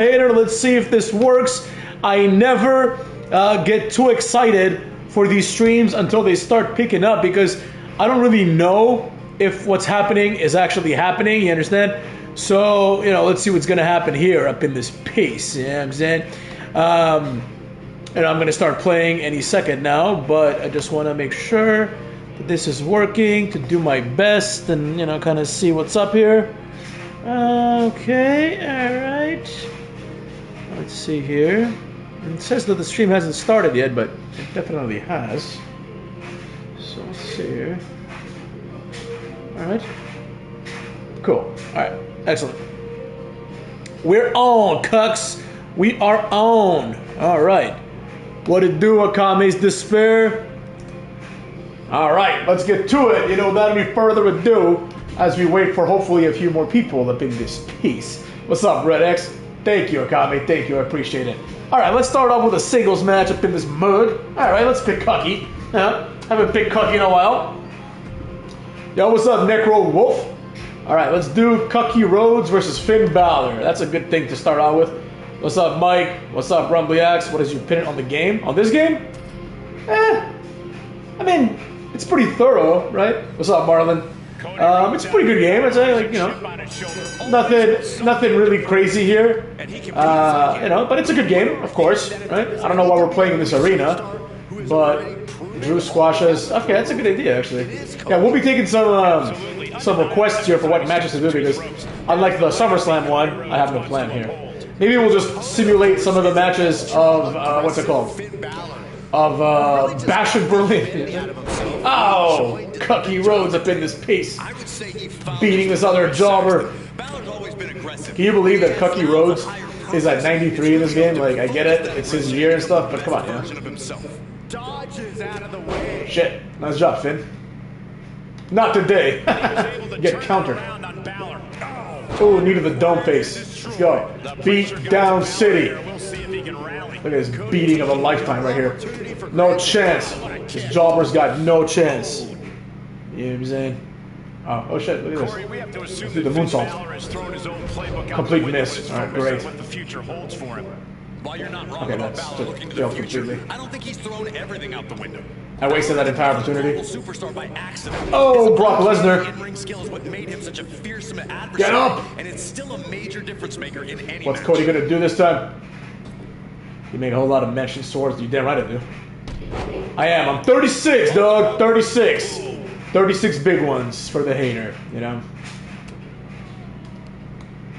Hater, let's see if this works. I never get too excited for these streams until they start picking up because I don't really know if what's happening is actually happening, you understand? So, you know, let's see what's going to happen here up in this piece, you know what I'm saying? And I'm going to start playing any second now, but I just want to make sure that this is working, to do my best and, you know, kind of see what's up here. Okay, alright. Let's see here. It says that the stream hasn't started yet, but it definitely has. So let's see here. Alright. Cool. Alright. Excellent. We're on, cucks. We are on. Alright. What it do, Akame's Despair? Alright, let's get to it. You know, without any further ado, as we wait for hopefully a few more people up in this piece. What's up, Red X? Thank you, Akame. Thank you. I appreciate it. Alright, let's start off with a singles match up in this mud. Alright, let's pick Cucky. Haven't picked Cucky in a while. Yo, what's up, Necro Wolf? Alright, let's do Cucky Rhodes versus Finn Balor. That's a good thing to start out with. What's up, Mike? What's up, Rumbleax? What is your opinion on the game? On this game? I mean, it's pretty thorough, right? What's up, Marlon? It's a pretty good game. I'd say, like, you know, nothing really crazy here. You know, but it's a good game, of course, right? I don't know why we're playing in this arena, but Drew squashes. Okay, that's a good idea, actually. Yeah, we'll be taking some requests here for what matches to do because, unlike the SummerSlam one, I have no plan here. Maybe we'll just simulate some of the matches of what's it called? Of Bash in Berlin. Oh, Cucky Rhodes up in this piece, beating this other jobber. Can you believe that Cucky Rhodes is at 93 in this game? Like, I get it, it's his year and stuff, but come on, yeah. Shit, nice job, Finn. Not today. Get countered. Oh, needed the dome face. Let's go. Beat down City. Look at this beating of a lifetime right here. No chance. This jobber's got no chance. You know what I'm saying? Oh shit, look at this. Let's do the moonsault. Complete miss. Alright, great. Okay, that's just failed completely. I don't think he's thrown everything out the window. I wasted that entire opportunity. Oh, Brock Lesnar. Get up! What's Cody gonna do this time? He made a whole lot of mention swords. You damn right I do. I am. I'm 36, dog. 36. 36 big ones for the hater, you know.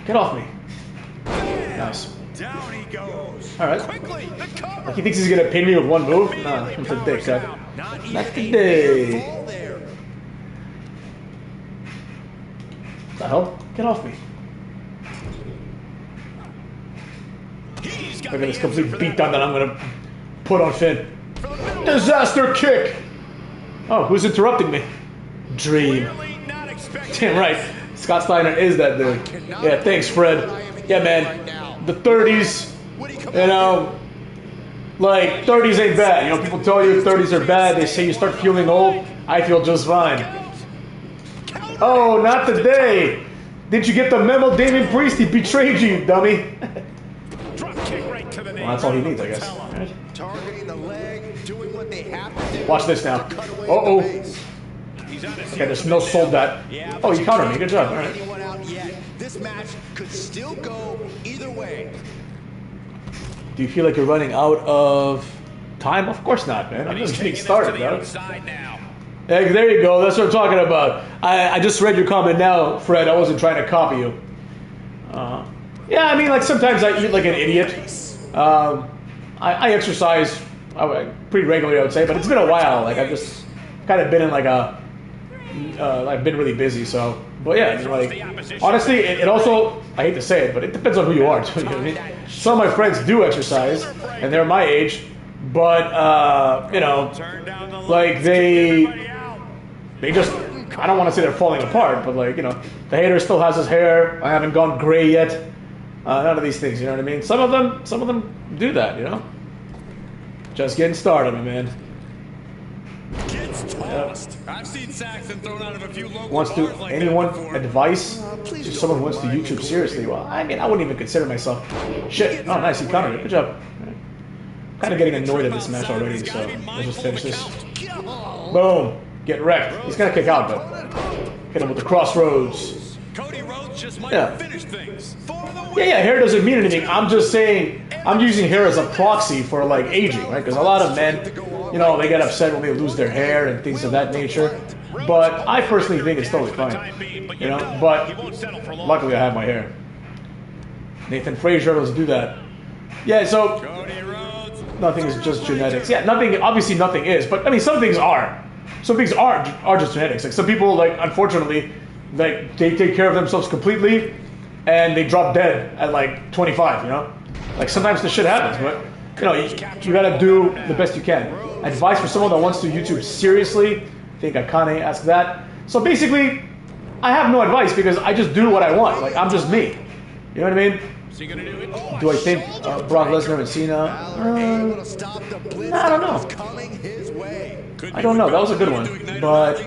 Get off me. Nice. Down he goes. Alright. Like he thinks he's gonna pin me with one move? Nah, I'm a dick, guy. Not today. What the hell? Get off me. Look at this complete beatdown that I'm gonna put on Finn. Disaster kick! Oh, who's interrupting me? Dream. Damn right. Scott Steiner is that dude. Yeah, thanks, Fred. Yeah, man. The 30s, you know, like, 30s ain't bad. You know, people tell you 30s are bad. They say you start feeling old. I feel just fine. Oh, not today. Didn't you get the memo, Damian Priest? He betrayed you, dummy. Well, that's all he needs, I guess. Right. Watch this now. Uh-oh. Okay, there's no sold that. Oh, you countered me. Good job. All right. This match could still go either way. Do you feel like you're running out of time? Of course not, man. I'm just getting started, though. Hey, there you go. That's what I'm talking about. I just read your comment now, Fred. I wasn't trying to copy you. Yeah, I mean, like, sometimes I eat like an idiot. I exercise pretty regularly, I would say, but it's been a while. Like, I've just kind of been in like a... I've been really busy, so... But yeah, I mean, like, honestly, it also... I hate to say it, but it depends on who you are, too. You know what I mean? Some of my friends do exercise, and they're my age, but, you know, like, they just... I don't want to say they're falling apart, but, like, you know, the hater still has his hair. I haven't gone gray yet. None of these things, you know what I mean? Some of them do that, you know? Just getting started, my man. Gets tossed. I've seen Wants to anyone advice if someone wants to YouTube seriously? Well, I mean, I wouldn't even consider myself. Shit. Oh, nice. He countered it. Good job. Kind of getting annoyed at this match already, so let's just finish this. Boom. Get wrecked. He's gonna kick out, but hit him with the crossroads. Cody Rhodes just might finish things. Yeah, hair doesn't mean anything. I'm just saying, I'm using hair as a proxy for like aging, right? Because a lot of men, you know, they get upset when they lose their hair and things of that nature. But I personally think it's totally fine, you know. But luckily, I have my hair. Nathan Frazer, let's do that. Yeah, so nothing is just genetics. Yeah, nothing. Obviously, nothing is. But I mean, some things are. Some things are just genetics. Like some people, like unfortunately, like they take care of themselves completely, and they drop dead at like 25. You know, like sometimes this shit happens. But you know, you gotta do the best you can. Advice for someone that wants to YouTube seriously. I think Akane asked that. So basically, I have no advice because I just do what I want. Like I'm just me. You know what I mean? Do I think Brock Lesnar and Cena? I don't know. I don't know. That was a good one, but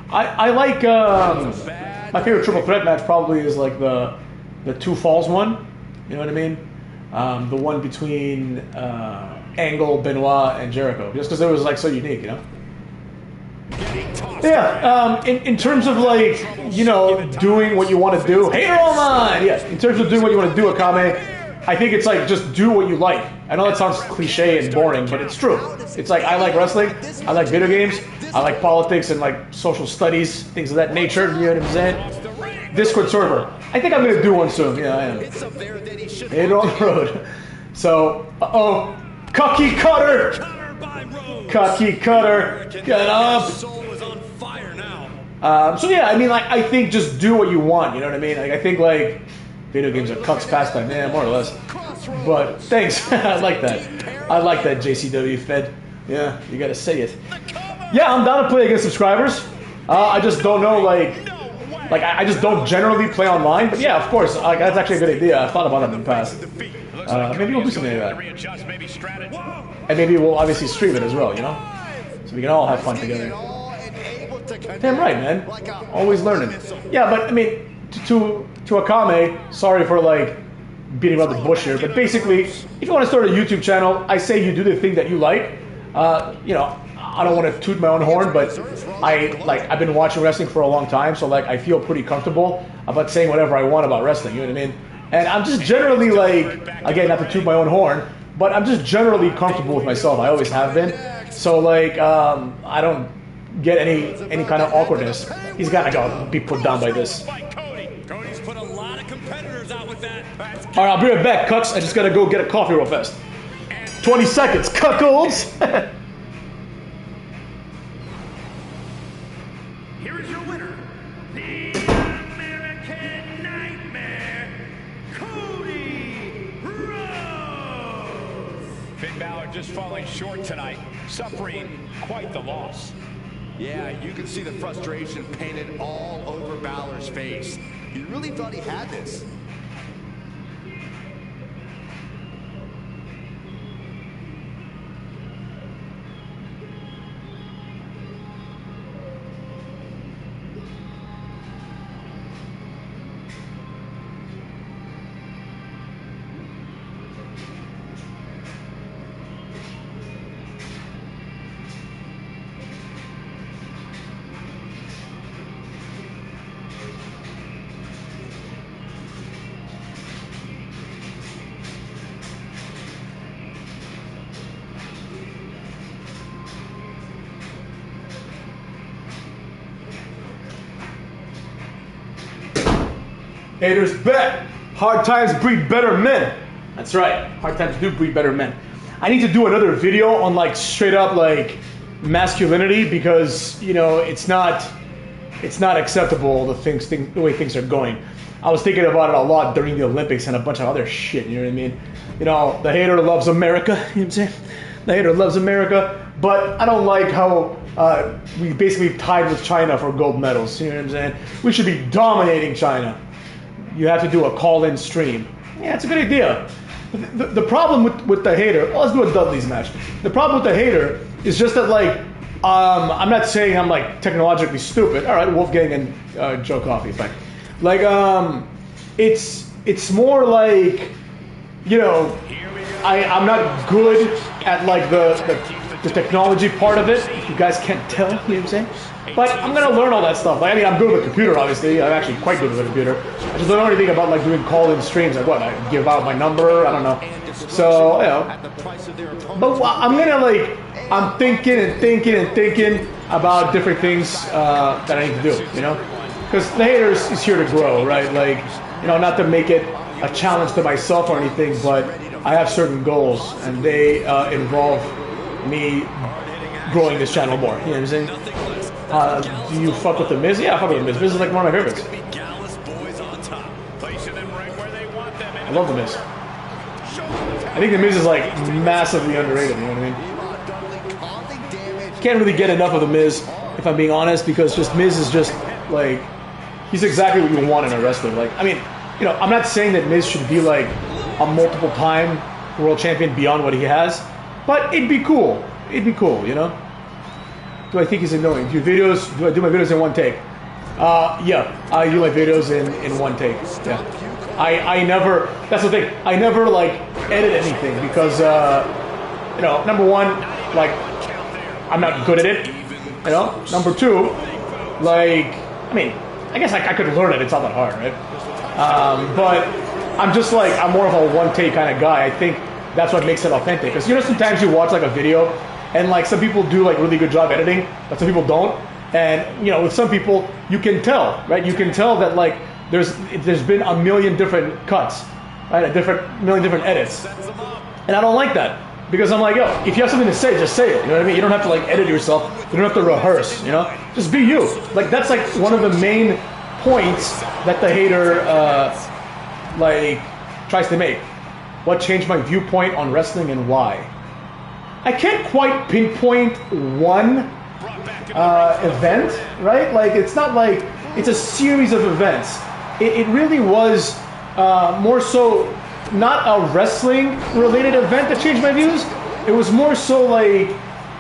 I like my favorite triple threat match probably is like the Two Falls one. You know what I mean? The one between Angle, Benoit, and Jericho, just because it was like so unique, you know. Yeah. In terms of like you know doing what you want to do, hater all mine. Yeah. In terms of doing what you want to do, Akame, I think it's like just do what you like. I know that sounds cliche and boring, but it's true. It's like I like wrestling, I like video games, I like politics and like social studies, things of that nature. You know what I'm saying? Discord server. I think I'm gonna do one soon. Yeah, I am. Hater on the road. So, Cookie Cutter. Cookie Cutter. Get up. So yeah, I mean, like I think just do what you want. You know what I mean? Like I think like video games are cuck's pastime, yeah, more or less. But thanks, I like that. I like that JCW Fed. Yeah, you gotta say it. Yeah, I'm down to play against subscribers. I just don't know, like I just don't generally play online. But yeah, of course, that's actually a good idea. I thought about it in the past. Maybe we'll do something like that. And maybe we'll obviously stream it as well, you know? So we can all have fun together. Damn right, man. Always learning. Yeah, but I mean, to Akame, sorry for like beating around the bush here, but basically, if you want to start a YouTube channel, I say you do the thing that you like. You know, I don't want to toot my own horn, but I've been watching wrestling for a long time, so like I feel pretty comfortable about saying whatever I want about wrestling. You know what I mean? And I'm just generally like, again, not to toot my own horn, but I'm just generally comfortable with myself. I always have been. So like, I don't get any kind of awkwardness. He's gotta go be put down by this. Cody's put a lot of competitors out with that. All right, I'll be right back, cucks. I just gotta go get a coffee real fast. 20 seconds, cuckolds. Here is your winner, the American Nightmare, Cody Rhodes. Finn Balor just falling short tonight, suffering quite the loss. Yeah, you can see the frustration painted all over Balor's face. He really thought he had this. Haters bet. Hard times breed better men. That's right. Hard times do breed better men. I need to do another video on like straight up like masculinity because you know it's not acceptable the way things are going. I was thinking about it a lot during the Olympics and a bunch of other shit. You know what I mean? You know, the hater loves America. You know what I'm saying? The hater loves America, but I don't like how we basically tied with China for gold medals. You know what I'm saying? We should be dominating China. You have to do a call-in stream. Yeah, it's a good idea. The problem with the hater, let's do a Dudley's match. The problem with the hater is just that, like, I'm not saying I'm like technologically stupid. All right, Wolfgang and Joe Coffey, fine. Like, it's more like, you know, I'm not good at like the technology part of it. You guys can't tell, you know what I'm saying? But I'm gonna learn all that stuff. Like, I mean, I'm good with a computer, obviously. I'm actually quite good with a computer. I just don't know anything about like doing call-in streams. Like what? I give out my number? I don't know. So, you know. But I'm gonna like, I'm thinking and thinking and thinking about different things that I need to do, you know? Because the haters is here to grow, right? Like, you know, not to make it a challenge to myself or anything, but I have certain goals, and they involve me growing this channel more. You know what I'm saying? Do you fuck with The Miz? Yeah, I fuck with The Miz. Miz is like one of my favorites. I love The Miz. I think The Miz is like massively underrated, you know what I mean? Can't really get enough of The Miz, if I'm being honest, because just Miz is just like, he's exactly what you want in a wrestler. Like, I mean, you know, I'm not saying that Miz should be like a multiple-time world champion beyond what he has, but it'd be cool. It'd be cool, you know? Do I think he's annoying? Do I do my videos in one take? Yeah, I do my videos in one take. Yeah. I never, that's the thing, I never like edit anything because, you know, number one, like, I'm not good at it, you know? Number two, like, I mean, I guess I could learn it, it's not that hard, right? But I'm just like, I'm more of a one-take kind of guy. I think that's what makes it authentic. Because, you know, sometimes you watch like a video and like some people do like really good job editing, but some people don't. And, you know, with some people, you can tell, right? You can tell that like there's been a million different cuts, right? A million different edits. And I don't like that. Because I'm like, yo, if you have something to say, just say it. You know what I mean? You don't have to like edit yourself. You don't have to rehearse, you know? Just be you. Like that's like one of the main points that the hater like tries to make. What changed my viewpoint on wrestling and why? I can't quite pinpoint one event, right? Like it's not like it's a series of events. It really was more so not a wrestling related event that changed my views. It was more so like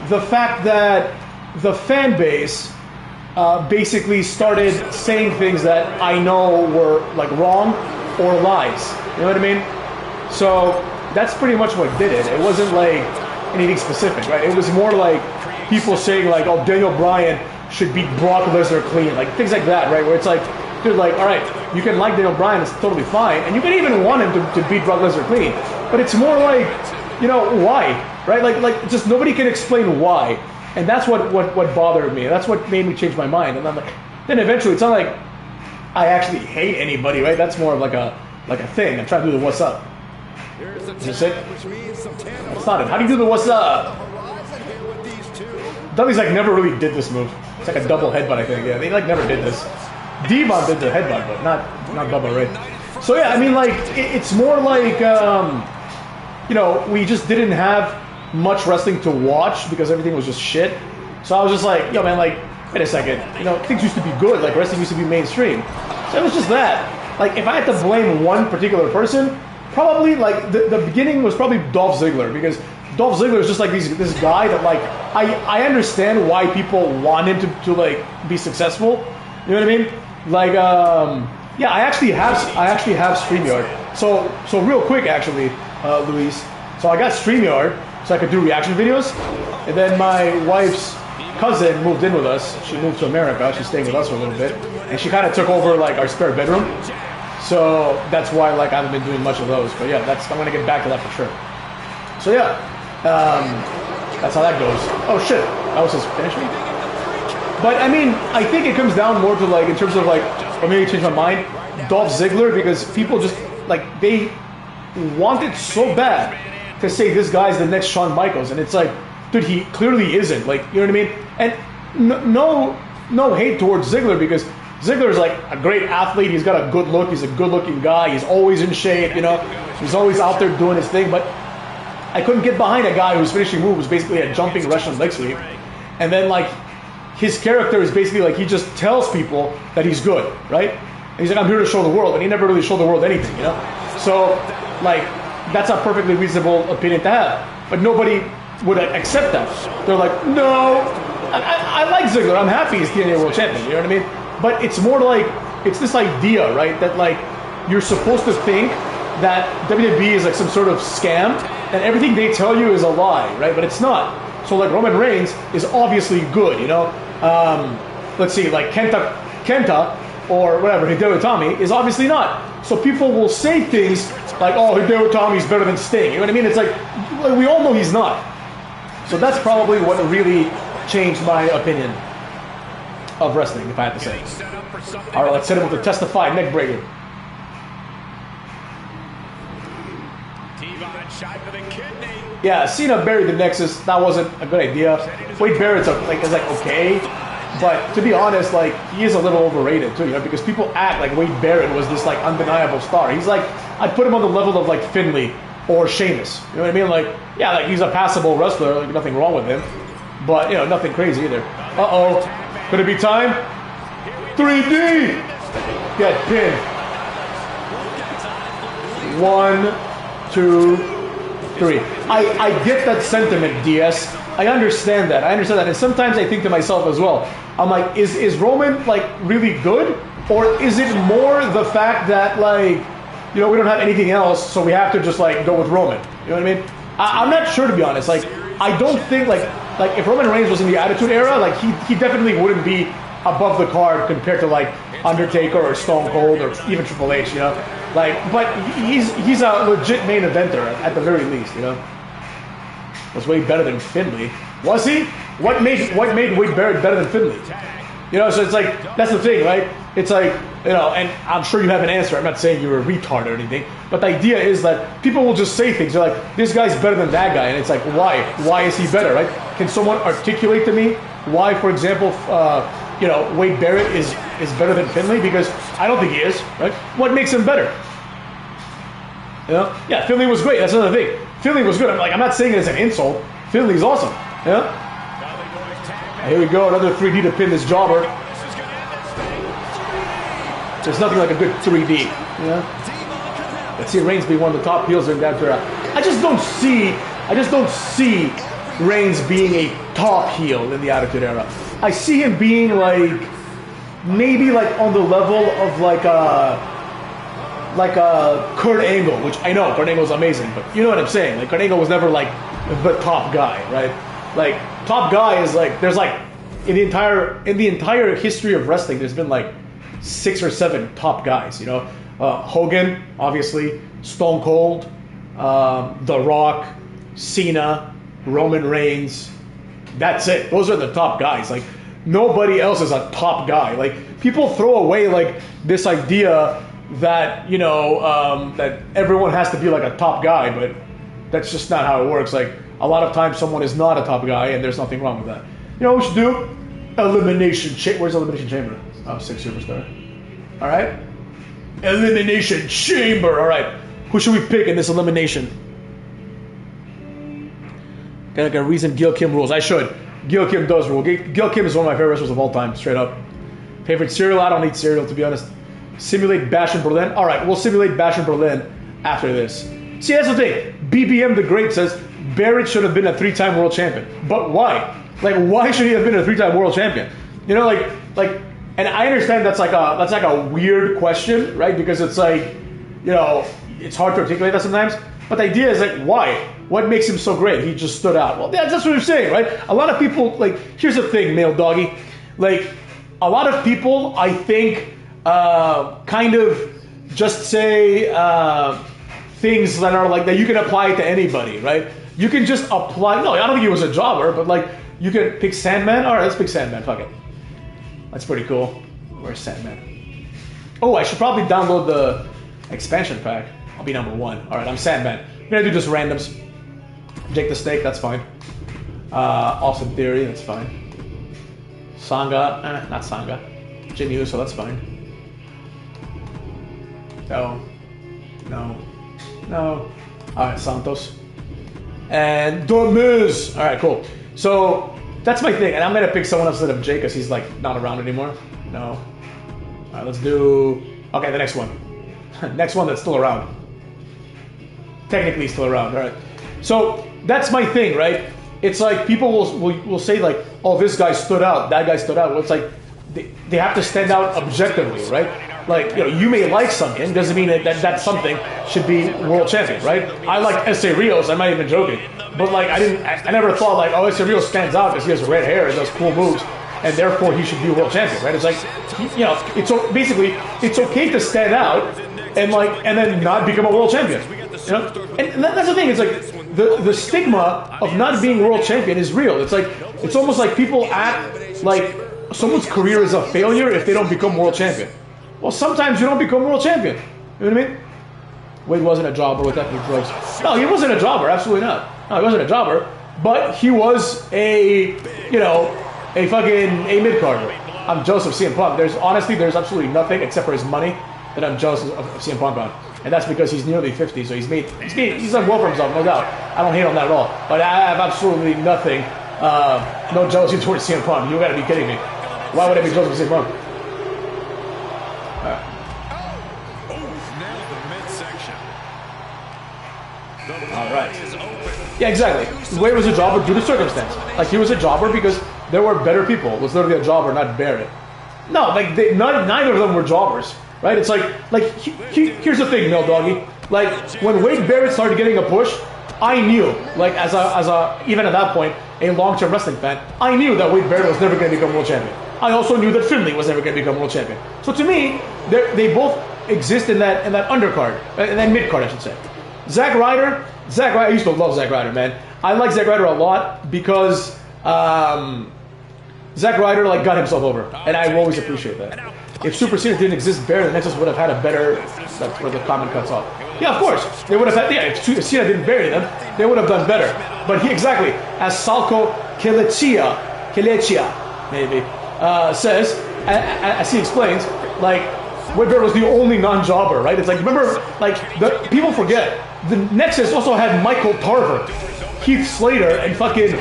the fact that the fan base basically started saying things that I know were like wrong or lies. You know what I mean? So that's pretty much what did it. It wasn't like anything specific, right? It was more like people saying like, oh, Daniel Bryan should beat Brock Lesnar clean, like things like that, right? Where it's like, dude, like, all right, you can like Daniel Bryan, it's totally fine, and you can even want him to beat Brock Lesnar clean, but it's more like, you know, why, right? Like just nobody can explain why, and that's what bothered me. That's what made me change my mind. And I'm like, then eventually, it's not like I actually hate anybody, right? That's more of like a thing. I'm trying to do the what's up. Is this it? It's not it. How do you do the what's up? Dudley's like never really did this move. It's like a double headbutt, I think. Yeah, they like never did this. D-Von did the headbutt, but not Bubba Ray. So yeah, I mean, like it's more like you know, we just didn't have much wrestling to watch because everything was just shit. So I was just like, yo, man, like, wait a second. You know, things used to be good. Like wrestling used to be mainstream. So it was just that. Like if I had to blame one particular person, probably like the beginning was probably Dolph Ziggler, because Dolph Ziggler is just like this guy that like I understand why people want him to like be successful. You know what I mean? Like yeah, I actually have StreamYard. So real quick actually, Luis. So I got StreamYard so I could do reaction videos, and then my wife's cousin moved in with us. She moved to America. She's staying with us for a little bit, and she kind of took over like our spare bedroom. So that's why like I haven't been doing much of those. But yeah, I'm gonna get back to that for sure. So yeah, that's how that goes. Oh shit, that was his finish me. But I mean, I think it comes down more to like in terms of like, or maybe change my mind, Dolph Ziggler, because people just like they want it so bad to say this guy's the next Shawn Michaels, and it's like, dude, he clearly isn't. Like, you know what I mean? And no hate towards Ziggler, because Ziggler is like a great athlete. He's got a good look. He's a good-looking guy. He's always in shape. You know, he's always out there doing his thing. But I couldn't get behind a guy whose finishing move was basically a jumping Russian leg sweep, and then like his character is basically like he just tells people that he's good, right? And he's like, I'm here to show the world, and he never really showed the world anything, you know? So like that's a perfectly reasonable opinion to have, but nobody would accept that. They're like, no, I like Ziggler. I'm happy he's TNA World Champion. You know what I mean? But it's more like, it's this idea, right? That like, you're supposed to think that WWE is like some sort of scam, and everything they tell you is a lie, right? But it's not. So like Roman Reigns is obviously good, you know? Let's see, like Kenta, or whatever, Hideo Itami, is obviously not. So people will say things like, oh, Hideo Itami's better than Sting. You know what I mean? It's like, we all know he's not. So that's probably what really changed my opinion of wrestling, if I had to say. All right, let's hit him with the Testify neck breaker. Yeah, Cena buried the Nexus. That wasn't a good idea. Wade Barrett's is okay. But to be honest, like, he is a little overrated too, you know, because people act like Wade Barrett was this like undeniable star. He's like, I'd put him on the level of like Finlay or Sheamus. You know what I mean? Like, yeah, like he's a passable wrestler, like nothing wrong with him. But, you know, nothing crazy either. Uh-oh. Could it be time? 3D! Get pinned. 1, 2, 3. I get that sentiment, DS. I understand that. And sometimes I think to myself as well, I'm like, is Roman, like, really good? Or is it more the fact that, like, you know, we don't have anything else, so we have to just, like, go with Roman? You know what I mean? I'm not sure, to be honest. Like, I don't think, like if Roman Reigns was in the Attitude Era, like, he definitely wouldn't be above the card compared to, like, Undertaker or Stone Cold or even Triple H, you know? Like, but he's a legit main eventer, at the very least, you know? Was way better than Finlay. Was he? What made Wade Barrett better than Finlay? You know, so it's like, that's the thing, right? It's like, you know, and I'm sure you have an answer. I'm not saying you're a retard or anything, but the idea is that people will just say things. They're like, this guy's better than that guy, and it's like, why? Why is he better, right? Can someone articulate to me why, for example, you know, Wade Barrett is better than Finlay? Because I don't think he is, right? What makes him better? You know? Yeah, Finlay was great. That's another thing. Finlay was good. I'm not saying it as an insult. Finlay's awesome. Yeah. Here we go. Another 3D to pin this jobber. There's nothing like a good 3D. Yeah. Let's see Reigns be one of the top heels in that era. I just don't see Reigns being a top heel in the Attitude Era. I see him being like maybe like on the level of like a Kurt Angle, which I know Kurt Angle's amazing, but you know what I'm saying. Like Kurt Angle was never like the top guy, right? Like top guy is like there's like in the entire history of wrestling, there's been like 6 or 7 top guys. You know, Hogan, obviously, Stone Cold, The Rock, Cena, Roman Reigns. That's it. Those are the top guys. Like nobody else is a top guy. Like people throw away like this idea that, you know, that everyone has to be like a top guy, but that's just not how it works. Like a lot of times someone is not a top guy and there's nothing wrong with that. You know what we should do? Elimination Chamber. Where's Elimination Chamber? Oh, 6 Superstar. All right. Elimination Chamber. All right. Who should we pick in this elimination? Got like a reason Gil Kim rules. I should. Gil Kim does rule. Gil Kim is one of my favorite wrestlers of all time, straight up. Favorite cereal? I don't eat cereal, to be honest. Simulate Bash in Berlin? All right, we'll simulate Bash in Berlin after this. See, that's the thing. BBM the Great says Barrett should have been a 3-time world champion. But why? Like, why should he have been a 3-time world champion? You know, like, and I understand that's like a weird question, right? Because it's like, you know, it's hard to articulate that sometimes. But the idea is like, why? What makes him so great? He just stood out. Well, that's what I'm saying, right? A lot of people, like, here's the thing, male doggy. Like, a lot of people, I think, kind of just say things that are like that you can apply to anybody, right? You can just apply. No, I don't think he was a jobber, but like you could pick Sandman. All right, let's pick Sandman. Fuck it. That's pretty cool. Where's Sandman? Oh, I should probably download the expansion pack. I'll be number 1. All right, I'm Sandman. I'm gonna do just randoms. Jake the Snake, that's fine. Austin Theory, that's fine. Sangha, not Sangha. Jimmy Uso, that's fine. No. Alright, Santos. And The Miz. Alright, cool. So, that's my thing. And I'm going to pick someone else instead of Jay because he's, like, not around anymore. No. Alright, let's do... Okay, the next one. Next one that's still around. Technically still around. Alright. So, that's my thing, right? it's like people will say like, oh, this guy stood out, that guy stood out. Well, it's like they have to stand out objectively, right? Like, you know, you may like something, doesn't mean that something should be world champion, right? I like S.A. Rios, I'm not even joking. But like, I never thought like, oh, S.A. Rios stands out because he has red hair and does cool moves, and therefore he should be world champion, right? It's like, you know, it's basically it's okay to stand out and then not become a world champion, you know? And that's the thing. It's like the stigma of not being world champion is real. It's like it's almost like people act like someone's career is a failure if they don't become world champion. Well, sometimes you don't become world champion. You know what I mean? Wade wasn't a jobber with ethnic drugs. No, he wasn't a jobber. Absolutely not. No, he wasn't a jobber. But he was a mid-carder. I'm jealous of CM Punk. There's absolutely nothing except for his money that I'm jealous of CM Punk on. And that's because he's nearly 50, so he's done well for himself, no doubt. I don't hate on that at all. But I have absolutely nothing, no jealousy towards CM Punk. You gotta be kidding me. Why would I be jealous of CM Punk? All right. Yeah, exactly. Wade was a jobber due to circumstance. Like, he was a jobber because there were better people. It was literally a jobber, not Barrett. No, like, neither of them were jobbers, right? It's like here's the thing, Mel Doggy. Like, when Wade Barrett started getting a push, I knew, like, as a even at that point, a long-term wrestling fan, I knew that Wade Barrett was never going to become world champion. I also knew that Finlay was never going to become world champion. So to me, they both exist in that undercard, in that mid-card, I should say. Zack Ryder, I used to love Zack Ryder, man. I like Zack Ryder a lot because Zack Ryder got himself over, and I always appreciate that. If Super Cena didn't exist, Bear the Nexus would have had a better. That's where the comment cuts off. Yeah, of course they would have had. Yeah, if Cena didn't bury them, they would have done better. But he exactly, as Salko Kelechia maybe says, as he explains, like, Wade Barrett was the only non-jobber, right? It's like, remember, like, people forget. The Nexus also had Michael Tarver, Heath Slater, and fucking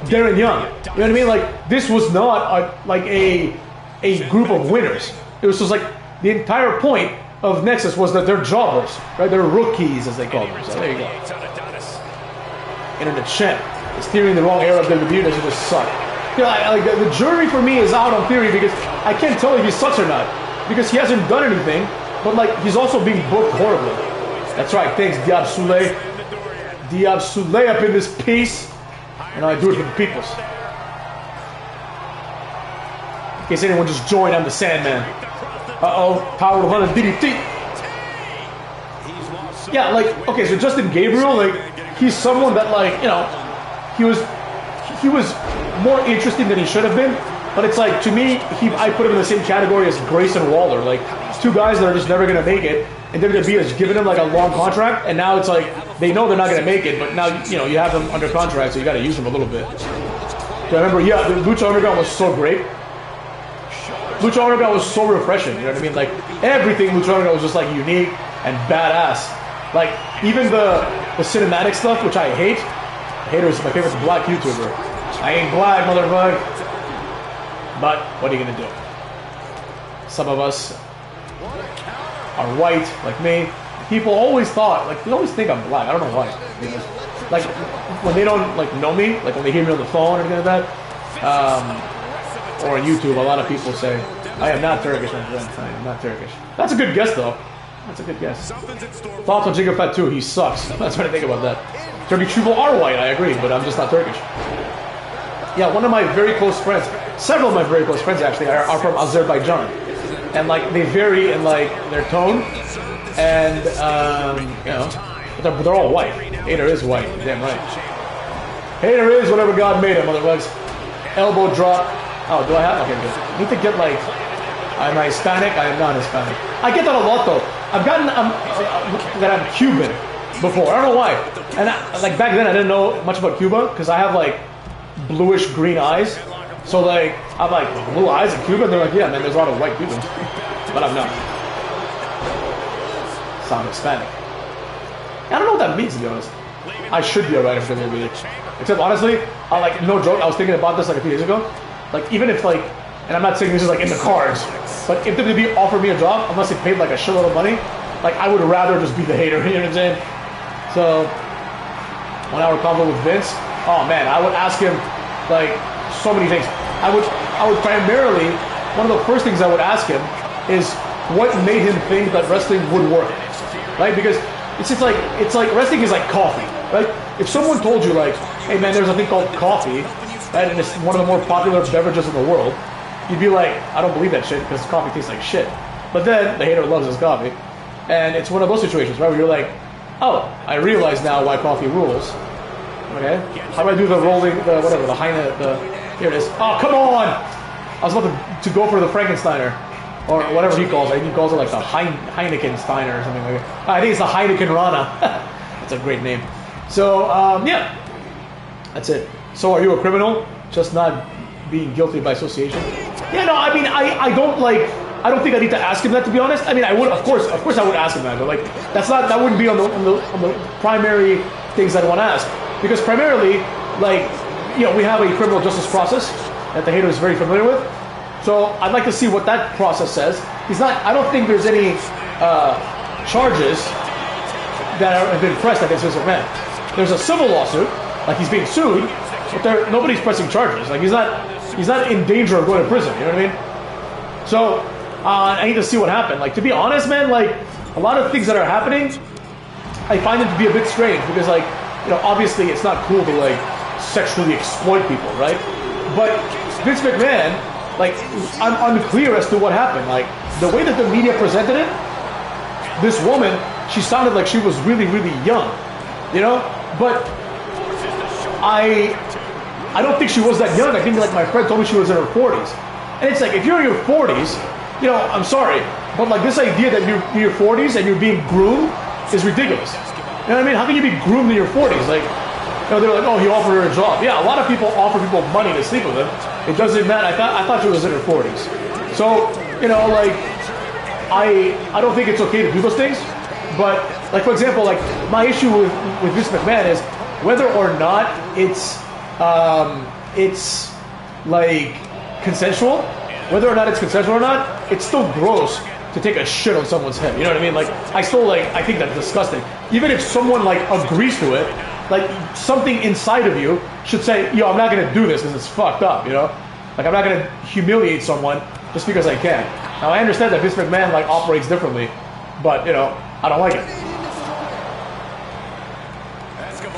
Darren Young. You know what I mean? Like, this was not a group of winners. It was just like the entire point of Nexus was that they're jobbers, right? They're rookies, as they call them. So there you go. Internet champ is steering the wrong era of WWE. Does it just suck? You know, the jury for me is out on Theory because I can't tell if he sucks or not because he hasn't done anything. But like, he's also being booked horribly. That's right. Thanks, Diab Souley. Diab Souley up in this piece. And I do it for the peoples. In case anyone just joined, I'm the Sandman. Uh-oh. Power of 100 DDT. Yeah, like, okay, so Justin Gabriel, like, he's someone that, like, you know, he was more interesting than he should have been. But it's like, to me, I put him in the same category as Grayson Waller. Like, two guys that are just never going to make it. And WWE has given him, like, a long contract. And now it's like, they know they're not going to make it. But now, you know, you have them under contract, so you got to use them a little bit. So I remember, yeah, the Lucha Underground was so great. Lucha Underground was so refreshing. You know what I mean? Like, everything Lucha Underground was just, like, unique and badass. Like, even the cinematic stuff, which I hate. Hater is my favorite black YouTuber. I ain't black, motherfucker. But what are you gonna do? Some of us are white, like me. People always thought, like, they always think I'm black. I don't know why. You know? Like, when they don't, like, know me, like when they hear me on the phone or anything like that, or on YouTube, a lot of people say, I am not Turkish, my friend. I am not Turkish. That's a good guess, though. That's a good guess. Thoughts on Jigga Fat 2? He sucks. That's what I think about that. Turkish people are white, I agree, but I'm just not Turkish. Yeah, one of my very close friends, several of my very close friends actually, are from Azerbaijan. And, like, they vary in, like, their tone. And, you know, but they're all white. Hater is white. Damn right. Hater is whatever God made him, motherfuckers. Elbow drop. Oh, do I have? Okay, good. I need to get, like, am I Hispanic? I am not Hispanic. I get that a lot, though. I've gotten that I'm Cuban before. I don't know why. And, like, back then I didn't know much about Cuba because I have, like, bluish green eyes. So, like, I'm like, blue eyes in Cuba? And they're like, yeah, man, there's a lot of white Cubans. But I'm not. Sound Hispanic. I don't know what that means, to be honest. I should be a writer for WWE. Except, honestly, no joke, I was thinking about this like a few days ago. Like, even if, like, and I'm not saying this is, like, in the cards, but if WWE offered me a job, unless they paid, like, a shitload of money, like, I would rather just be the hater, you know what I'm saying? So, 1 hour convo with Vince. Oh man, I would ask him like so many things. I would primarily, one of the first things I would ask him is what made him think that wrestling would work, right? Because it's like wrestling is like coffee, right? If someone told you like, hey man, there's a thing called coffee, right, and it's one of the more popular beverages in the world, you'd be like, I don't believe that shit because coffee tastes like shit. But then the hater loves his coffee, and it's one of those situations, right, where you're like, oh, I realize now why coffee rules. Okay, how do I do the rolling, the whatever, the Heine, here it is. Oh, come on! I was about to go for the Frankensteiner, or whatever he calls it. I think he calls it like the Heineken Steiner or something like that. I think it's the Heineken Rana. That's a great name. So, yeah, that's it. So are you a criminal? Just not being guilty by association? Yeah, no, I mean, I don't think I need to ask him that, to be honest. I mean, I would, of course I would ask him that, but like, that wouldn't be on the primary things I'd want to ask. Because primarily, like, you know, we have a criminal justice process that the hater is very familiar with. So I'd like to see what that process says. I don't think there's any charges that have been pressed against Vince McMahon. There's a civil lawsuit, like he's being sued, but nobody's pressing charges. Like he's not in danger of going to prison. You know what I mean? So I need to see what happened. Like, to be honest, man, like a lot of things that are happening, I find it to be a bit strange because, like, you know, obviously it's not cool to like sexually exploit people, right? But Vince McMahon, like, I'm unclear as to what happened. Like, the way that the media presented it, this woman, she sounded like she was really, really young, you know? But I don't think she was that young. I think, like, my friend told me she was in her 40s. And it's like, if you're in your 40s, you know, I'm sorry, but like this idea that you're in your 40s and you're being groomed is ridiculous. You know what I mean? How can you be groomed in your 40s? Like, you know, they're like, oh, he offered her a job. Yeah, a lot of people offer people money to sleep with them. It doesn't matter. I thought she was in her 40s. So, you know, like, I don't think it's okay to do those things. But, like, for example, like, my issue with Vince McMahon is whether or not it's like consensual. Whether or not it's consensual or not, it's still gross to take a shit on someone's head. You know what I mean? Like, I think that's disgusting. Even if someone, like, agrees to it, like, something inside of you should say, yo, I'm not going to do this because it's fucked up, you know? Like, I'm not going to humiliate someone just because I can. Now, I understand that Vince McMahon, like, operates differently, but, you know, I don't like it.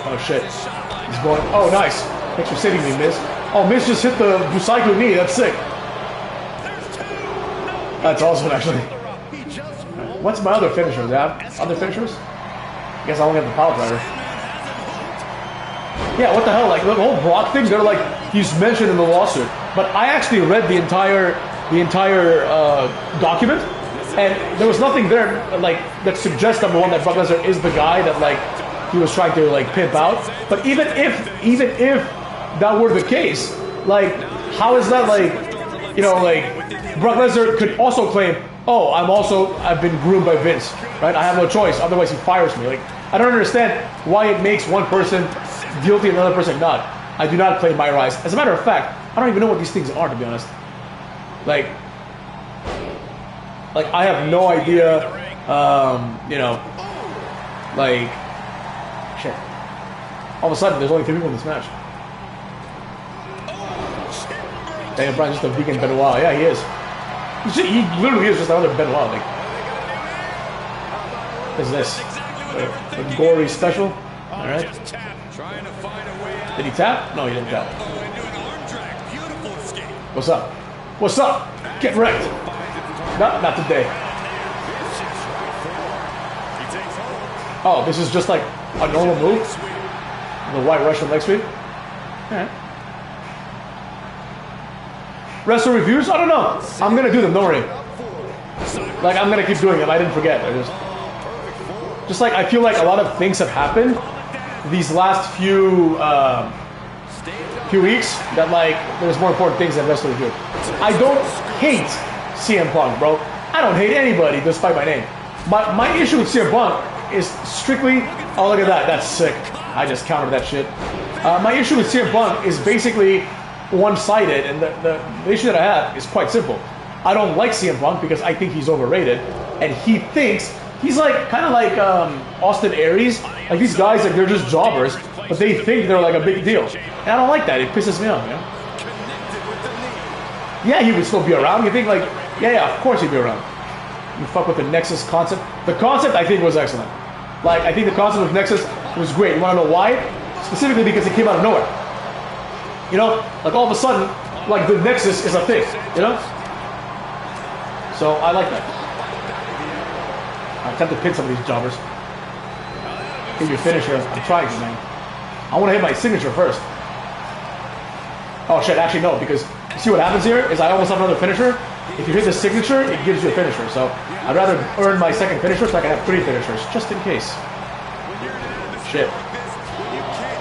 Oh, shit. He's going, oh, nice. Thanks for saving me, Miz. Oh, Miz just hit the Busaiku knee. That's sick. That's awesome, actually. What's my other finisher? Do I have other finishers? I guess I only have the power driver. Yeah, what the hell? Like, the whole Brock thing, they're like, he's mentioned in the lawsuit. But I actually read the entire document, and there was nothing there, like, that suggests, number one, that Brock Lesnar is the guy that, like, he was trying to, like, pimp out. But even if that were the case, like, how is that, like, you know, like, Brock Lesnar could also claim, oh, I've been groomed by Vince, right? I have no choice, otherwise he fires me. Like, I don't understand why it makes one person guilty and another person not. I do not claim my rights. As a matter of fact, I don't even know what these things are, to be honest. Like I have no idea, you know, like, shit. All of a sudden, there's only 3 people in this match. Daniel Bryan's just a vegan Benoit. Yeah, he is. He literally is just another Benoit. Like, what is this? A gory special? All right. Did he tap? No, he didn't tap. What's up? What's up? Get wrecked. Not today. Oh, this is just like a normal move? The White Russian leg sweep? Alright. Wrestler reviews? I don't know. I'm gonna do them, don't worry. Like, I'm gonna keep doing them. I didn't forget. Just like, I feel like a lot of things have happened these last few weeks that, like, there's more important things than wrestler review. I don't hate CM Punk, bro. I don't hate anybody despite my name. My issue with CM Punk is strictly, oh, look at that. That's sick. I just countered that shit. My issue with CM Punk is basically one-sided, and the issue that I have is quite simple. I don't like CM Punk because I think he's overrated, and he thinks he's like kind of like Austin Aries. Like, these guys, like, they're just jobbers, but they think they're like a big deal. And I don't like that. It pisses me off, you know? Yeah, he would still be around. You think like, yeah, of course he'd be around. You fuck with the Nexus concept. The concept, I think, was excellent. Like, I think the concept of Nexus was great. You want to know why? Specifically because it came out of nowhere. You know? Like, all of a sudden, like, the Nexus is a thing. You know? So, I like that. I attempt to pin some of these jobbers. Hit your finisher. I'm trying to, man. I want to hit my signature first. Oh, shit. Actually, no. Because, you see what happens here? Is I almost have another finisher. If you hit the signature, it gives you a finisher. So I'd rather earn my second finisher so I can have 3 finishers, just in case. Shit.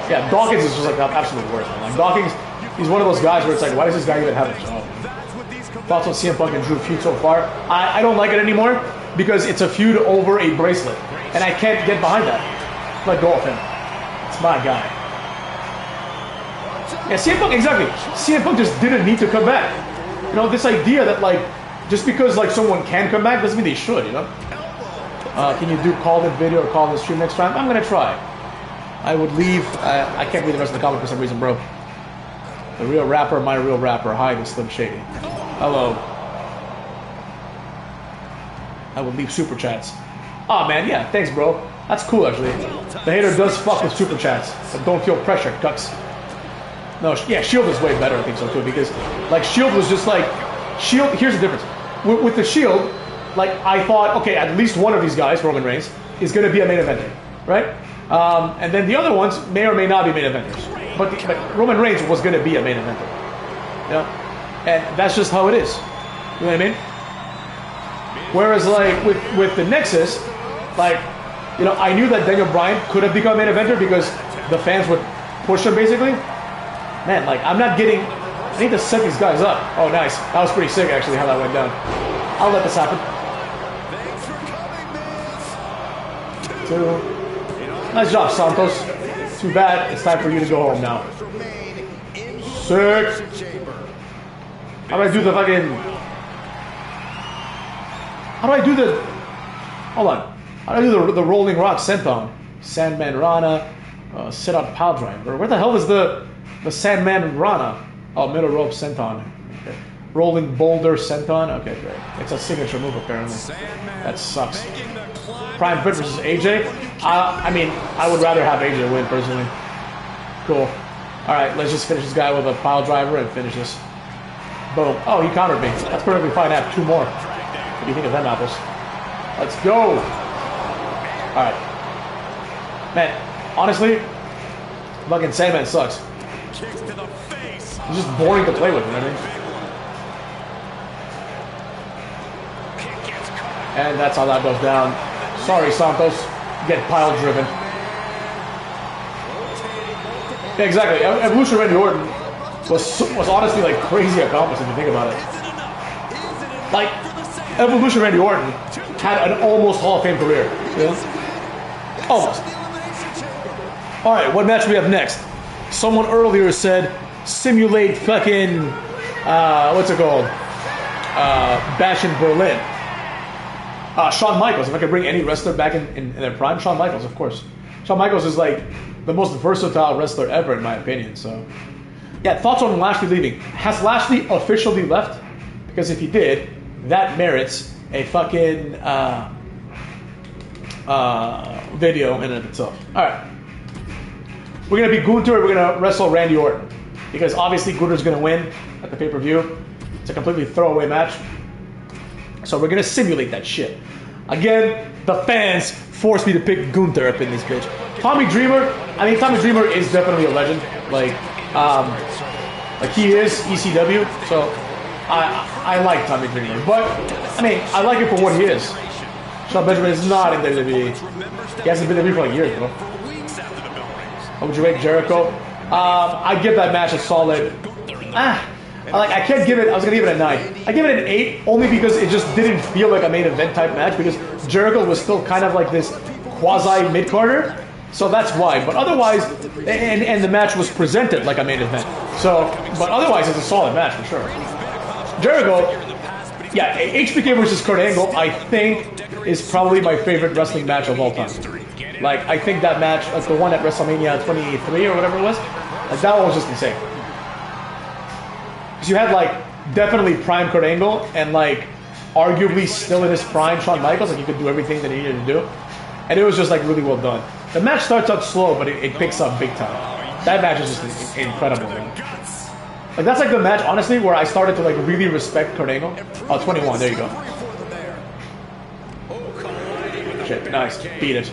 Yeah, Dawkins is just like the absolute worst, man. Like Dawkins, he's one of those guys where it's like, why does this guy even have a job? Thoughts on CM Punk and Drew feud so far? I don't like it anymore because it's a feud over a bracelet, and I can't get behind that. Let go of him. It's my guy. Yeah, CM Punk, exactly. CM Punk just didn't need to come back. You know, this idea that, like, just because, like, someone can come back doesn't mean they should, you know? Can you do call-in video or call-in stream next time? I'm going to try. I would leave. I can't read the rest of the comment for some reason, bro. The real rapper, my real rapper. Hi, the Slim Shady. Hello. I would leave super chats. Oh, man, yeah, thanks, bro. That's cool, actually. The hater does fuck with super chats, but don't feel pressure, cucks. No, yeah, Shield is way better, I think so, too, because, like, Shield was just, like, Shield, here's the difference. With the Shield, like, I thought, okay, at least one of these guys, Roman Reigns, is going to be a main eventer, right? And then the other ones may or may not be main eventers. But Roman Reigns was going to be a main eventer. Yeah? And that's just how it is. You know what I mean? Whereas, like, with the Nexus, like, you know, I knew that Daniel Bryan could have become a main eventer because the fans would push him, basically. Man, like, I'm not getting... I need to set these guys up. Oh, nice. That was pretty sick, actually, how that went down. I'll let this happen. Thanks for coming, 2. Nice job, Santos. Too bad. It's time for you to go home now. Sick. How do I do the fucking... How do I do the... Hold on. How do I do the Rolling Rock Senton? Sandman Rana. Sit-up pile driver. Where the hell is the Sandman Rana? Oh, middle rope senton. Okay. Rolling boulder senton. Okay, great. It's a signature move apparently. That sucks. Prime Fit versus AJ. I mean, I would rather have AJ win personally. Cool. All right, let's just finish this guy with a pile driver and finish this. Boom. Oh, he countered me. That's perfectly fine. I have 2 more. What do you think of them apples? Let's go. All right. Man, honestly, fucking Sandman sucks. He's just boring to play with, you know what I mean? And that's how that goes down. Sorry, Santos. Get pile driven. Yeah, exactly. Evolution Randy Orton was honestly like crazy accomplished if you think about it. Like, Evolution Randy Orton had an almost Hall of Fame career. You know? Almost. Alright, what match we have next? Someone earlier said simulate fucking what's it called? Bash in Berlin. Shawn Michaels. If I could bring any wrestler back in their prime, Shawn Michaels, of course. Shawn Michaels is like the most versatile wrestler ever, in my opinion. So, yeah. Thoughts on Lashley leaving? Has Lashley officially left? Because if he did, that merits a fucking video in and of itself. All right. We're gonna be Gunther. We're gonna wrestle Randy Orton because obviously Gunther's gonna win at the pay-per-view. It's a completely throwaway match. So we're gonna simulate that shit. Again, the fans forced me to pick Gunther up in this bitch. Tommy Dreamer, I mean, Tommy Dreamer is definitely a legend. Like he is ECW, so I like Tommy Dreamer. But, I mean, I like him for what he is. Shelton Benjamin is not in WWE. He hasn't been in WWE for like years, bro. How would you rate Jericho? I'd give that match a solid... I can't give it... I was going to give it a 9. I give it an 8 only because it just didn't feel like a main event type match because Jericho was still kind of like this quasi mid-carder. So that's why. But otherwise... And the match was presented like a main event. So... But otherwise it's a solid match for sure. Jericho... Yeah, HBK versus Kurt Angle, I think, is probably my favorite wrestling match of all time. Like, I think that match, like the one at WrestleMania 23 or whatever it was, like that one was just insane. Because you had like definitely prime Kurt Angle and like arguably still in his prime Shawn Michaels, like you could do everything that he needed to do. And it was just like really well done. The match starts out slow, but it picks up big time. That match is just incredible, man. Like that's like the match, honestly, where I started to like really respect Kurt Angle. Oh, 21, there you go. Shit, nice, beat it.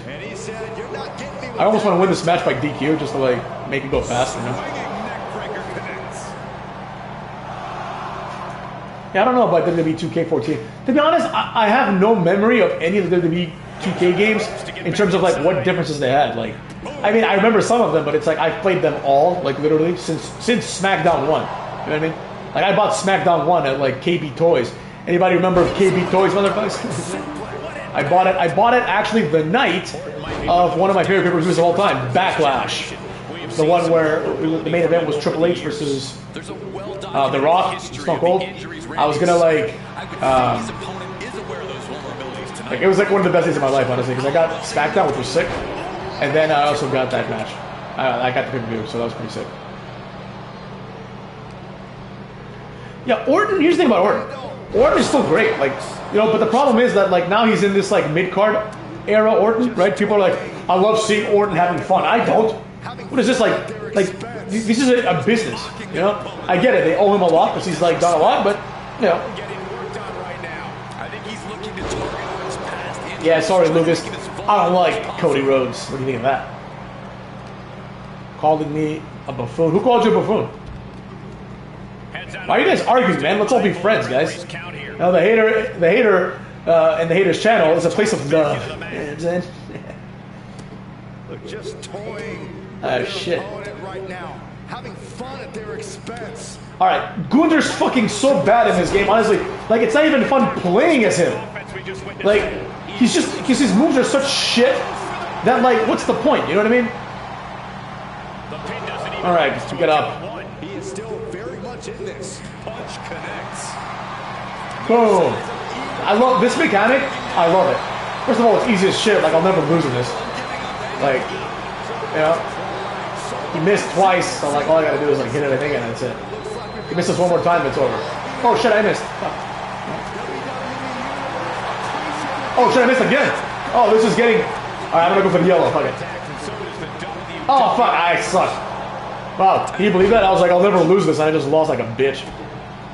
I almost want to win this match by DQ just to like make it go fast, you know? Yeah, I don't know about WWE 2K14. To be honest, I have no memory of any of the WWE 2K games in terms of like what differences they had. Like, I mean, I remember some of them, but it's like I've played them all, like literally since SmackDown 1. You know what I mean? Like I bought SmackDown 1 at like KB Toys. Anybody remember KB Toys, motherfuckers? I bought it actually the night of one of my favorite pay-per-views of all time, Backlash. The one where the main event was Triple H versus The Rock, Stone Cold. I was gonna like it was like one of the best days of my life, honestly, because I got SmackDown, which was sick, and then I also got that match. I got the pay-per-view, so that was pretty sick. Yeah, Orton. Here's the thing about Orton. Orton is still great, like, you know, but the problem is that like now he's in this like mid-card era Orton, right? People are like, I love seeing Orton having fun. I don't. What is this like this is a business, you know? I get it, they owe him a lot because he's like done a lot, but you know. Yeah, sorry, Lucas. I don't like Cody Rhodes. What do you think of that? Calling me a buffoon. Who called you a buffoon? Why are you guys arguing, man? Let's all be friends, guys. Now the hater, and the haters channel is a place of love. You know what I'm saying? Just toying. Oh shit. Right now, having fun at their expense. All right, Gunther's fucking so bad in this game. Honestly, like it's not even fun playing as him. Like he's just because his moves are such shit that like, what's the point? You know what I mean? All right, just get up. He is still very much in this. Punch connects. Boom. I love this mechanic. I love it. First of all, it's easy as shit. Like I'll never lose in this. Like, you know, he missed twice, so like all I gotta do is like hit it, I think, and that's it. He misses one more time, it's over. Oh shit, I missed. Oh shit, I missed again. Oh, this is getting. Alright, I'm gonna go for the yellow. Fuck it. Oh fuck, I suck. Wow, can you believe that? I was like, I'll never lose this, and I just lost like a bitch.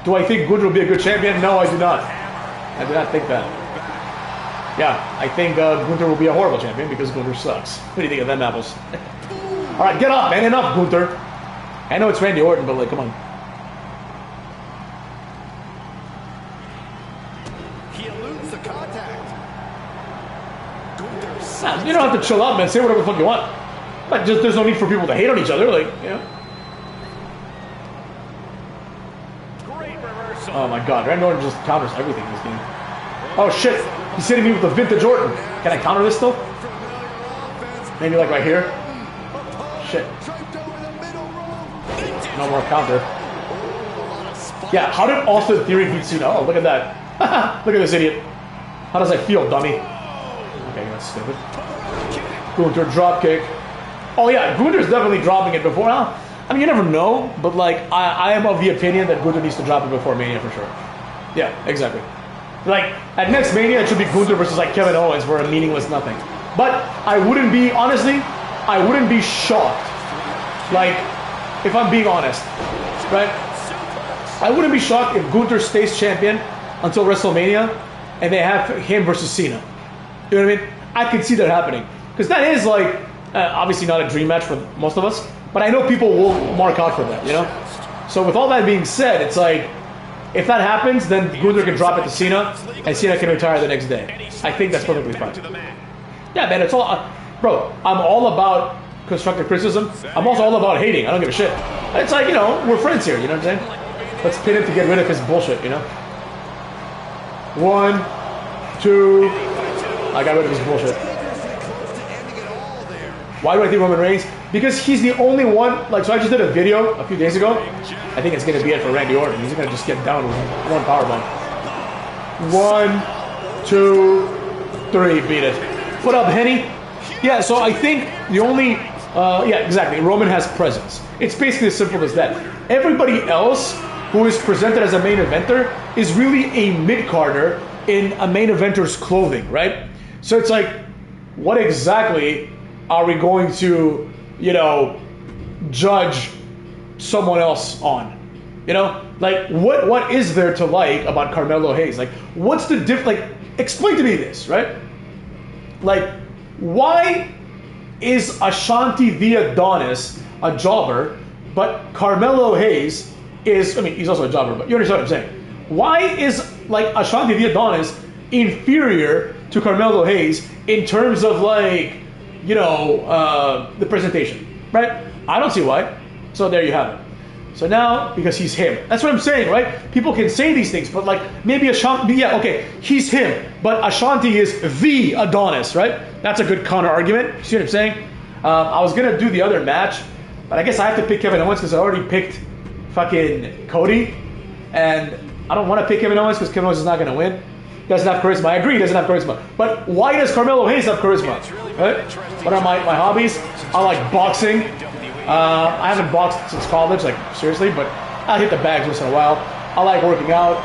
Do I think Gunther will be a good champion? No, I do not. I do not think that. Yeah, I think Gunther will be a horrible champion because Gunther sucks. What do you think of them apples? Alright, get up, man. Enough, Gunther. I know it's Randy Orton, but like, come on. He eludes the contact. Nah, you don't have to chill out, man. Say whatever the fuck you want. But just there's no need for people to hate on each other, like, you know. Oh my god, Randy Orton just counters everything in this game. Oh shit, he's hitting me with the vintage Orton. Can I counter this still? Maybe like right here? Shit. No more counter. Yeah, how did Austin Theory beat Cena? Oh, look at that. Look at this idiot. How does that feel, dummy? Okay, that's stupid. Gunther dropkick. Oh yeah, Gunther's definitely dropping it before. Huh? I mean, you never know, but like, I am of the opinion that Gunther needs to drop it before Mania for sure. Yeah, exactly. Like, at next Mania, it should be Gunther versus like Kevin Owens for a meaningless nothing. But I wouldn't be, honestly, I wouldn't be shocked. Like, if I'm being honest, right? I wouldn't be shocked if Gunther stays champion until WrestleMania and they have him versus Cena. You know what I mean? I could see that happening. Because that is like, obviously not a dream match for most of us, but I know people will mark out for that, you know? So with all that being said, it's like, if that happens, then Gunther can drop it to Cena, and Cena can retire the next day. I think that's perfectly fine. Yeah, man, it's all... bro, I'm all about constructive criticism. I'm also all about hating. I don't give a shit. It's like, you know, we're friends here, you know what I'm saying? Let's pin him to get rid of his bullshit, you know? 1, 2... I got rid of his bullshit. Why do I think Roman Reigns? Because he's the only one, like, so I just did a video a few days ago. I think it's going to be it for Randy Orton. He's going to just get down with one powerbomb. 1, 2, 3, beat it. What up, Henny? Yeah, so I think the only, yeah, exactly, Roman has presence. It's basically as simple as that. Everybody else who is presented as a main eventer is really a mid-carder in a main eventer's clothing, right? So it's like, what exactly are we going to, you know, judge someone else on? You know, like what is there to like about Carmelo Hayes? Like, what's the like? Explain to me this, right? Like, why is Ashanti the Adonis a jobber, but Carmelo Hayes is? I mean, he's also a jobber, but you understand what I'm saying? Why is like Ashanti the Adonis inferior to Carmelo Hayes in terms of like, you know, the presentation, right? I don't see why. So there you have it. So now, because he's him. That's what I'm saying, right? People can say these things, but like, maybe Ashanti, yeah, okay, he's him, but Ashanti is the Adonis, right? That's a good counter argument. See what I'm saying? I was going to do the other match, but I guess I have to pick Kevin Owens because I already picked fucking Cody, and I don't want to pick Kevin Owens because Kevin Owens is not going to win. He doesn't have charisma. I agree, he doesn't have charisma. But why does Carmelo Hayes have charisma? Right? What are my hobbies? I like boxing. I haven't boxed since college, like seriously, but I hit the bags once in a while. I like working out.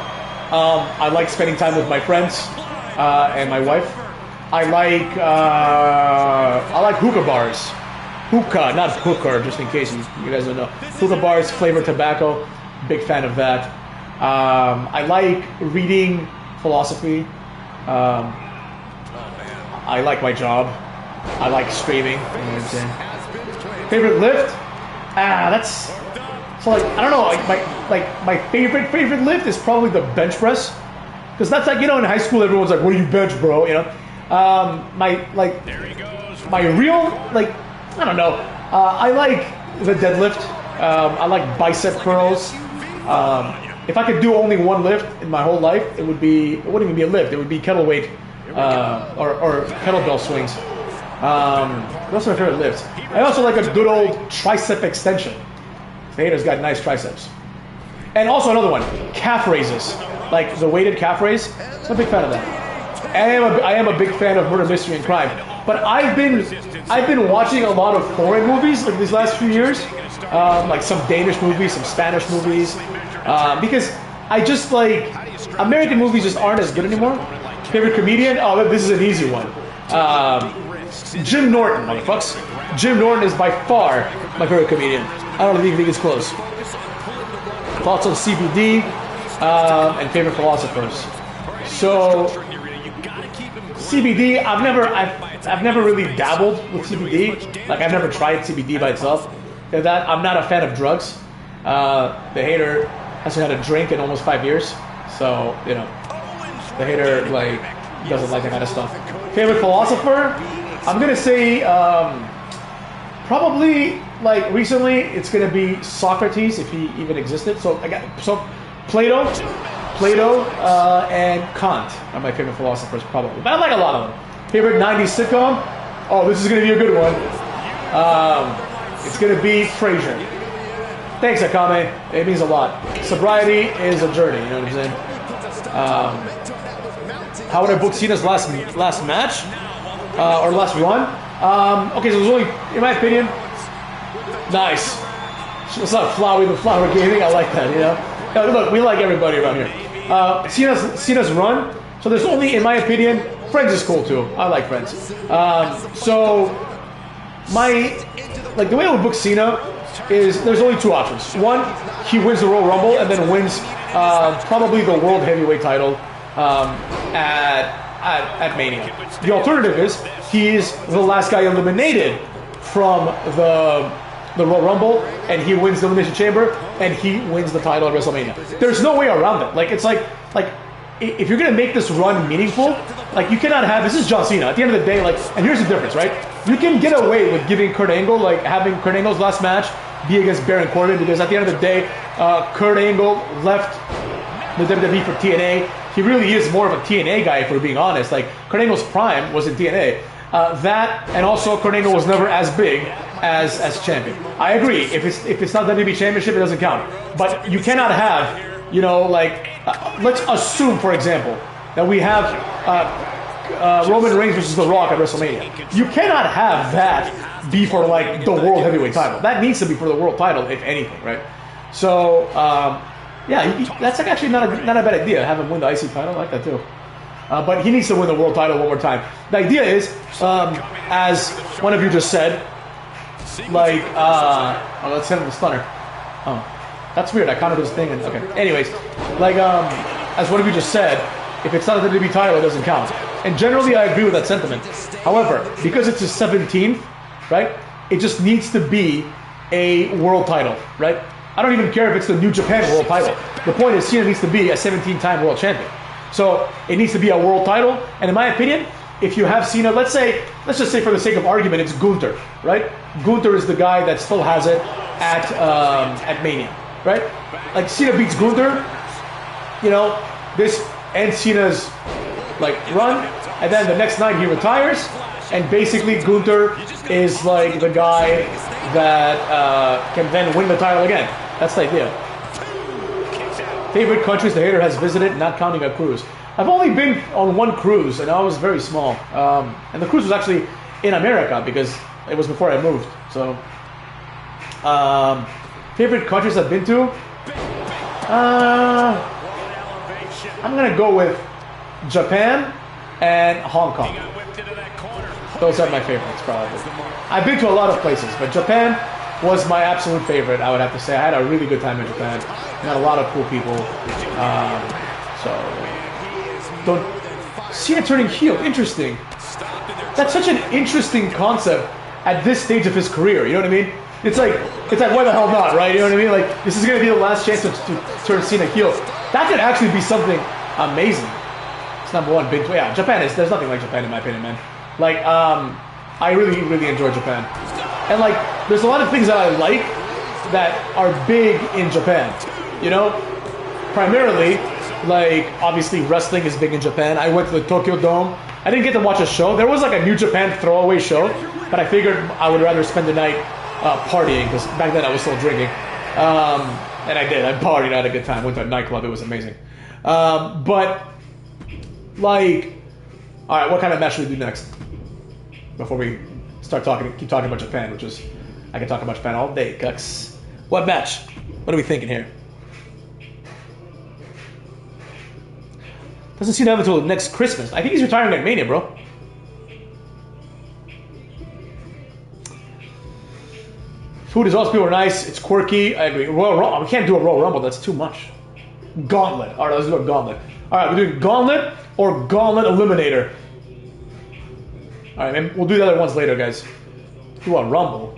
I like spending time with my friends and my wife. I like hookah bars. Hookah, not hooker, just in case you guys don't know. Hookah bars, flavored tobacco. Big fan of that. I like reading philosophy. I like my job. I like streaming. You know what I'm saying? Favorite lift? That's so like I don't know. Like my favorite lift is probably the bench press, because that's like, you know, in high school everyone's like, what do you bench, bro? You know, my real, like, I don't know. I like the deadlift. I like bicep curls. If I could do only one lift in my whole life, it wouldn't even be a lift. It would be kettle weight or kettlebell swings. Those are my favorite lifts. I also like a good old tricep extension. The haters got nice triceps. And also another one, calf raises, like the weighted calf raise. I'm a big fan of that. I am a big fan of murder, mystery, and crime. But I've been watching a lot of foreign movies like these last few years, like some Danish movies, some Spanish movies, because I just like American movies just aren't as good anymore. Favorite comedian? Oh, this is an easy one. Jim Norton, motherfucks. Jim Norton is by far my favorite comedian. I don't think it's close. Thoughts on CBD and favorite philosophers. So CBD, I've never really dabbled with CBD. Like, I've never tried CBD by itself. That I'm not a fan of drugs. The hater hasn't had a drink in almost 5 years, so you know, the hater like doesn't like that kind of stuff. Favorite philosopher? I'm gonna say probably like recently it's gonna be Socrates, if he even existed. So Plato and Kant are my favorite philosophers probably. But I like a lot of them. Favorite 90s sitcom? Oh, this is gonna be a good one. It's gonna be Frazer. Thanks, Akame. It means a lot. Sobriety is a journey. You know what I'm saying? How would I book Cena's last match? Or last run? Okay, so it was only, in my opinion, nice. It's not Flowery the Flower Gaming. I like that, you know? Look, we like everybody around here. Cena's run. So there's only, in my opinion, Friends is cool too. I like Friends. So the way I would book Cena is there's only two options. One, he wins the Royal Rumble and then wins probably the World Heavyweight title at Mania. The alternative is he's the last guy eliminated from the Royal Rumble, and he wins the Elimination Chamber, and he wins the title at WrestleMania. There's no way around it. Like, it's like if you're gonna make this run meaningful, like, you cannot have, this is John Cena. At the end of the day, like, and here's the difference, right? You can get away with giving Kurt Angle, like, having Kurt Angle's last match be against Baron Corbin, because at the end of the day, Kurt Angle left the WWE for TNA. He really is more of a TNA guy, if we're being honest. Like, Kurt Angle's prime was in TNA. That, and also Kurt Angle was never as big as champion. I agree. If it's not WWE Championship, it doesn't count. But you cannot have, you know, like, let's assume, for example, that we have Roman Reigns versus The Rock at WrestleMania. You cannot have that be for like the World Heavyweight title. That needs to be for the World title, if anything, right? So, yeah, that's like actually not a bad idea. Have him win the IC title, I like that too. But he needs to win the World title one more time. The idea is, as one of you just said, like, let's hit him with the stunner. Oh, that's weird. I counted his thing. And, okay. Anyways, like, as one of you just said, if it's not a WWE title, it doesn't count. And generally, I agree with that sentiment. However, because it's his 17th, right, it just needs to be a world title, right? I don't even care if it's the New Japan world title. The point is, Cena needs to be a 17-time world champion. So it needs to be a world title. And in my opinion, if you have Cena, let's just say for the sake of argument, it's Gunther, right? Gunther is the guy that still has it at Mania, right? Like Cena beats Gunther, you know, this ends Cena's like run, and then the next night he retires, and basically Gunther is like the guy that can then win the title again. That's the idea. Favorite countries the hater has visited, not counting a cruise. I've only been on one cruise, and I was very small. And the cruise was actually in America because it was before I moved. So, favorite countries I've been to? I'm gonna go with Japan and Hong Kong. Those are my favorites, probably. I've been to a lot of places, but Japan was my absolute favorite, I would have to say. I had a really good time in Japan. Met a lot of cool people. Cena turning heel, interesting. That's such an interesting concept at this stage of his career, you know what I mean? It's like why the hell not, right? You know what I mean? Like, this is going to be the last chance to turn Cena heel. That could actually be something amazing. It's number one big... Yeah, Japan is... There's nothing like Japan, in my opinion, man. Like, I really, really enjoy Japan. And, like, there's a lot of things that I like that are big in Japan. You know? Primarily, like, obviously, wrestling is big in Japan. I went to the Tokyo Dome. I didn't get to watch a show. There was, like, a New Japan throwaway show, but I figured I would rather spend the night partying, because back then I was still drinking. And I did. I partied. I had a good time. Went to a nightclub. It was amazing. But, like... Alright, what kind of match should we do next? Before we keep talking about Japan, which is... I can talk about Japan all day, cucks. What match? What are we thinking here? Doesn't seem to have until next Christmas. I think he's retiring at Mania, bro. Food is also people are nice. It's quirky. I agree. Royal Rumble. We can't do a Royal Rumble. That's too much. Gauntlet. All right, let's do a Gauntlet. All right, we're doing Gauntlet or Gauntlet Eliminator. All right, man. We'll do the other ones later, guys. Do a Rumble.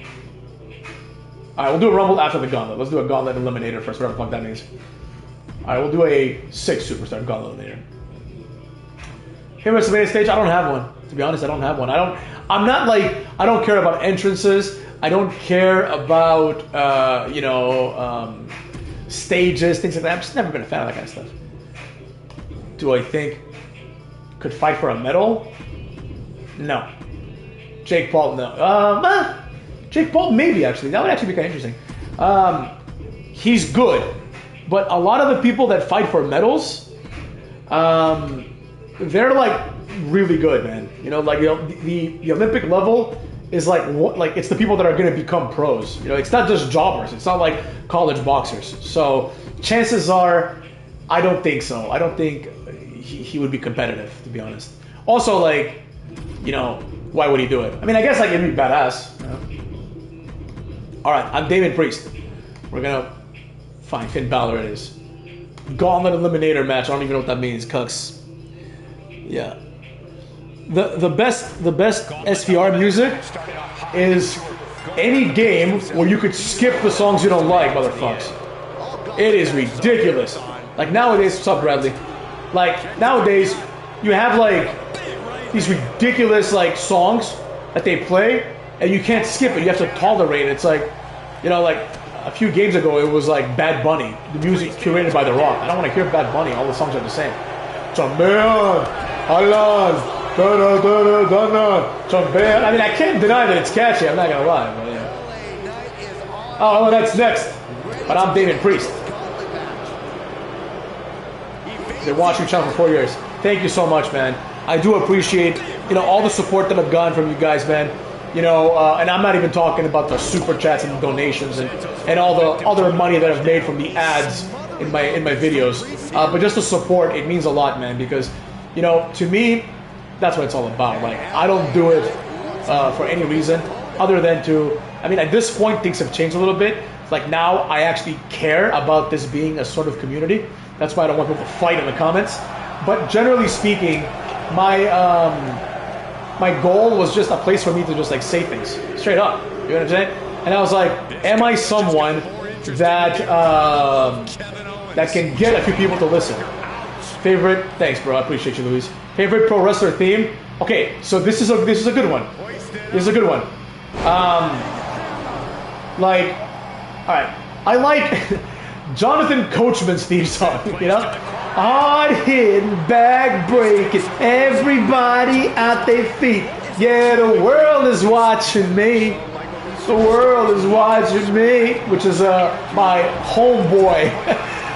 All right, we'll do a Rumble after the Gauntlet. Let's do a Gauntlet Eliminator first, whatever the fuck that means. All right, we'll do a 6 superstar Gauntlet Eliminator. Hey, WrestleMania stage. I don't have one. To be honest, I don't have one. I don't care about entrances. I don't care about, stages, things like that. I've just never been a fan of that kind of stuff. Do I think could fight for a medal? No. Jake Paul, no. Jake Paul, maybe, actually. That would actually be kind of interesting. He's good. But a lot of the people that fight for medals, they're, like, really good, man. You know, like, the Olympic level is like it's the people that are going to become pros. You know, it's not just jobbers. It's not like college boxers. So chances are, I don't think so. I don't think he would be competitive, to be honest. Also, like, you know, why would he do it? I mean, I guess like it'd be badass. You know? All right, I'm Damien Priest. We're gonna find Finn Balor. It is Gauntlet Eliminator match. I don't even know what that means, cucks. Yeah. The best SVR music is any game where you could skip the songs you don't like, motherfuckers. It is ridiculous. Like nowadays, what's up, Bradley? Like nowadays, you have like these ridiculous like songs that they play, and you can't skip it. You have to tolerate it. It's like, you know, like a few games ago, it was like Bad Bunny, the music curated by The Rock. I don't want to hear Bad Bunny. All the songs are the same. Champion, Alan. I mean, I can't deny that it's catchy. I'm not gonna lie. But yeah. Oh, that's next. But I'm Damien Priest. Been watching your channel for 4 years. Thank you so much, man. I do appreciate, you know, all the support that I've gotten from you guys, man. You know, and I'm not even talking about the super chats and the donations and all the other money that I've made from the ads in my videos. But just the support, it means a lot, man, because, you know, to me, that's what it's all about. Like, I don't do it for any reason other than to, I mean, at this point, things have changed a little bit. Like, now I actually care about this being a sort of community. That's why I don't want people to fight in the comments. But generally speaking, my goal was just a place for me to just like say things straight up. You know what I'm saying? And I was like, am I someone that that can get a few people to listen? Favorite? Thanks, bro. I appreciate you, Luis. Favorite pro wrestler theme? Okay, so this is a good one. This is a good one. Like, all right, I like Jonathan Coachman's theme song. You know, hard hitting, back breaking, everybody at their feet. Yeah, the world is watching me. The world is watching me, which is my homeboy,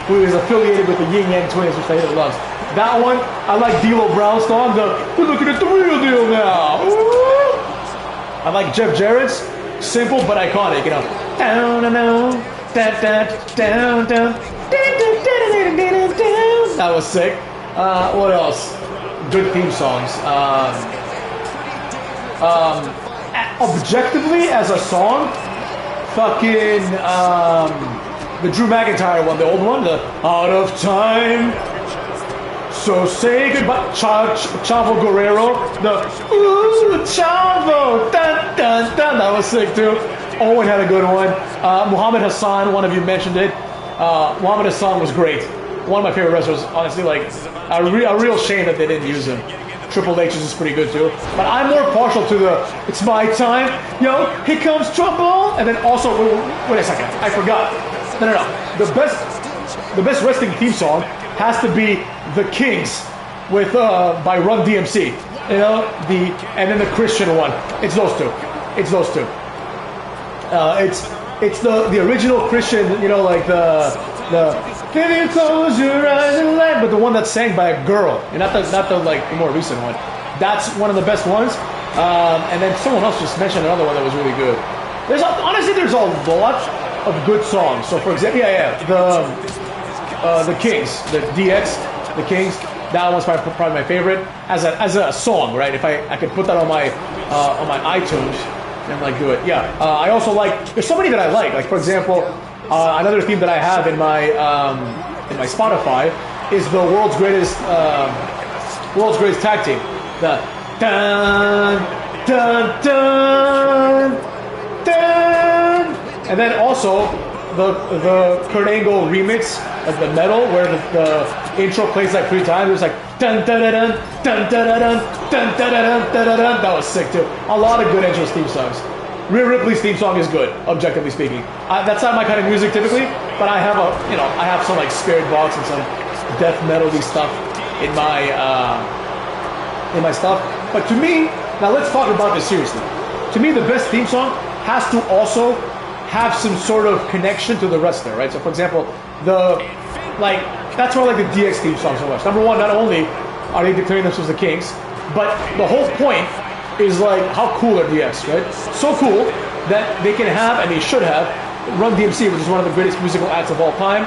who is affiliated with the Yin Yang Twins, which I love. That one, I like D'Lo Brown's song. We're looking at the real deal now. Ooh. I like Jeff Jarrett's, simple but iconic. You know, down and down, down, down, down. That was sick. What else? Good theme songs. Objectively, as a song, fucking the Drew McIntyre one, the old one, the Out of Time. So say goodbye, Chavo Guerrero. The ooh Chavo, dun dun dun. That was sick too. Owen had a good one. Muhammad Hassan, one of you mentioned it. Muhammad Hassan was great. One of my favorite wrestlers, honestly. Like a real shame that they didn't use him. Triple H's is pretty good too. But I'm more partial to the It's My Time. Yo, here comes trouble. And then also, wait a second, I forgot. No. The best wrestling theme song has to be The Kings with by Run DMC. You know, and then the Christian one. It's those two. It's the original Christian, you know, like the can you close your eyes and let, but the one that's sang by a girl, and not the like more recent one. That's one of the best ones. And then someone else just mentioned another one that was really good. There's a lot of good songs. So for example, the Kings, the DX, the Kings. That one's probably my favorite as a song, right? If I could put that on my iTunes and like do it, yeah. I also like. There's so many that I like. Like for example, another theme that I have in my Spotify is the world's greatest tag team. The dun dun dun dun, and then also the Kurt Angle remix of the metal where the intro plays like 3 times. It was like dun dun dun dun dun dun dun dun dun dun dun. That was sick too. A lot of good entrance theme songs. Rhea Ripley's theme song is good, objectively speaking. That's not my kind of music typically, but I have some like Spirit Box and some death metal-y stuff in my stuff. But to me, now let's talk about this seriously. To me, the best theme song has to also have some sort of connection to the wrestler, right? So for example, that's why I like the DX theme song so much. Number one, not only are they declaring themselves the Kings, but the whole point is like how cool are DX, right? So cool that they can have, and they should have, Run DMC, which is one of the greatest musical acts of all time,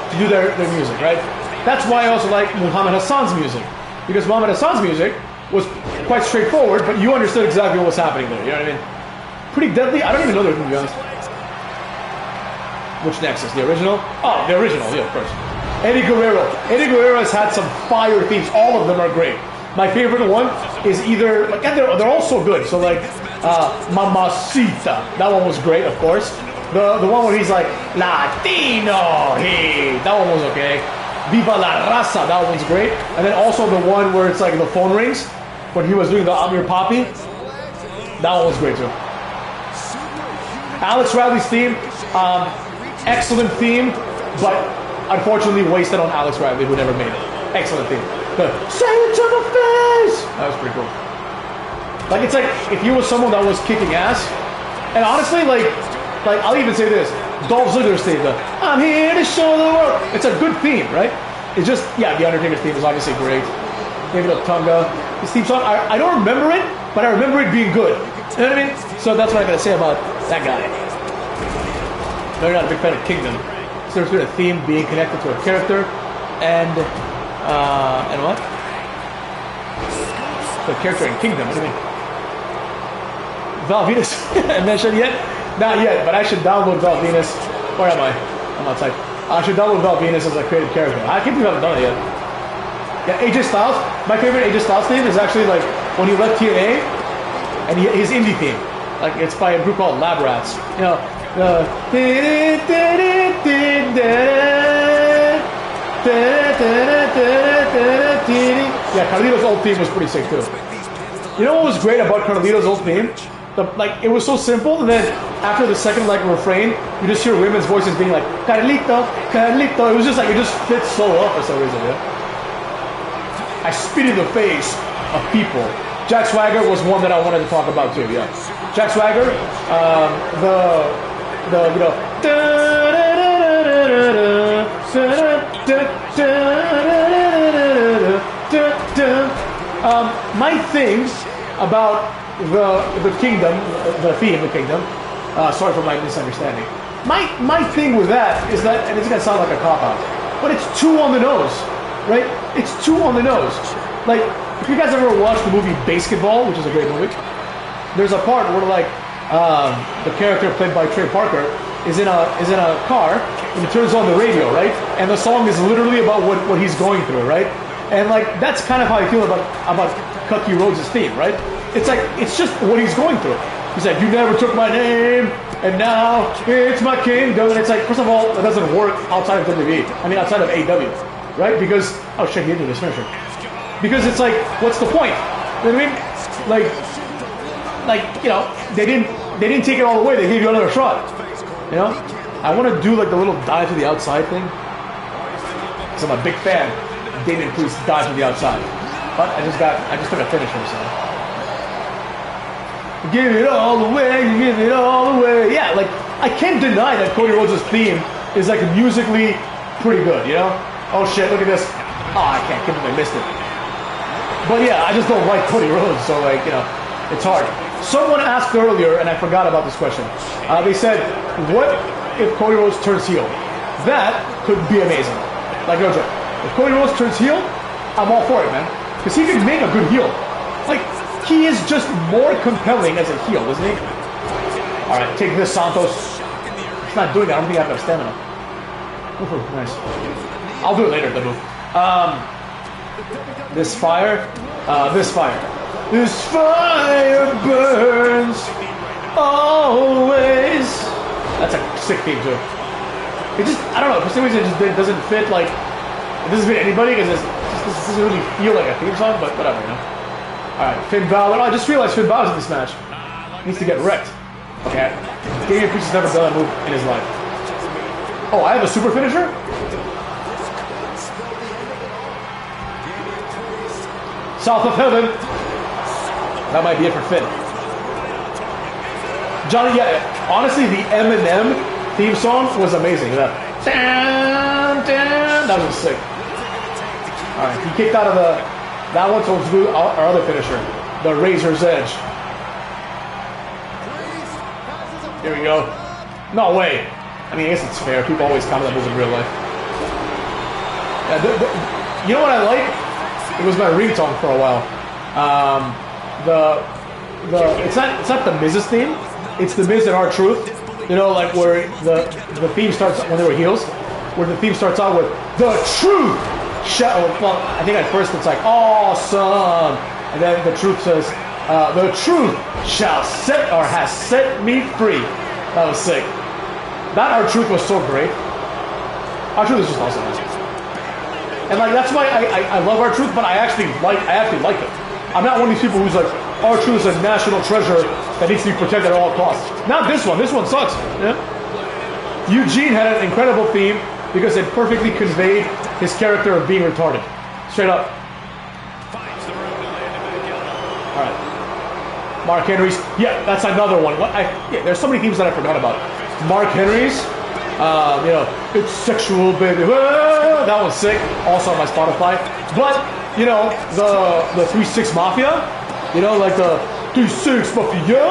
to do their music, right? That's why I also like Muhammad Hassan's music, because Muhammad Hassan's music was quite straightforward, but you understood exactly what was happening there, you know what I mean? Pretty deadly. I don't even know the original, to be honest. Which Nexus? The original? Oh, the original, yeah, of course. Eddie Guerrero. Eddie Guerrero has had some fire themes. All of them are great. My favorite one is either, like, and they're all so good. So like, Mamacita. That one was great, of course. The one where he's like, Latino, hey. That one was okay. Viva la Raza. That one's great. And then also the one where it's like the phone rings, when he was doing the I'm Your Papi. That one was great too. Alex Riley's theme, excellent theme, but unfortunately wasted on Alex Riley, who never made it. Excellent theme. Say it to my face! That was pretty cool. Like, it's like, if you were someone that was kicking ass, and honestly, like I'll even say this, Dolph Ziggler's theme, I'm here to show the world. It's a good theme, right? It's just, yeah, the Undertaker's theme is obviously great. David Otunga. His theme song, I don't remember it, but I remember it being good. You know what I mean? So that's what I gotta say about that guy. No, you're not a big fan of Kingdom. So there's been a theme being connected to a character, and what? The character in Kingdom, what do you mean? Val Venus, I mentioned yet? Not yet, but I should download Val Venus. Where am I? I'm outside. I should download Val Venus as a creative character. I can't believe I haven't done it yet. Yeah, AJ Styles. My favorite AJ Styles theme is actually like when he left TNA, and his indie theme. Like it's by a group called Lab Rats. You know, yeah, Carlito's old theme was pretty sick too. You know what was great about Carlito's old theme? Like it was so simple, and then after the second like refrain, you just hear women's voices being like Carlito, Carlito. It was just like it just fits so well for some reason. Yeah. I spit in the face of people. Jack Swagger was one that I wanted to talk about too. Yeah, Jack Swagger, you know. My things about the Kingdom, the theme of the Kingdom. Sorry for my misunderstanding. My thing with that is that, and it's gonna sound like a cop out, but it's too on the nose, right? It's too on the nose. Like if you guys ever watched the movie Basketball, which is a great movie, there's a part where like the character played by Trey Parker is in a car and he turns on the radio, right? And the song is literally about what he's going through, right? And like that's kind of how I feel about Cody Rhodes' theme, right? It's like it's just what he's going through. He's like, you never took my name, and now it's my kingdom. And it's like, first of all, that doesn't work outside of WWE. I mean, outside of AEW, right? Because oh shit, he did this finisher. Because it's like, what's the point? You know what I mean? Like you know, they didn't take it all the way. They gave you another shot. You know, I want to do like the little dive to the outside thing. Because I'm a big fan. Damien Priest dive to the outside. But I just took a finisher, so. Give it all away, give it all away. Yeah, like I can't deny that Cody Rhodes' theme is like musically pretty good, you know? Oh shit, look at this. Oh, I can't believe I missed it. But yeah, I just don't like Cody Rhodes, so like, you know, it's hard. Someone asked earlier, and I forgot about this question. They said, what if Cody Rhodes turns heel? That could be amazing. Like, no joke. If Cody Rhodes turns heel, I'm all for it, man. Because he can make a good heel. Like, he is just more compelling as a heel, isn't he? Alright, take this, Santos. It's not doing that. I don't think I have enough stamina. Ooh, nice. I'll do it later, the move. This fire. This fire. This fire burns always. That's a sick theme, too. It just, I don't know, for some reason it just doesn't fit, like, it doesn't fit anybody, because it doesn't really feel like a theme song, but whatever, you know. Alright, Finn Balor. Oh, I just realized Finn Balor's in this match. He needs to get wrecked. Okay. Damien Priest has never done that move in his life. Oh, I have a super finisher? South of Heaven. That might be it for Finn. Johnny, yeah, honestly, the Eminem theme song was amazing. That was sick. Alright, he kicked out of that one, so let's do our other finisher, the Razor's Edge. Here we go. No way. I mean, I guess it's fair. People always comment that move in real life. Yeah, you know what I like? It was my ringtone for a while. It's not the Miz's theme. It's the Miz and R-Truth. You know, like where the theme starts when they were heels, where the theme starts out with the truth. Well, I think at first it's like awesome, and then the truth says, "The truth has set me free." That was sick. That R-Truth was so great. R-Truth is just awesome. And like that's why I love R-Truth, but I actually like it. I'm not one of these people who's like, R-Truth is a national treasure that needs to be protected at all costs. Not this one. This one sucks. Yeah? Eugene had an incredible theme because it perfectly conveyed his character of being retarded. Straight up. Alright. Mark Henry's. Yeah, that's another one. Yeah, there's so many themes that I forgot about. Mark Henry's. You know, It's sexual, baby. Ah, that was sick. Also on my Spotify. But, you know, the 3-6 Mafia, you know, like the 3-6 Mafia,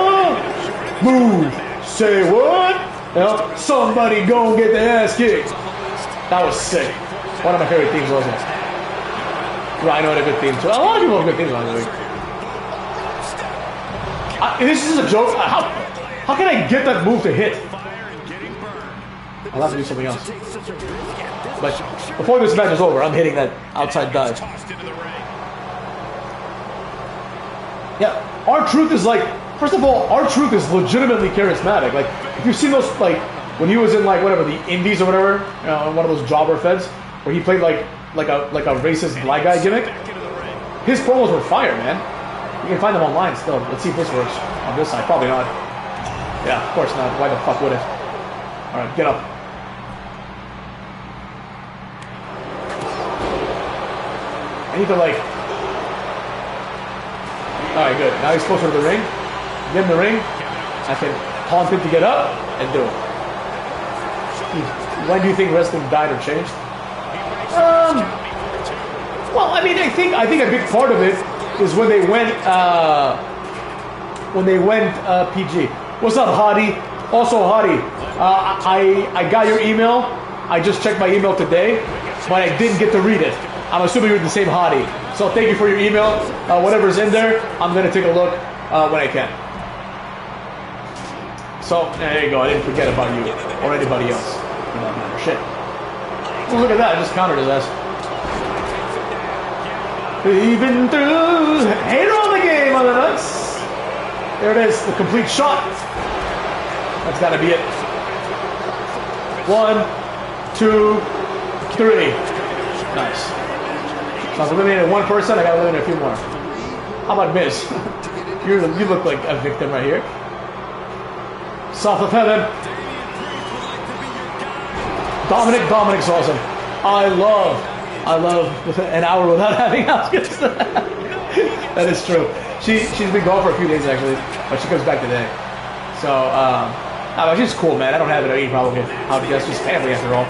move, say what? You know, somebody go get the ass kicked. That was sick. One of my favorite themes, wasn't it? Rhino had a good theme too. A lot of people have good themes on the week. This is a joke. How can I get that move to hit? I'll have to do something else. But before this match is over, I'm hitting that outside dive. Yeah, R-Truth is like, first of all, R-Truth is legitimately charismatic. Like, if you've seen those, like, when he was in, like, whatever, the Indies or whatever, you know, one of those jobber feds, where he played like a racist black guy gimmick, his promos were fire, man. You can find them online still. Let's see if this works on this side. Probably not. Yeah, of course not. Why the fuck would it? All right, get up. I need to, like... Alright, good. Now he's closer to the ring. Get in the ring. I can taunt him to get up and do it. When do you think wrestling died or changed? Well, I mean, I think a big part of it is when they went PG. What's up, Hottie? Also, Hottie, I got your email. I just checked my email today, but I didn't get to read it. I'm assuming you're the same Hottie. So thank you for your email. Whatever's in there, I'm going to take a look when I can. So, there you go. I didn't forget about you or anybody else. For that matter. Shit. Oh, look at that. I just countered his ass. Even through hater on the game on the nuts. There it is. The complete shot. That's got to be it. 1, 2, 3. Nice. So I've eliminated one person, I gotta eliminate a few more. How about Miz? You look like a victim right here. South of Heaven. Dominic's awesome. I love an hour without having house guests. That is true. She's been gone for a few days actually, but she comes back today. So she's cool, man. I don't have any problem with house guests. She's family after all.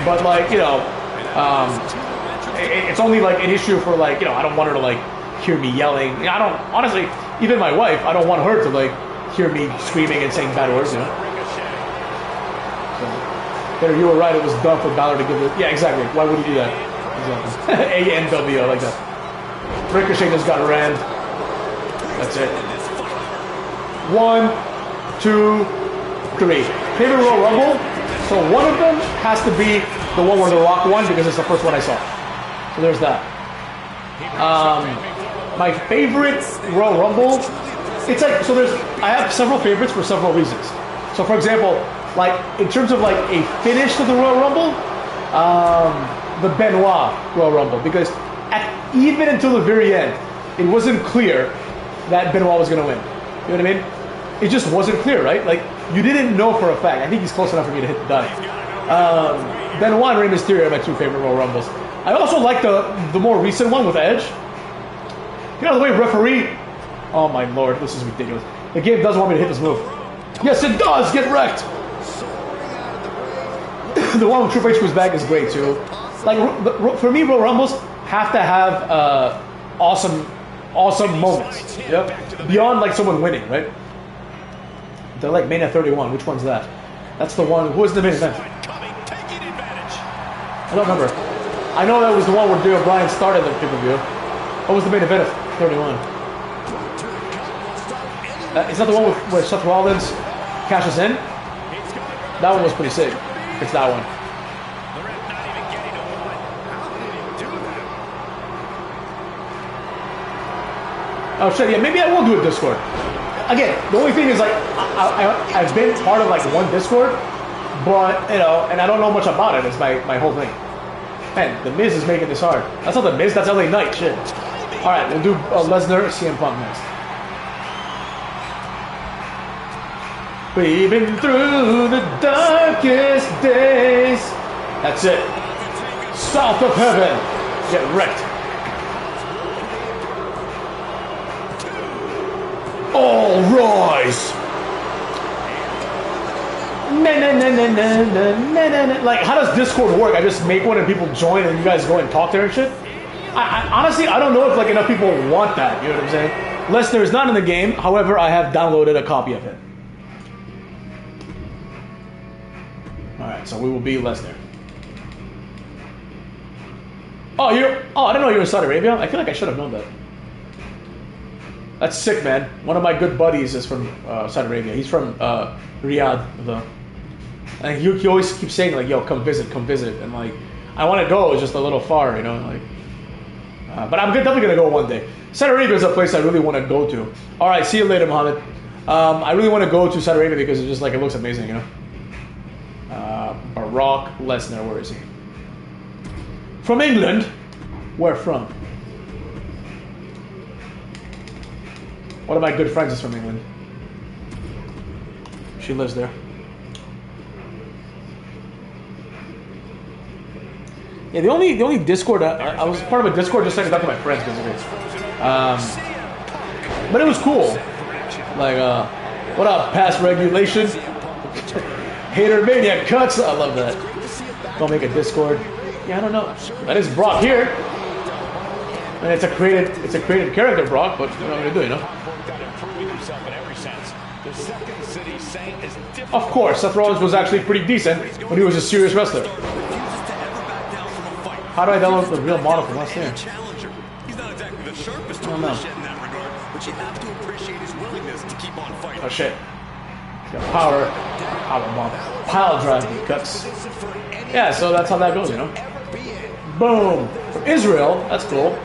But like, you know, it's only like an issue for like, you know, I don't want her to like hear me yelling. I don't, honestly, even my wife, I don't want her to like hear me screaming and saying bad words, you know. So, you were right, it was dumb for Balor to give it. Yeah, exactly. Why would he do that? Exactly. ANW, I like that. Ricochet just got rammed. That's it. 1, 2, 3. Favorite Royal Rumble? So one of them has to be the one where The Rock won because it's the first one I saw. So there's that. My favorite Royal Rumble, it's like, so I have several favorites for several reasons. So for example, like in terms of like a finish to the Royal Rumble, the Benoit Royal Rumble, because even until the very end, it wasn't clear that Benoit was going to win. You know what I mean? It just wasn't clear, right? Like you didn't know for a fact. I think he's close enough for me to hit the dive. Benoit and Rey Mysterio are my two favorite Royal Rumbles. I also like the more recent one with Edge. You know the way referee... Oh my lord, this is ridiculous. The game doesn't want me to hit this move. Yes, it does! Get wrecked! The one with Triple H was back is great too. Like, for me, Royal Rumbles have to have awesome moments. Yep. Beyond like someone winning, right? They're like Mania 31. Which one's that? That's the one. Who was the main event? I don't remember. I know that was the one where Daniel Bryan started the pay-per-view. What was the main event of 31? Is that the one where Seth Rollins cashes in? That one was pretty sick. It's that one. Oh shit, yeah, maybe I will do a Discord. Again, the only thing is like, I've been part of like one Discord, but, you know, and I don't know much about it. It's my whole thing. Man, The Miz is making this hard. That's not The Miz, that's LA Knight, shit. Alright, we'll do Lesnar, CM Punk next. We've been through the darkest days. That's it. South of Heaven. Get wrecked. All rise. Like, how does Discord work? I just make one and people join and you guys go and talk there and shit? I honestly, I don't know if like enough people want that, you know what I'm saying? Lesnar is not in the game, however, I have downloaded a copy of it. Alright, so we will be Lesnar. Oh, I didn't know you were in Saudi Arabia? I feel like I should have known that. That's sick, man. One of my good buddies is from Saudi Arabia. He's from Riyadh, though. And he always keeps saying, like, yo, come visit. And, like, I want to go. It's just a little far, you know? Like, but I'm definitely going to go one day. Saudi Arabia is a place I really want to go to. All right, see you later, Mohammed. I really want to go to Saudi Arabia because it's just, like, it looks amazing, you know? Brock Lesnar, where is he? From England. Where from? One of my good friends is from England. She lives there. Yeah, the only Discord I was part of a Discord just like to talk to my friends basically. But it was cool. Like what up, past regulation? Hater Maniac cuts. I love that. Don't make a Discord. Yeah, I don't know. That is Brock here. And it's a created character, Brock, but what am I gonna do, you know? Of course, Seth Rollins was actually pretty decent when he was a serious wrestler. How do I download the real model from last year? He's not exactly the sharpest I don't know. in that regard, but you have to appreciate his willingness to keep on fighting. Oh shit. Power bomb. Pile drive cuts. Yeah, so that's how that goes, you know? Boom. From Israel, that's cool.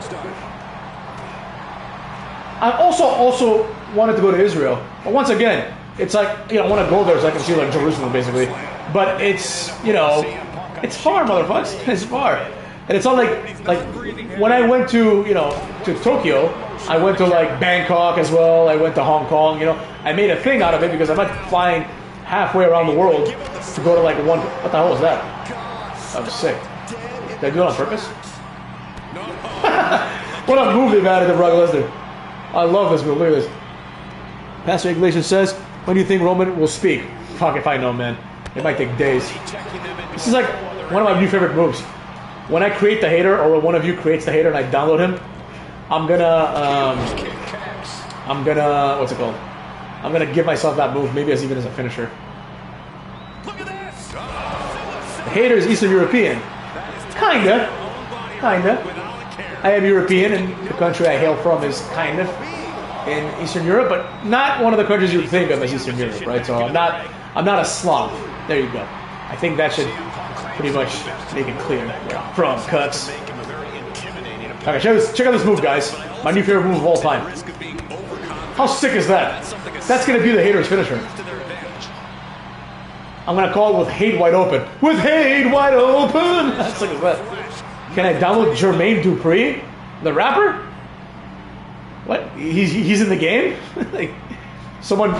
I also wanted to go to Israel. But once again, it's like, you know, I want to go there so I can see like Jerusalem basically. But it's, you know, it's far, motherfuckers. It's far. And it's not like when I went to, you know, to Tokyo, I went to like Bangkok as well. I went to Hong Kong, you know. I made a thing out of it because I'm not flying halfway around the world to go to like one. What the hell was that? That was sick. Did I do it on purpose? What a move they've added to Brock Lesnar. I love this move. Look at this. Past regulation says, when do you think Roman will speak? Fuck if I know, man. It might take days. This is like one of my new favorite moves. When I create the hater, or when one of you creates the hater and I download him, I'm gonna, what's it called? I'm gonna give myself that move, maybe even as a finisher. The hater is Eastern European. Kinda. I am European, and the country I hail from is kind of in Eastern Europe, but not one of the countries you would think of as Eastern Europe, right? So I'm not a Slav. There you go. I think that should pretty much make it clear where I'm from. Cuts. Okay, check out this move, guys. My new favorite move of all time. How sick is that? That's gonna be the hater's finisher. I'm gonna call it with hate wide open. With hate wide open. How sick is that? Can I download Jermaine Dupri, the rapper? What? He's in the game? Like, someone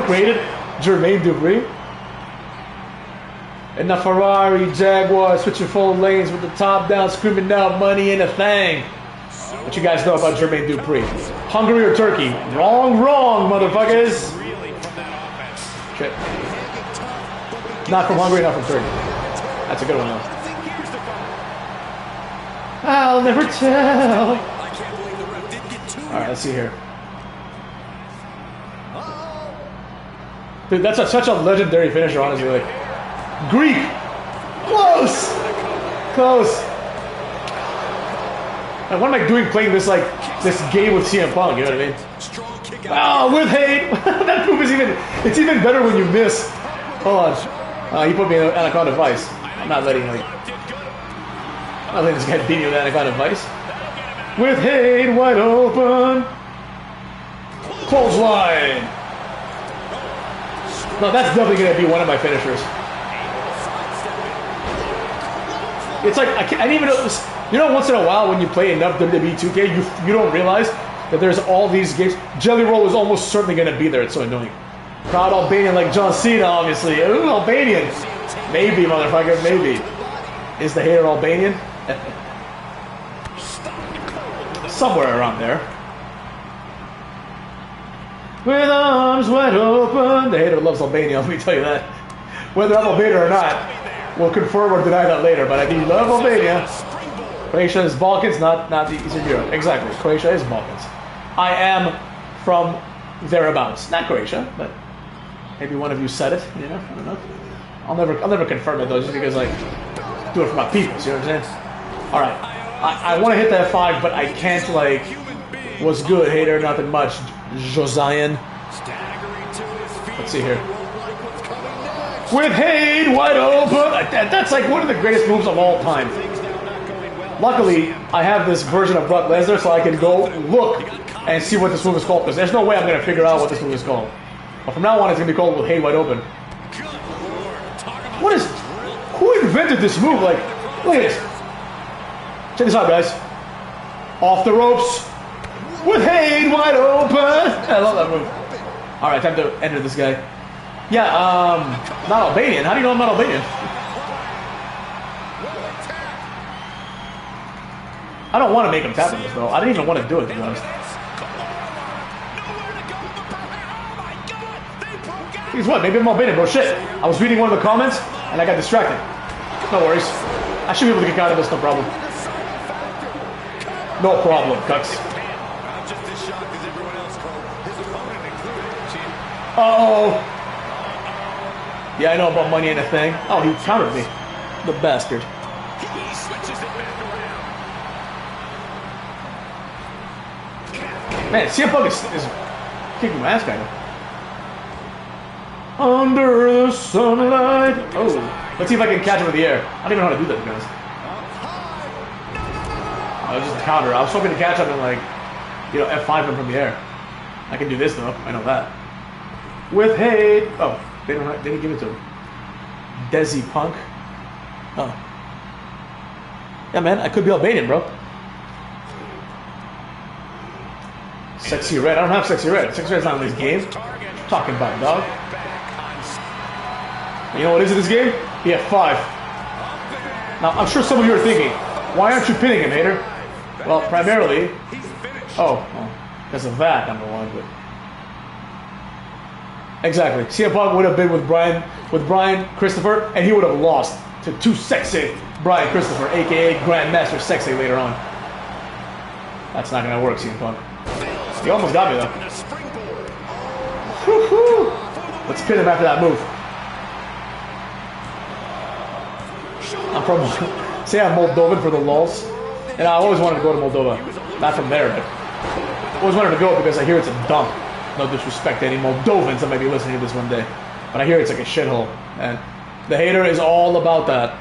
created Jermaine Dupri? In the Ferrari Jaguar, switching 4 lanes with the top down, screaming out money in a thing. What you guys know about Jermaine Dupri? Hungary or Turkey? Wrong, motherfuckers. Shit. Not from Hungary, not from Turkey. That's a good one, though. I'll never tell. Alright, let's see here. Dude, that's such a legendary finisher, honestly. Like, Greek! Close! And what am I doing playing this game with CM Punk, you know what I mean? Oh, with hate! That move is it's even better when you miss. Hold on. He put me in an Anaconda Vice. I'm not letting this guy beat me with Anaconda Vice. With hate wide open. Clothesline. No, that's definitely going to be one of my finishers. It's like, I didn't even know this. You know, once in a while when you play enough WWE 2K, you don't realize that there's all these games. Jelly Roll is almost certainly going to be there. It's so annoying. Proud Albanian like John Cena, obviously. Ooh, Albanian. Maybe, motherfucker, maybe. Is the hater Albanian? Somewhere around there. With arms wide open. The hater loves Albania, let me tell you that. whether I'm Albania or not, we'll confirm or deny that later. But I do love Albania. Croatia is Balkans, not the Eastern Europe. Exactly, Croatia is Balkans. I am from thereabouts, not Croatia, but maybe one of you said it. You know, I don't know. I'll never confirm it though, just because like do it for my people. See what I'm saying? All right, I want to hit that 5, but I can't like. What's good, hater? Nothing much. Josian. Let's see here. With Hade wide open. That's like one of the greatest moves of all time. Luckily, I have this version of Brock Lesnar, so I can go look and see what this move is called. Because there's no way I'm going to figure out what this move is called. But from now on, it's going to be called with Hade wide open. What is... Who invented this move? Like, look at this. Check this out, guys. Off the ropes. With Hade wide open. I love that move. Alright, time to enter this guy. Yeah, not Albanian. How do you know I'm not Albanian? I don't want to make him tap on this, though. I didn't even want to do it, to be honest. Guess what? Maybe I'm Albanian, bro. Shit. I was reading one of the comments, and I got distracted. No worries. I should be able to get out of this, no problem. No problem, Cucks. Uh-oh. Yeah, I know about money and a thing. Oh, he countered me. The bastard. He switches it back around. Man, CM Punk is kicking my ass kind of. Under the sunlight. Oh. Let's see if I can catch him in the air. I don't even know how to do that, guys. Oh, it was just a counter. I was hoping to catch him and, like, you know, F5 him from the air. I can do this, though. I know that. With Hade. Oh, they didn't give it to him. Desi Punk. Oh. Yeah, man, I could be Albanian, bro. Sexy Red. I don't have Sexy Red. Sexy Red's not in this game. What are you talking about, dog? You know what is in this game? Yeah, 5. Now, I'm sure some of you are thinking, why aren't you pinning him, hater? Well, primarily... Oh, well, because of that, number one, but... Exactly. CM Punk would have been with Brian Christopher, and he would have lost to too sexy Brian Christopher, aka Grandmaster Sexy later on. That's not gonna work, CM Punk. He almost got me though. Woo-hoo. Let's pin him after that move. I'm from say I'm Moldovan for the lulz, and I always wanted to go to Moldova. Not from there, but I always wanted to go because I hear it's a dump. No disrespect to any Moldovans that might be listening to this one day, but I hear it's like a shithole, and the hater is all about that.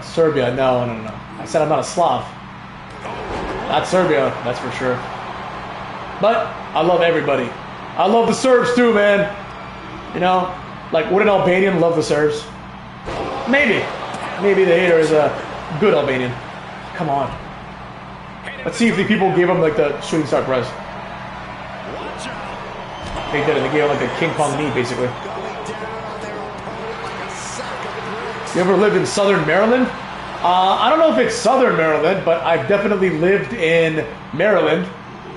Serbia, no. I said I'm not a Slav. Not Serbia, that's for sure. But I love everybody. I love the Serbs too, man. You know, like would an Albanian love the Serbs? Maybe the hater is a good Albanian. Come on. Let's see if the people gave him like the shooting star prize. They did it. They gave him like a King Kong knee, basically. You ever lived in Southern Maryland? I don't know if it's Southern Maryland, but I've definitely lived in Maryland.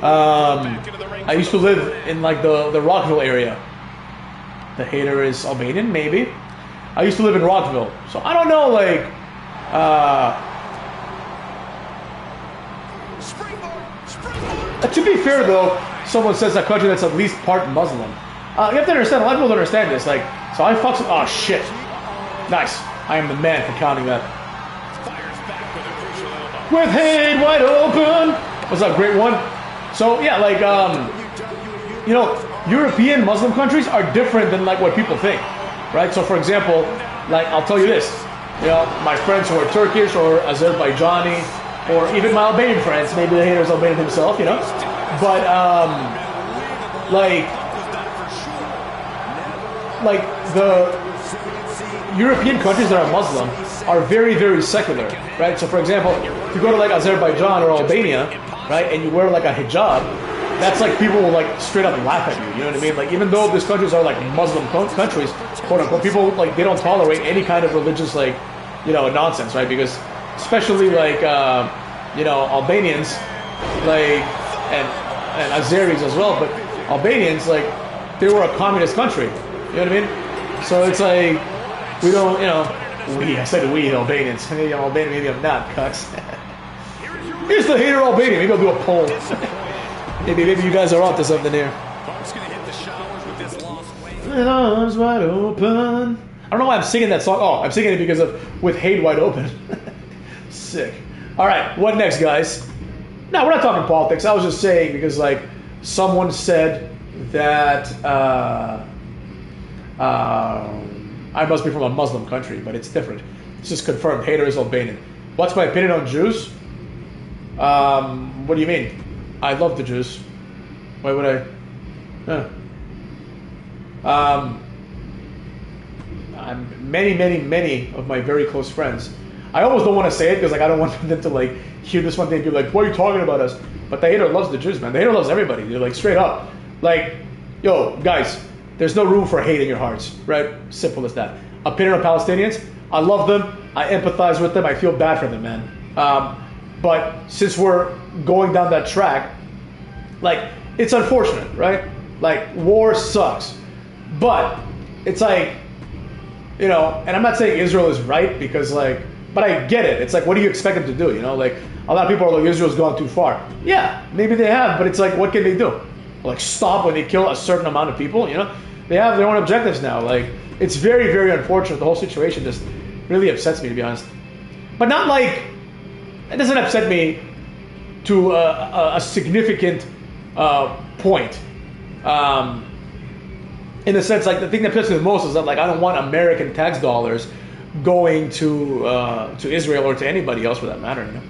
I used to live in like the Rockville area. The hater is Albanian, maybe. I used to live in Rockville, so I don't know. Like, to be fair though, someone says a country that's at least part Muslim. You have to understand. A lot of people don't understand this. Like, so I fucks with. Oh shit! Nice. I am the man for counting that. With Hade wide open. Was that a great one? So yeah, like you know, European Muslim countries are different than like what people think, right? So for example, like I'll tell you this, you know, my friends who are Turkish or Azerbaijani, or even my Albanian friends, maybe the hater's Albanian himself, you know, but like the European countries that are Muslim are very, very secular, right? So for example, if you go to like Azerbaijan or Albania, right, and you wear like a hijab, that's like people will like straight up laugh at you, you know what I mean? Like even though these countries are like Muslim countries, quote unquote, people like they don't tolerate any kind of religious like, you know, nonsense, right? Because especially like you know, Albanians like and Azeris as well, but Albanians like they were a communist country, you know what I mean? So it's like We don't, you know, I said we, Albanians. Maybe I'm Albanian, maybe I'm not, cucks. Here's the hater Albanian. Maybe I'll do a poll. maybe you guys are onto something here. And arms wide open. I don't know why I'm singing that song. Oh, I'm singing it because of With Hate Wide Open. Sick. All right, what next, guys? No, we're not talking politics. I was just saying because, like, someone said that I must be from a Muslim country, but it's different. It's just confirmed. Hater is Albanian. What's my opinion on Jews? What do you mean? I love the Jews. Why would I? Many of my very close friends. I almost don't want to say it because, like, I don't want them to, like, hear this one thing and be like, "What are you talking about us?" But the hater loves the Jews, man. The hater loves everybody. They're like straight up, like, yo, guys, there's no room for hate in your hearts, right? Simple as that. Opinion on Palestinians, I love them. I empathize with them. I feel bad for them, man. But since we're going down that track, like, it's unfortunate, right? Like, war sucks. But it's like, you know, and I'm not saying Israel is right because, like, but I get it. It's like, what do you expect them to do? You know, like, a lot of people are like, Israel's gone too far. Yeah, maybe they have, but it's like, what can they do? Like, stop when they kill a certain amount of people, you know? They have their own objectives now. Like, it's very, very unfortunate. The whole situation just really upsets me, to be honest. But not like, it doesn't upset me to a significant point. In the sense, like, the thing that pisses me the most is that, like, I don't want American tax dollars going to Israel or to anybody else for that matter, you know.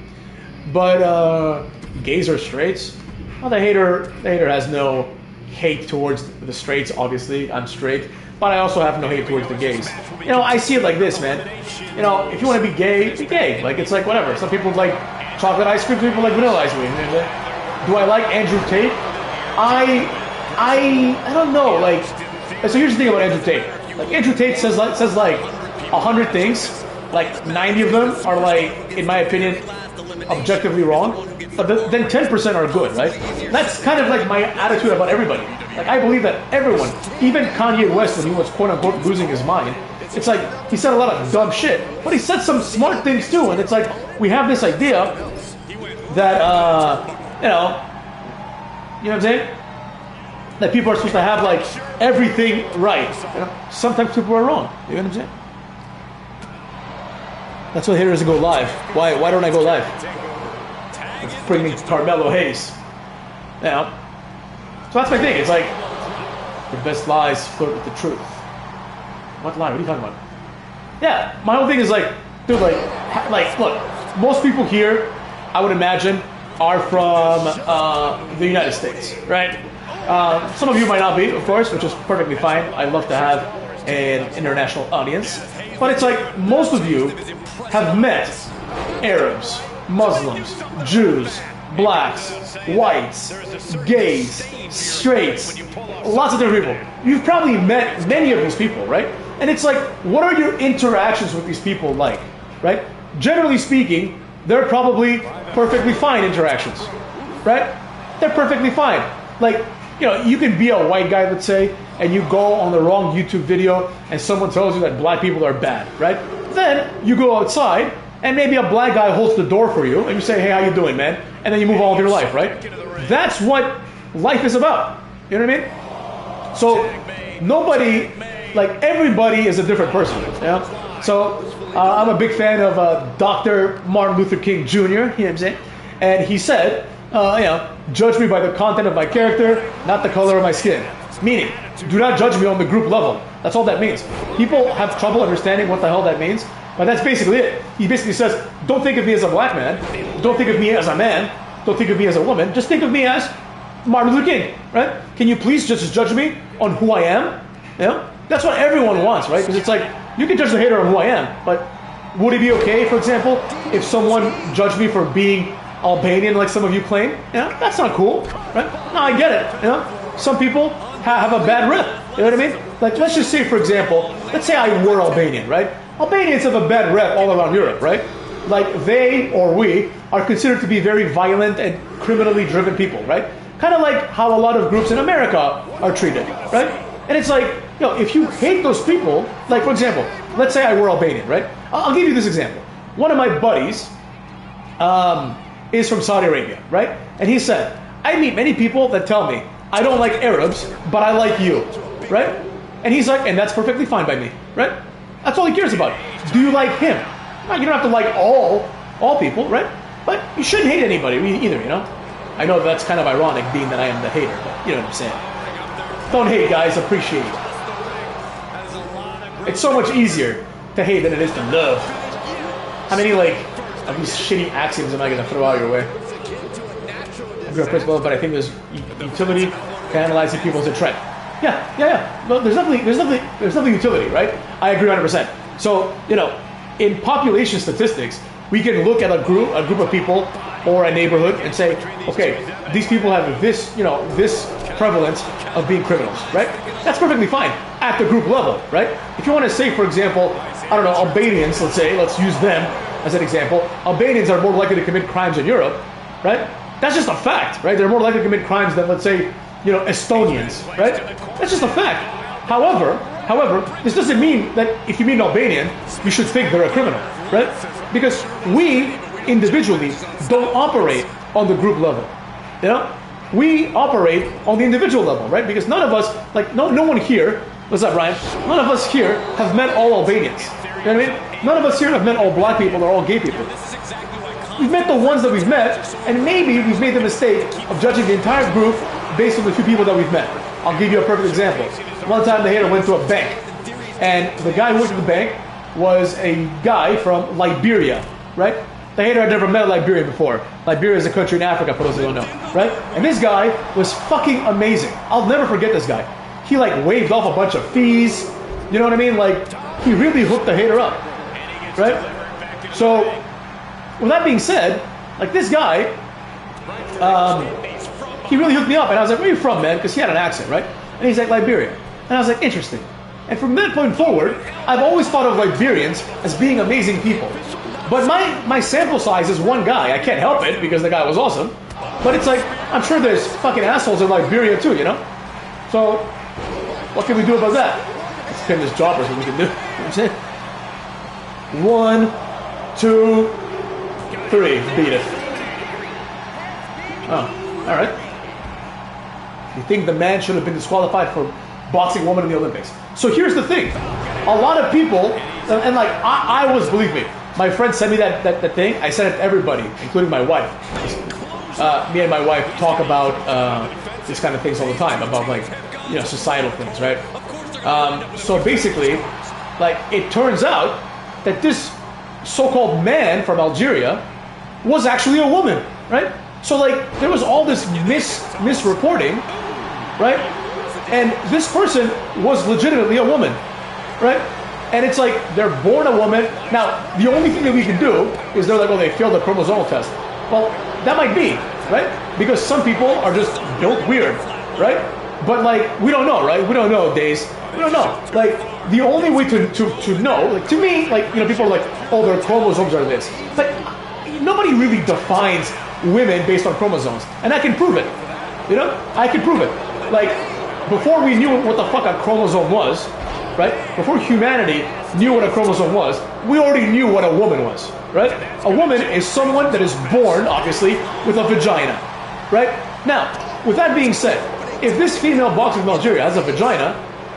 But gays or straights? Well, the hater has no hate towards the straights. Obviously, I'm straight, but I also have no hate towards the gays. You know, I see it like this, man. You know, if you want to be gay, be gay. Like, it's like whatever. Some people like chocolate ice cream. Some people like vanilla ice cream. Do I like Andrew Tate? I don't know. Like, so here's the thing about Andrew Tate. Like, Andrew Tate says like 100 things. Like 90 of them are, like, in my opinion, objectively wrong. But then 10% are good, right? That's kind of like my attitude about everybody. Like, I believe that everyone, even Kanye West, when he was quote-unquote losing his mind, it's like, he said a lot of dumb shit, but he said some smart things too. And it's like, we have this idea that, you know what I'm saying? That people are supposed to have, like, everything right. You know? Sometimes people are wrong. You know what I'm saying? That's why haters go live. Why don't I go live? Bring me Carmelo Hayes. You know? So that's my thing. It's like, the best lies flirt with the truth. What lie? What are you talking about? Yeah, my whole thing is like, dude, like, look, most people here, I would imagine, are from the United States, right? Some of you might not be, of course, which is perfectly fine. I love to have an international audience. But it's like, most of you have met Arabs, Muslims, Jews, blacks, whites, gays, straights, lots of different people. You've probably met many of these people, right? And it's like, what are your interactions with these people like, right? Generally speaking, they're probably perfectly fine interactions, right? They're perfectly fine. Like, you know, you can be a white guy, let's say, and you go on the wrong YouTube video and someone tells you that black people are bad, right? Then you go outside and maybe a black guy holds the door for you and you say, hey, how you doing, man? And then you move on with your life, right? That's what life is about. You know what I mean? So nobody, like, everybody is a different person, you know? So I'm a big fan of Dr. Martin Luther King Jr., you know what I'm saying? And he said, you know, judge me by the content of my character, not the color of my skin. Meaning, do not judge me on the group level. That's all that means. People have trouble understanding what the hell that means, but that's basically it. He basically says, don't think of me as a black man, don't think of me as a man, don't think of me as a woman, just think of me as Martin Luther King, right? Can you please just judge me on who I am? You know? That's what everyone wants, right? Because it's like, you can judge the hater on who I am, but would it be okay, for example, if someone judged me for being Albanian, like some of you claim? You know, that's not cool, right? No, I get it, you know? Some people have a bad rep, you know what I mean? Like, let's just say, for example, let's say I were Albanian, right? Albanians have a bad rep all around Europe, right? Like, they, or we, are considered to be very violent and criminally driven people, right? Kind of like how a lot of groups in America are treated, right? And it's like, if you hate those people, like for example, let's say I were Albanian, right? I'll give you this example. One of my buddies is from Saudi Arabia, right? And he said, I meet many people that tell me, I don't like Arabs, but I like you, right? And he's like, and that's perfectly fine by me, right? That's all he cares about. Do you like him? Now, you don't have to like all people, right? But you shouldn't hate anybody either, you know? I know that's kind of ironic, being that I am the hater, but you know what I'm saying. Don't hate, guys. Appreciate it. It's so much easier to hate than it is to love. How many, like, of these shitty axioms am I going to throw out your way? I grew up principle, but I think there's utility to analyzing people as a trend. Yeah. Well, there's definitely utility, right? I agree 100%. So, you know, in population statistics, we can look at a group of people or a neighborhood and say, okay, these people have this, you know, this prevalence of being criminals, right? That's perfectly fine at the group level, right? If you want to say, for example, I don't know, Albanians, let's use them as an example. Albanians are more likely to commit crimes in Europe, right? That's just a fact, right? They're more likely to commit crimes than, let's say, you know, Estonians, right? That's just a fact. However, this doesn't mean that if you meet an Albanian, you should think they're a criminal, right? Because we individually don't operate on the group level, you know? We operate on the individual level, right? Because none of us, like, no one here, what's up, Ryan? None of us here have met all Albanians, you know what I mean? None of us here have met all black people or all gay people. We've met the ones that we've met, and maybe we've made the mistake of judging the entire group based on the few people that we've met. I'll give you a perfect example. One time the hater went to a bank, and the guy who worked at the bank was a guy from Liberia, right? The hater had never met a Liberian before. Liberia is a country in Africa, for those who don't know, right? And this guy was fucking amazing. I'll never forget this guy. He like waved off a bunch of fees, you know what I mean? Like, he really hooked the hater up, right? So, with that being said, like this guy, he really hooked me up, and I was like, where are you from, man? Because he had an accent, right? And he's like, Liberia. And I was like, interesting. And from that point forward, I've always thought of Liberians as being amazing people. But my sample size is one guy. I can't help it because the guy was awesome. But it's like, I'm sure there's fucking assholes in Liberia too, you know? So, what can we do about that? Let's pin this jobber so we can do. You know what I'm saying? 1, 2, 3. Beat it. Oh, alright. You think the man should have been disqualified for boxing woman in the Olympics. So here's the thing. A lot of people, and like, I was, believe me, my friend sent me that thing. I sent it to everybody, including my wife. Me and my wife talk about this kind of things all the time, about like, you know, societal things, right? So basically, like, it turns out that this so-called man from Algeria was actually a woman, right? So like, there was all this misreporting, right? And this person was legitimately a woman, right? And it's like, they're born a woman. Now, the only thing that we can do is they're like, oh, they failed the chromosomal test. Well, that might be, right? Because some people are just built weird, right? But like, we don't know, right? We don't know, Days. We don't know. Like, the only way to know, like, to me, like, you know, people are like, oh, their chromosomes are this. But nobody really defines women based on chromosomes. And I can prove it, you know? I can prove it. Like, before we knew what the fuck a chromosome was, right? Before humanity knew what a chromosome was, we already knew what a woman was, right? A woman is someone that is born, obviously, with a vagina, right? Now, with that being said, if this female boxer from Algeria has a vagina,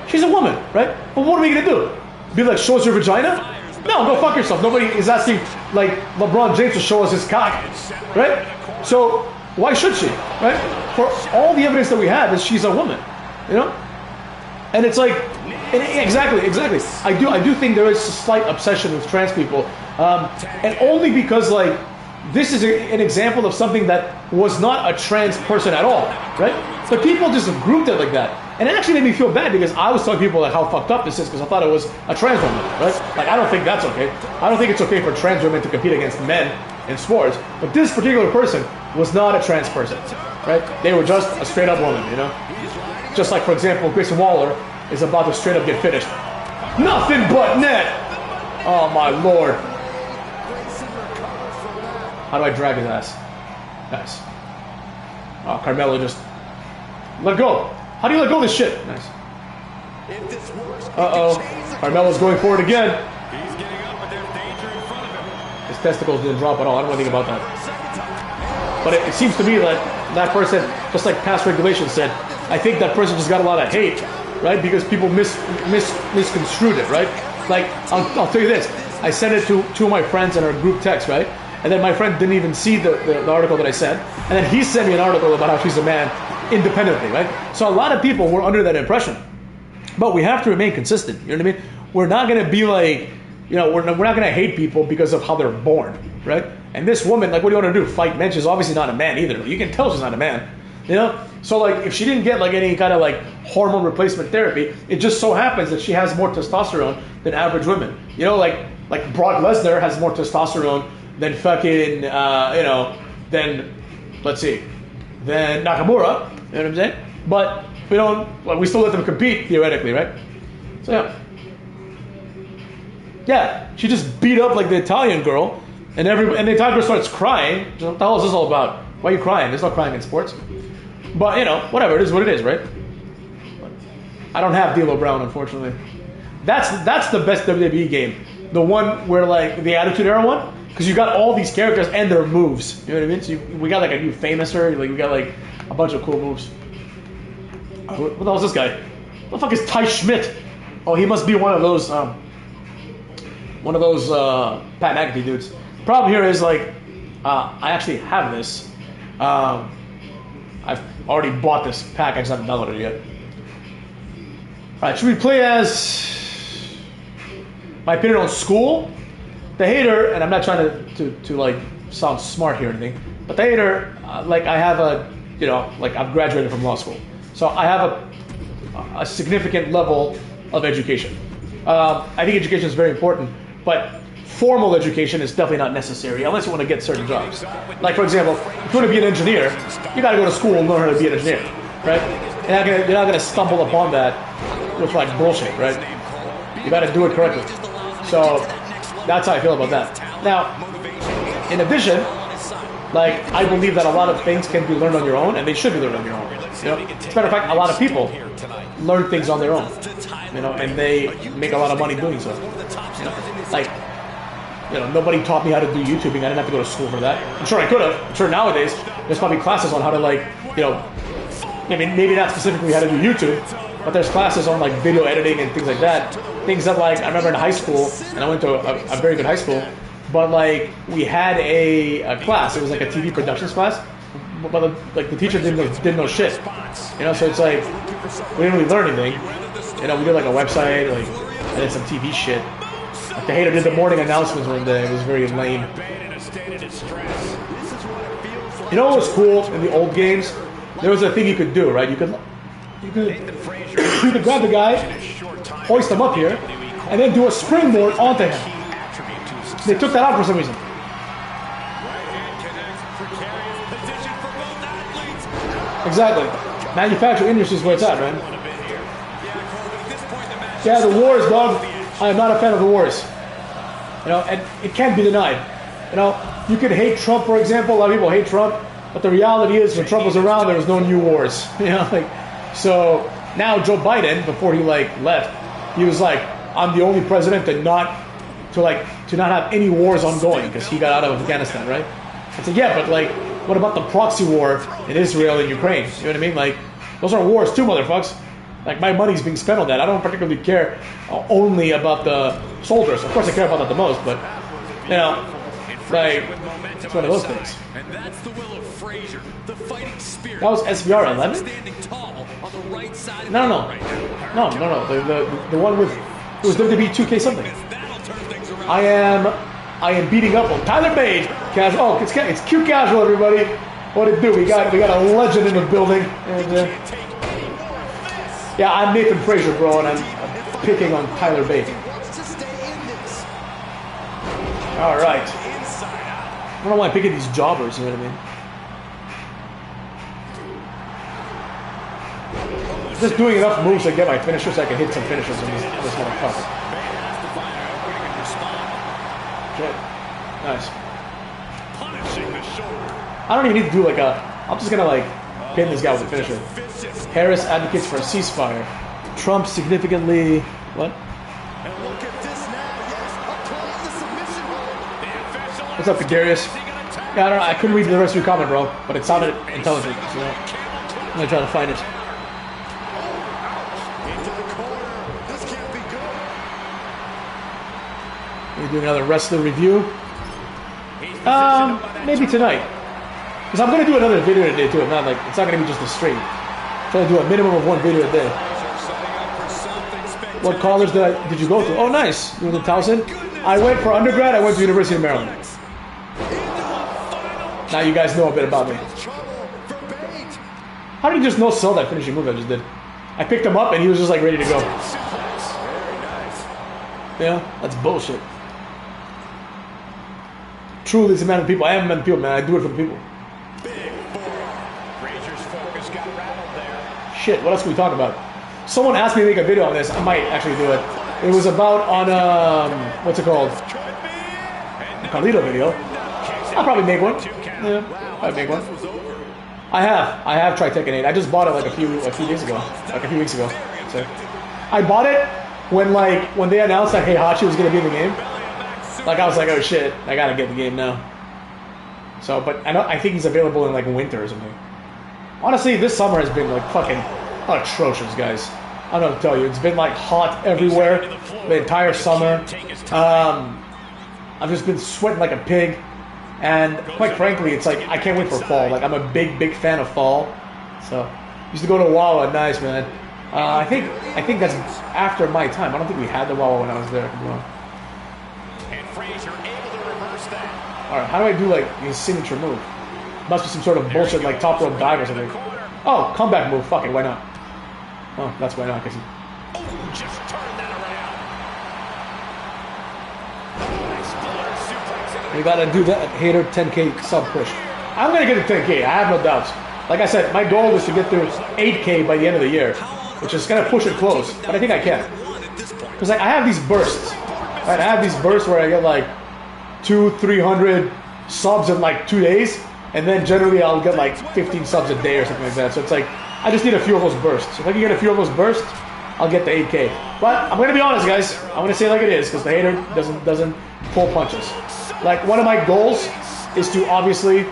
she's a woman, right? But what are we gonna do? Be like, show us your vagina? No, go fuck yourself. Nobody is asking, like, LeBron James to show us his cock, right? So, why should she, right? For all the evidence that we have is she's a woman, you know? And it's like, exactly. I do think there is a slight obsession with trans people, and only because like this is an example of something that was not a trans person at all, right? But people just grouped it like that, and it actually made me feel bad because I was telling people like how fucked up this is because I thought it was a trans woman, right? Like, I don't think that's okay. I don't think it's okay for trans women to compete against men in sports. But this particular person was not a trans person, right? They were just a straight up woman, you know. Just like, for example, Grayson Waller is about to straight up get finished. Nothing but net! Oh my lord. How do I drag his ass? Nice. Oh, Carmelo just... Let go. How do you let go of this shit? Nice. If this works, Carmelo's going for it again. He's getting up, but there's danger in front of him. His testicles didn't drop at all. I don't know anything about that. But it seems to me that that person, just like past regulations said, I think that person just got a lot of hate, right? Because people misconstrued it, right? Like, I'll tell you this. I sent it to two of my friends in our group text, right? And then my friend didn't even see the article that I sent. And then he sent me an article about how she's a man independently, right? So a lot of people were under that impression. But we have to remain consistent, you know what I mean? We're not going to be like, you know, we're not going to hate people because of how they're born, right? And this woman, like, what do you want to do? Fight men? She's obviously not a man either. You can tell she's not a man, you know? So, like, if she didn't get, like, any kind of, like, hormone replacement therapy, it just so happens that she has more testosterone than average women. You know, like Brock Lesnar has more testosterone than fucking, than, let's see, than Nakamura, you know what I'm saying? But we still let them compete, theoretically, right? So, yeah. Yeah, she just beat up, like, the Italian girl, and the Italian girl starts crying. What the hell is this all about? Why are you crying? There's no crying in sports. But, whatever, it is what it is, right? I don't have D'Lo Brown, unfortunately. That's the best WWE game. The one where, like, the Attitude Era one, because you got all these characters and their moves. You know what I mean? So we got, like, a new Famouser, like, we got, like, a bunch of cool moves. What the hell is this guy? What the fuck is Ty Schmidt? Oh, he must be one of those Pat McAfee dudes. Problem here is, like, I actually have this. I've already bought this pack. I just haven't downloaded it yet. Alright, should we play as my opinion on school? The hater, and I'm not trying to like sound smart here or anything, but the hater, like, I have I've graduated from law school. So I have a significant level of education. I think education is very important, but formal education is definitely not necessary unless you want to get certain jobs. Like, for example, if you want to be an engineer, you got to go to school and learn how to be an engineer, right? You're not gonna stumble upon that with, like, bullshit, right? You got to do it correctly. So that's how I feel about that. Now, in addition, like, I believe that a lot of things can be learned on your own, and they should be learned on your own. As a matter of fact, a lot of people learn things on their own, and they make a lot of money doing so. Nobody taught me how to do YouTubing. I didn't have to go to school for that. I'm sure I could have. I'm sure nowadays there's probably classes on how to, like, maybe not specifically how to do YouTube, but there's classes on, like, video editing and things like that. Things that, like, I remember in high school, and I went to a very good high school, but, like, we had a class. It was like a TV productions class, but like, the teacher didn't know shit. So it's like, we didn't really learn anything. We did, like, a website, like, and then some TV shit. Like, the hater did the morning announcements one day. It was very lame. You know what was cool in the old games? There was a thing you could do, right? You could grab the guy, hoist him up here, and then do a springboard onto him. They took that out for some reason. Exactly. Manufacturing industry is where it's at, man. Yeah, the wars, dog. I am not a fan of the wars. And it can't be denied. You could hate Trump, for example. A lot of people hate Trump, but the reality is, when Trump was around, there was no new wars. So now Joe Biden, before he, like, left, he was like, I'm the only president to not have any wars ongoing, because he got out of Afghanistan, right? I said, yeah, but, like, what about the proxy war in Israel and Ukraine? You know what I mean? Like, those are wars too, motherfuckers. Like, my money's being spent on that. I don't particularly care only about the soldiers. Of course, I care about that the most, but, like, it's one of those things. And that's the will of Frazer, the fighting spirit. That was SVR 11? Standing tall on the right side. No. The one with, it was WWE 2K something. I am beating up on Tyler Bate. Casual. Oh, it's Q Casual, everybody. What it do? We got a legend in the building. And, yeah, I'm Nathan Frazer, bro, and I'm picking on Tyler Bate. All right. I don't know why I'm picking these jobbers. You know what I mean? Just doing enough moves to get my finisher so I can hit some finishers on this motherfucker. Okay. Nice. I don't even need to do like I'm just gonna, like, pin this guy with a finisher. Harris advocates for a ceasefire. Trump significantly... What? And look at this now. Yes, applying the submission hold. What's up, Darius? Yeah, I don't know. I couldn't read the rest of your comment, bro, but it sounded intelligent, so I'm gonna try to find it. Into the corner. This can't be good. We do another wrestler review. Maybe tonight. Because I'm gonna do another video today too. Not like it's not gonna be just a stream. I'm trying to do a minimum of one video a day. What college did you go to? Oh, nice. You went to Towson? I went for undergrad. I went to University of Maryland. Now you guys know a bit about me. How did you just no sell that finishing move I just did? I picked him up and he was just like ready to go. Yeah, that's bullshit. Truly, it's a man of people. I am a man of people, man. I do it for the people. Shit, what else can we talk about? Someone asked me to make a video on this. I might actually do it. It was about on, what's it called? A Carlito video. I'll probably make one. Yeah, I'll make one. I have tried Tekken 8. I just bought it like a few days ago. Like a few weeks ago. So, I bought it when they announced that Heihachi was going to be in the game. Like, I was like, oh shit, I gotta get the game now. So, but I think he's available in like winter or something. Honestly, this summer has been like fucking atrocious, guys. I don't know what to tell you. It's been like hot everywhere the entire summer. I've just been sweating like a pig. And quite frankly, it's like I can't wait for fall. Like I'm a big fan of fall. So used to go to Wawa, nice man. I think that's after my time. I don't think we had the Wawa when I was there. And Frazer able to reverse that. All right, how do I do like his signature move? Must be some sort of bullshit like top rope dive or something. Oh, comeback move. Fuck it, why not? Oh, that's why not. Cause Just turn that around. we gotta do that Hater 10K sub push. I'm gonna get to 10K. I have no doubts. Like I said, my goal is to get to 8K by the end of the year, which is gonna push it close. But I think I can, because I have these bursts. Right? I have these bursts where I get like 200-300 subs in like 2 days. And then generally I'll get like 15 subs a day or something like that. So it's like, I just need a few of those bursts. So if I can get a few of those bursts, I'll get the 8K. But I'm going to be honest, guys. I'm going to say it like it is, because the Hater doesn't pull punches. Like, one of my goals is to obviously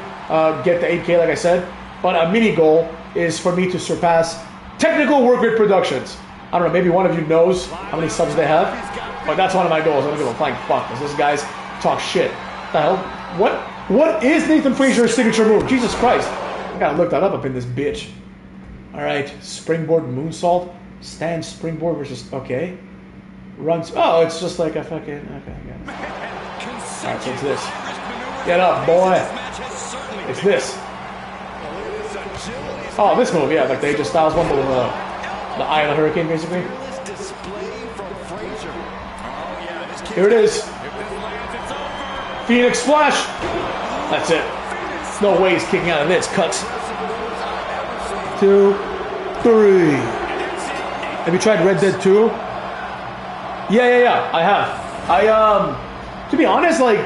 get the 8K, like I said. But a mini goal is for me to surpass Technical Work Rate Productions. I don't know, maybe one of you knows how many subs they have. But that's one of my goals. I don't give a flying fuck, because these guys talk shit. What the hell? What is Nathan Frazier's signature move? Jesus Christ. I gotta look that up in this bitch. Alright, springboard moonsault. Stand springboard versus, okay. Runs, oh, it's just like a fucking, okay, I got it. Alright, so it's this. Get up, boy. It's this. Oh, this move, yeah, like the Aegis Styles one, but with the Eye of the Hurricane, basically. Here it is. Phoenix Splash! That's it. No way he's kicking out of this. Cuts. 2, 3. Have you tried Red Dead 2? Yeah. I have. To be honest, like,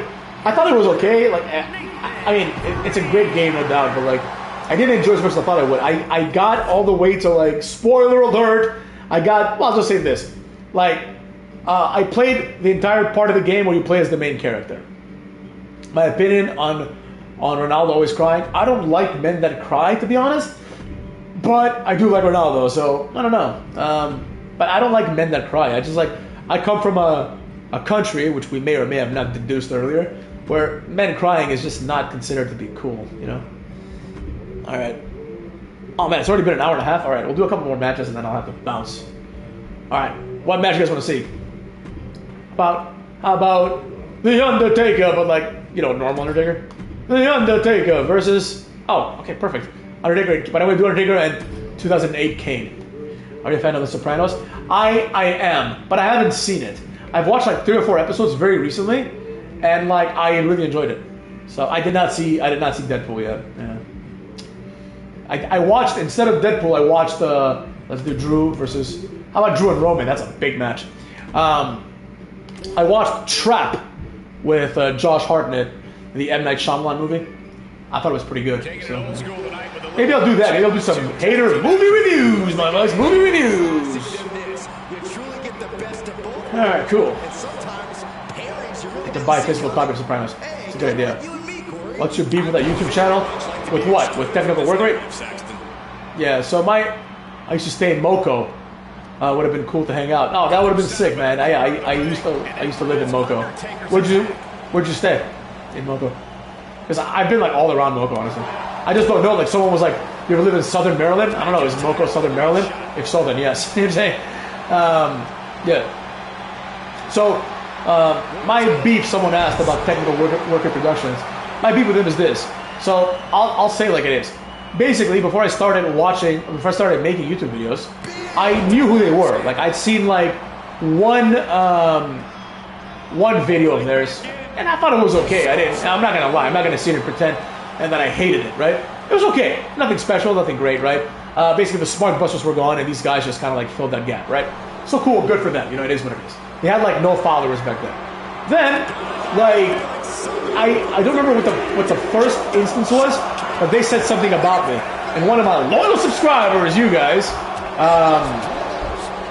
I thought it was okay. Like, I mean, it's a great game, no doubt, but like, I didn't enjoy it as much as I thought I would. I got all the way to like, spoiler alert. Well, I'll just say this. Like, I played the entire part of the game where you play as the main character. My opinion on Ronaldo always crying. I don't like men that cry, to be honest. But I do like Ronaldo, so I don't know. But I don't like men that cry. I come from a country, which we may or may have not deduced earlier, where men crying is just not considered to be cool, you know? Alright. Oh man, it's already been an hour and a half. Alright, we'll do a couple more matches and then I'll have to bounce. Alright, what match you guys want to see? How about The Undertaker, but like, you know, normal Undertaker? The Undertaker versus... Oh, okay, perfect. Undertaker, but I would do Undertaker and 2008 Kane. Are you a fan of The Sopranos? I am, but I haven't seen it. I've watched like 3 or 4 episodes very recently, and like I really enjoyed it. So I did not see Deadpool yet. Yeah. I watched, instead of Deadpool, I watched let's do Drew versus... How about Drew and Roman? That's a big match. I watched Trap with Josh Hartnett, the M. Night Shyamalan movie. I thought it was pretty good. So, maybe I'll do that. Maybe I'll do some hater movie reviews, my boys. Movie reviews. Alright, cool. And sometimes pairings you really To buy physical copy of Sopranos. It's a good idea. What's your beef with that YouTube channel? With what? With technical work rate? Yeah, so I used to stay in Moco. Would have been cool to hang out. Oh, that would have been sick, man. I used to live in Moco. Where'd you stay in Moco? Because I've been like all around Moco, honestly. I just don't know. Like someone was like, "You ever live in Southern Maryland?" I don't know. Is Moco Southern Maryland? If so, then yes. You know what I'm saying? Yeah. So my beef. Someone asked about technical worker productions. My beef with him is this. So I'll say like it is. Basically, before I started making YouTube videos, I knew who they were. Like I'd seen like one video of theirs, and I thought it was okay. I'm not gonna lie. I'm not gonna sit and pretend and that I hated it. Right? It was okay. Nothing special. Nothing great. Right? Basically, the smart busters were gone, and these guys just kind of like filled that gap. Right? So cool. Good for them. You know, it is what it is. They had like no followers back then. Then, like, I don't remember what the first instance was. But they said something about me, and one of my loyal subscribers, you guys,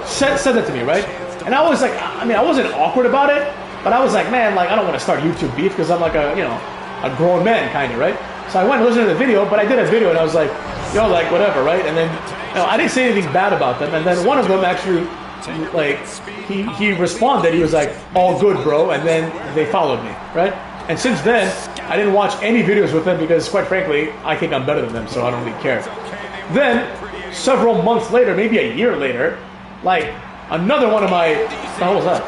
said that to me, right? And I was like, I mean, I wasn't awkward about it, but I was like, man, like I don't want to start YouTube beef because I'm like a grown man kind of, right? So I went and listened to the video, but I did a video and I was like, like whatever, right? And then I didn't say anything bad about them, and then one of them actually, like, he responded, he was like, all good, bro, and then they followed me, right? And since then, I didn't watch any videos with them because, quite frankly, I think I'm better than them, so I don't really care. Then, several months later, maybe a year later, like, another one of my... What the hell was that?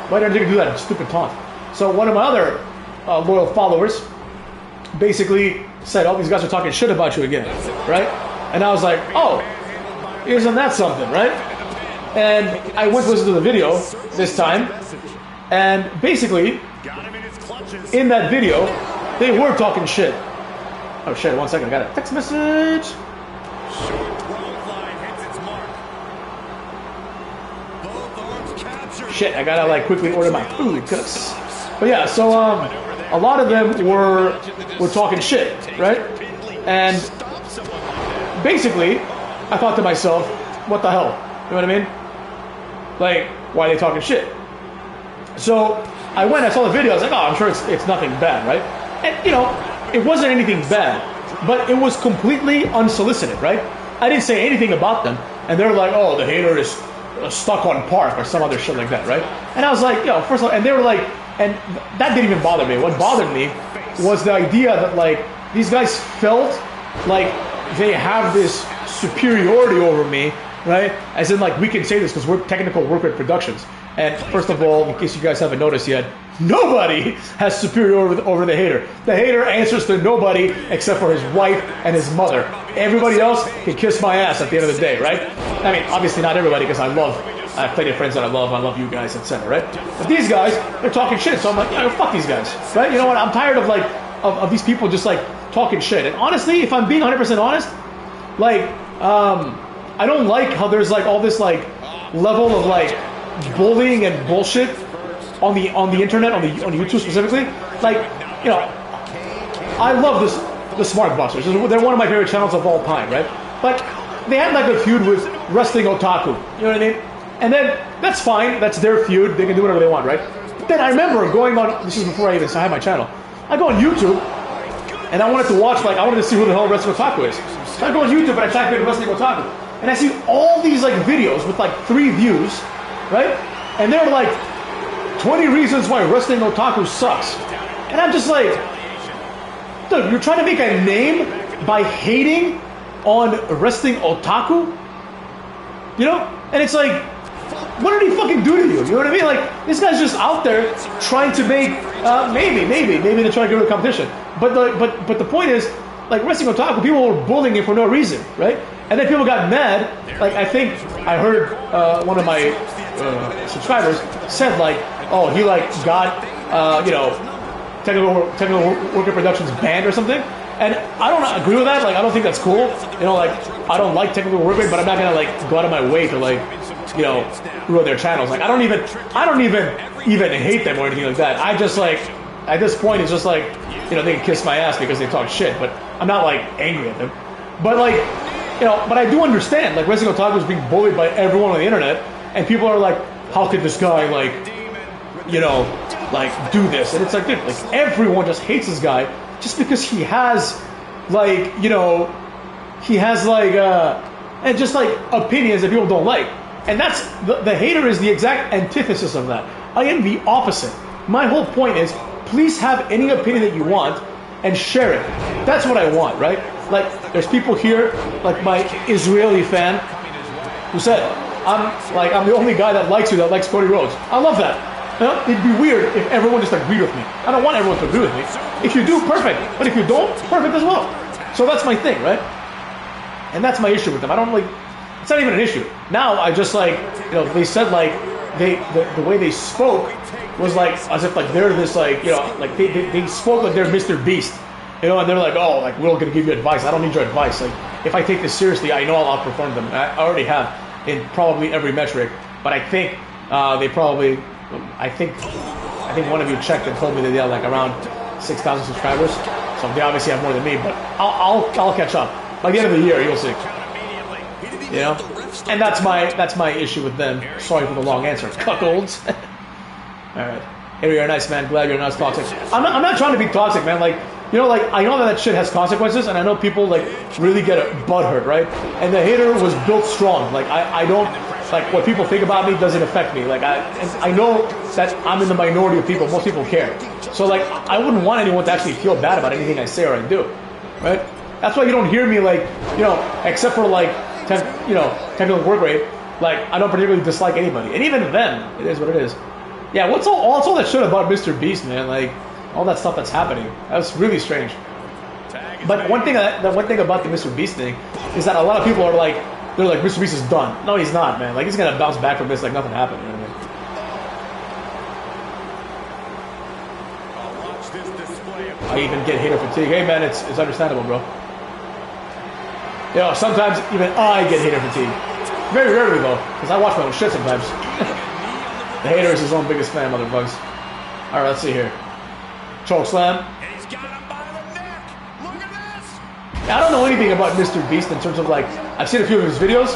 Why did I do that stupid taunt? So one of my other loyal followers basically said, oh, these guys are talking shit about you again, right? And I was like, oh, isn't that something, right? And I went to listen to the video this time, and basically... in that video, they were talking shit. Oh shit, 1 second, I got a text message. Shit, I gotta like quickly order my food, cuz. But yeah, so a lot of them were talking shit, right? And basically, I thought to myself, what the hell? You know what I mean? Like, why are they talking shit? So I went, I saw the video, I was like, oh, I'm sure it's nothing bad, right? And, it wasn't anything bad, but it was completely unsolicited, right? I didn't say anything about them, and they're like, oh, the hater is stuck on Park or some other shit like that, right? And I was like, first of all, and they were like, and that didn't even bother me. What bothered me was the idea that, like, these guys felt like they have this superiority over me, right? As in, like, we can say this because we're technical work rate productions. And first of all, in case you guys haven't noticed yet, nobody has superiority over the hater. The hater answers to nobody except for his wife and his mother. Everybody else can kiss my ass at the end of the day, right? I mean, obviously not everybody, because I have plenty of friends that I love you guys, etc., right? But these guys, they're talking shit, so I'm like, fuck these guys, right? You know what? I'm tired of like of these people just like talking shit. And honestly, if I'm being 100% honest, like I don't like how there's like all this like level of like bullying and bullshit on the internet, on YouTube specifically. Like, I love the Smart Busters. They're one of my favorite channels of all time, right? But they had like a feud with Wrestling Otaku. You know what I mean? And then that's fine. That's their feud. They can do whatever they want, right? But then I remember going on. This is before I even had my channel. I go on YouTube, and I wanted to watch. Like, I wanted to see who the hell Wrestling Otaku is. So I go on YouTube and I type in Wrestling Otaku, and I see all these like videos with like 3 views, right? And they're like 20 reasons why Wrestling Otaku sucks. And I'm just like, dude, you're trying to make a name by hating on Wrestling Otaku? And it's like, what did he fucking do to you? You know what I mean? Like, this guy's just out there trying to make, maybe they're trying to get rid of competition. But the point is, like, Wrestling Otaku, people were bullying him for no reason, right? And then people got mad. Like, I think I heard one of my subscribers said, like, oh, he like got technical worker productions banned or something. And I don't agree with that. Like, I don't think that's cool. Like, I don't like technical work rate, but I'm not gonna like go out of my way to like ruin their channels. Like, I don't even hate them or anything like that. I just like, at this point, it's just like, they can kiss my ass because they talk shit, but I'm not like angry at them. But like, but I do understand, like, Wrestling Otaku is being bullied by everyone on the internet, and people are like how could this guy, like, you know, like, do this? And it's like, dude, like, everyone just hates this guy just because he has, like, you know, he has, like, and just, like, opinions that people don't like. And that's, the hater is the exact antithesis of that. I am the opposite. My whole point is, please have any opinion that you want and share it. That's what I want, right? Like, there's people here, like my Israeli fan, who said, I'm the only guy that likes you that likes Cody Rhodes. I love that. You know, it'd be weird if everyone just agreed with me. I don't want everyone to agree with me. If you do, perfect. But if you don't, perfect as well. So that's my thing, right? And that's my issue with them. I don't, like, it's not even an issue. Now I just, like, you know, they said, like, the way they spoke was like as if like they're this, like, you know, like they spoke like they're Mr. Beast, you know, and they're like, oh, like, we're gonna give you advice. I don't need your advice. Like, if I take this seriously, I know I'll outperform them. I already have in probably every metric. But I think they probably, I think one of you checked and told me that they have like around 6,000 subscribers. So they obviously have more than me. But I'll catch up by the end of the year. You'll see. You know, and that's my issue with them. Sorry for the long answer, cuckolds. All right, here you are, nice man. Glad you're not toxic. I'm not trying to be toxic, man. Like, you know, like, I know that shit has consequences, and I know people like really get butthurt, right? And the hater was built strong. Like, I don't, like, what people think about me doesn't affect me. Like, I know that I'm in the minority of people. Most people care. So like, I wouldn't want anyone to actually feel bad about anything I say or I do, right? That's why you don't hear me, like, you know, except for like technical work rate. Like, I don't particularly dislike anybody, and even then, it is what it is. Yeah, what's all that shit about Mr. Beast, man? Like, all that stuff that's happening. That's really strange. But one thing about the Mr. Beast thing is that a lot of people are like, they're like, Mr. Beast is done. No, he's not, man. Like, he's gonna bounce back from this like nothing happened. You know what I mean? I even get hater fatigue. Hey, man, it's understandable, bro. You know, sometimes even I get hater fatigue. Very rarely though, because I watch my own shit sometimes. The hater is his own biggest fan, motherfuckers. All right, let's see here. Choke slam. And he's got him by the neck. Look at this. I don't know anything about Mr. Beast in terms of, like, I've seen a few of his videos,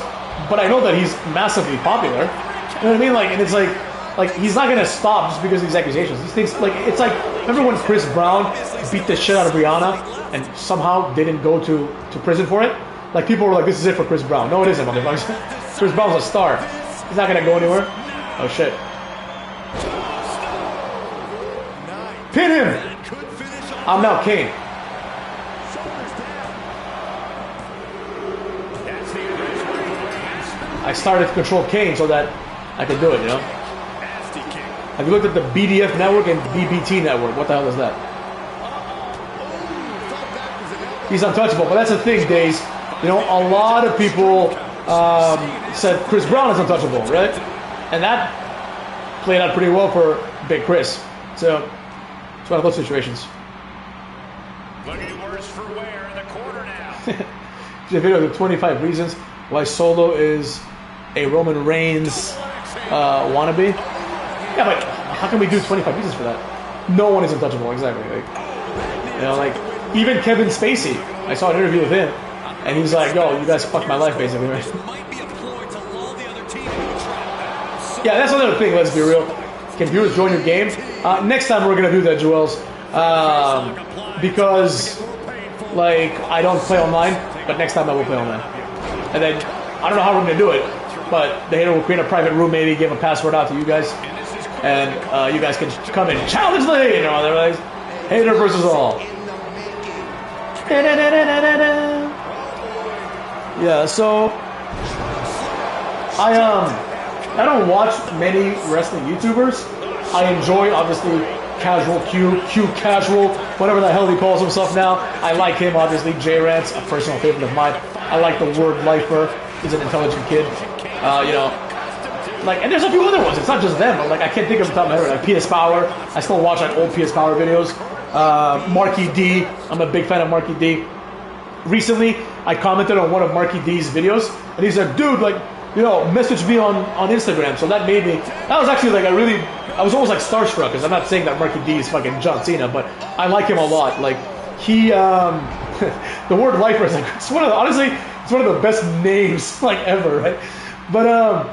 but I know that he's massively popular. You know what I mean? Like, and it's like he's not gonna stop just because of these accusations. These things, like, it's like, remember when Chris Brown beat the shit out of Rihanna and somehow didn't go to prison for it? Like, people were like, this is it for Chris Brown. No, it isn't, motherfuckers. Chris Brown's a star. He's not gonna go anywhere. Oh shit. Pin him! I'm now Kane. I started to control Kane so that I could do it, you know? Have you looked at the BDF network and BBT network? What the hell is that? He's untouchable, but that's the thing, Days. You know, a lot of people said Chris Brown is untouchable, right? And that played out pretty well for Big Chris. So, it's one of those situations. Looking worse for wear in the corner now. The video of the 25 reasons why Solo is a Roman Reigns wannabe. Yeah, but how can we do 25 reasons for that? No one is untouchable, exactly. Like, you know, like, even Kevin Spacey. I saw an interview with him, and he was like, yo, you guys fucked my life, basically, right? Yeah, that's another thing, let's be real. Can viewers join your game? Next time we're going to do that, Joels. Because, like, I don't play online, but next time I will play online. And then, I don't know how we're going to do it, but the hater will create a private room, maybe give a password out to you guys. And you guys can come and challenge the hater. Otherwise, hater versus all. Yeah, so I don't watch many wrestling YouTubers. I enjoy, obviously, Casual Q Casual, whatever the hell he calls himself now. I like him, obviously. J-Rant's a personal favorite of mine. I like the word lifer. He's an intelligent kid. You know, like, and there's a few other ones. It's not just them, but like I can't think of the top of my head. Like PS Power. I still watch like old PS Power videos. Marky D. I'm a big fan of Marky D. Recently, I commented on one of Marky D's videos, and he said, dude, like, you know, message me on Instagram. So that made me, that was actually like I was almost like starstruck, because I'm not saying that Marky D is fucking John Cena, but I like him a lot. Like, he, the word lifer is like, honestly, it's one of the best names, like, ever, right? But,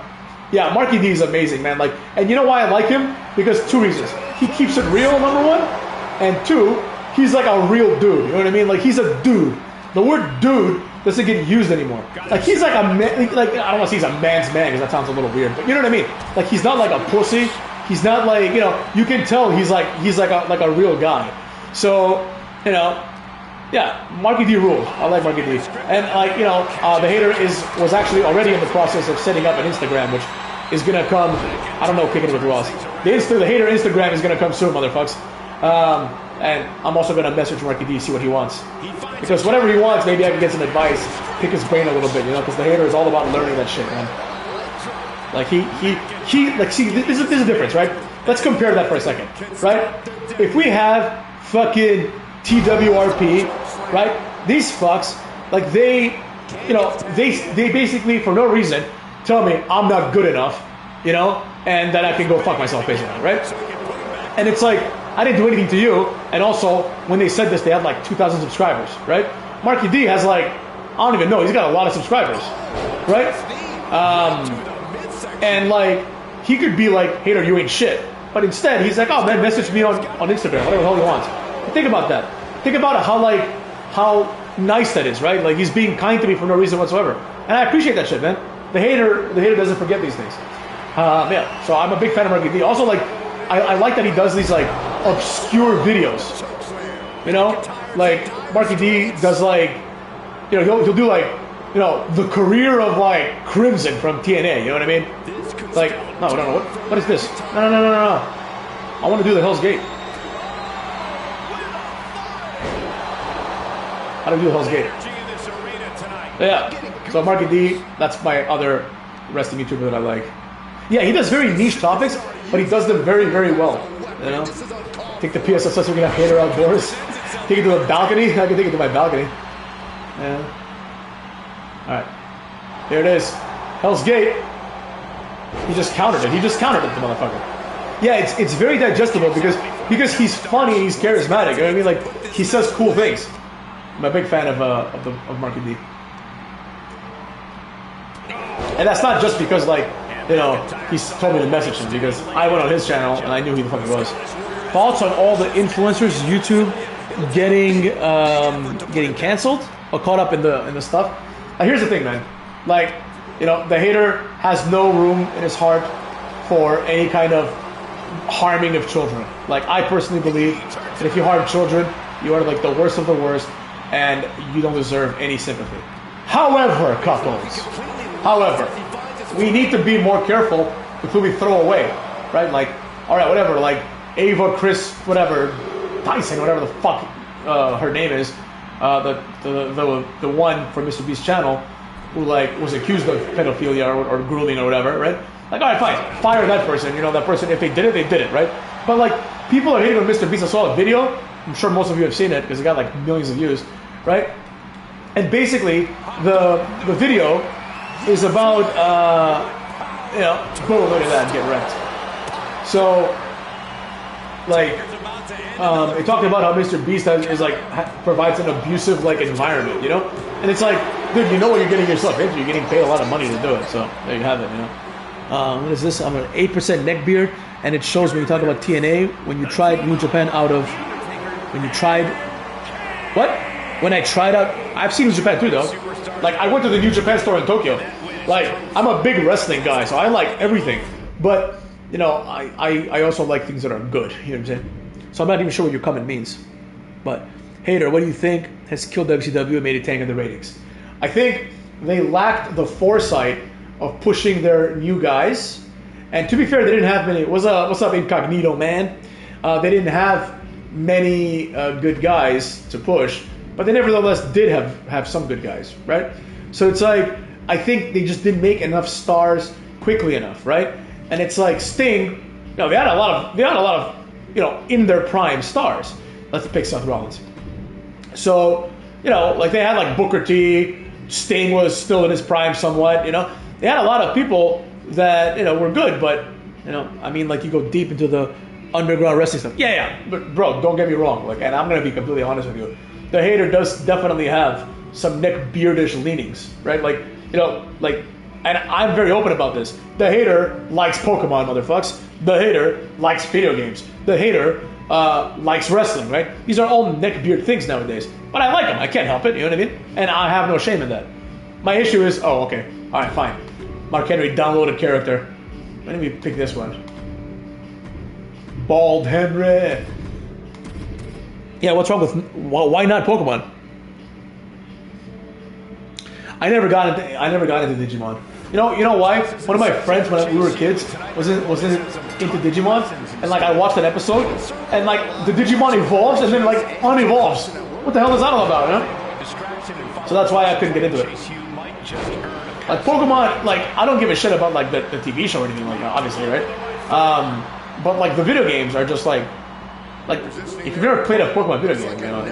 Yeah, Marky D is amazing, man. Like, and you know why I like him? Because two reasons. He keeps it real, number one, and two, he's like a real dude. You know what I mean? Like, he's a dude. The word dude doesn't get used anymore. Like, he's like a man. Like, I don't want to say he's a man's man because that sounds a little weird, but you know what I mean? Like, he's not like a pussy. He's not like, you know, you can tell he's like a real guy. So, you know, yeah, Marky D rules. I like Marky D. And like, you know, the hater was actually already in the process of setting up an Instagram, which is gonna come, I don't know, kicking with Ross. The hater Instagram is gonna come soon, motherfuckers. And I'm also gonna message Marky D, see what he wants. Because whatever he wants, maybe I can get some advice, pick his brain a little bit, you know, because the hater is all about learning that shit, man. Like like, see, this is the difference, right? Let's compare that for a second, right? If we have fucking TWRP, right? These fucks, like they basically for no reason tell me I'm not good enough, you know, and that I can go fuck myself basically, right? And it's like, I didn't do anything to you, and also when they said this, they had like 2,000 subscribers, right? Marky D has like, I don't even know, he's got a lot of subscribers, right? And like, he could be like, hater, you ain't shit. But instead, he's like, oh man, message me on Instagram, whatever the hell he wants. But think about that. Think about how nice that is, right? Like, he's being kind to me for no reason whatsoever. And I appreciate that shit, man. The hater doesn't forget these things. Yeah, so I'm a big fan of Marky D. Also, like, I like that he does these, like, obscure videos. You know? Like, Marky D does, like, you know, he'll do, like, you know, the career of, like, Crimson from TNA, you know what I mean? Like, no, what is this? No. I want to do the Hell's Gate. How do we do Hell's Gate? Yeah, so Marky D, that's my other wrestling YouTuber that I like. Yeah, he does very niche topics, but he does them very, very well. You know? Take the PSSS, we're gonna have hater outdoors. Take it to the balcony. I can take it to my balcony. Yeah. Alright. There it is. Hell's Gate. He just countered it. The motherfucker. Yeah, it's very digestible because he's funny and he's charismatic. You know what I mean? Like, he says cool things. I'm a big fan of Marky D. And that's not just because, like, you know, he's told me to message him, because I went on his channel and I knew who the fuck he was. Thoughts on all the influencers, YouTube, getting canceled or caught up in the stuff? Now, here's the thing, man. Like, you know, the hater has no room in his heart for any kind of harming of children. Like, I personally believe that if you harm children, you are like the worst of the worst, and you don't deserve any sympathy. However, we need to be more careful with who we throw away, right? Like, all right, whatever, like Ava, Chris, whatever, Tyson, whatever the fuck her name is, the one from Mr. Beast's channel, who like was accused of pedophilia or grooming or whatever, right? Like, all right, fine, fire that person. You know, that person, if they did it, right? But like, people are hating on Mr. Beast. I saw a video. I'm sure most of you have seen it because it got like millions of views, right? And basically, the video is about, you know, boom, look at that, get wrecked. So, like, they talked about how Mr. Beast provides an abusive like environment, you know, and it's like, dude, you know what you're getting yourself into. You're getting paid a lot of money to do it, so there you have it, you know. What is this? I'm an 8% neck beard, and it shows when you talk about TNA when you tried New Japan when I tried out. I've seen New Japan too, though. Like, I went to the New Japan store in Tokyo. Like, I'm a big wrestling guy, so I like everything. But, you know, I also like things that are good. You know what I'm saying? So I'm not even sure what your comment means. But, hater, what do you think has killed WCW and made it tank in the ratings? I think they lacked the foresight of pushing their new guys. And to be fair, they didn't have many. What's up, Incognito, man? They didn't have many good guys to push. But they nevertheless did have some good guys, right? So it's like, I think they just didn't make enough stars quickly enough, right? And it's like Sting, you know, they had a lot of, you know, in their prime stars. Let's pick Seth Rollins. So, you know, like they had like Booker T, Sting was still in his prime somewhat, you know. They had a lot of people that, you know, were good, but, you know, I mean, like, you go deep into the underground wrestling stuff. Yeah, but bro, don't get me wrong. Like, and I'm gonna be completely honest with you. The hater does definitely have some neck beardish leanings, right? Like, you know, like and I'm very open about this. The hater likes Pokemon, motherfucks. The hater likes video games. The hater likes wrestling, right? These are all neckbeard things nowadays. But I like them. I can't help it, you know what I mean? And I have no shame in that. My issue is, oh, okay. All right, fine. Mark Henry downloaded character. Let me pick this one. Bald Henry. Yeah, what's wrong with, why not Pokemon? I never got into Digimon. You know why? One of my friends when we were kids was into Digimon, and like I watched an episode, and like the Digimon evolves and then like unevolves. What the hell is that all about, you know? So that's why I couldn't get into it. Like Pokemon, like I don't give a shit about like the TV show or anything like that, obviously, right? But like the video games are just like if you've never played a Pokemon video game, you know,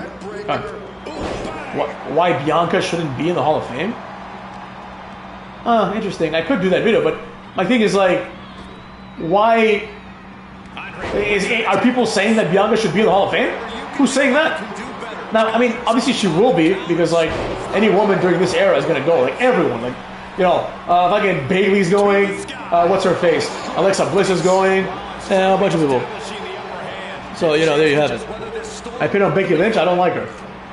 why Bianca shouldn't be in the Hall of Fame? Interesting. I could do that video, but my thing is like, why are people saying that Bianca should be in the Hall of Fame? Who's saying that? Now, I mean, obviously she will be, because like any woman during this era is gonna go, like everyone, like, you know, fucking Bailey's going, what's her face? Alexa Bliss is going, a bunch of people. So, you know, there you have it. I pinned on Becky Lynch. I don't like her.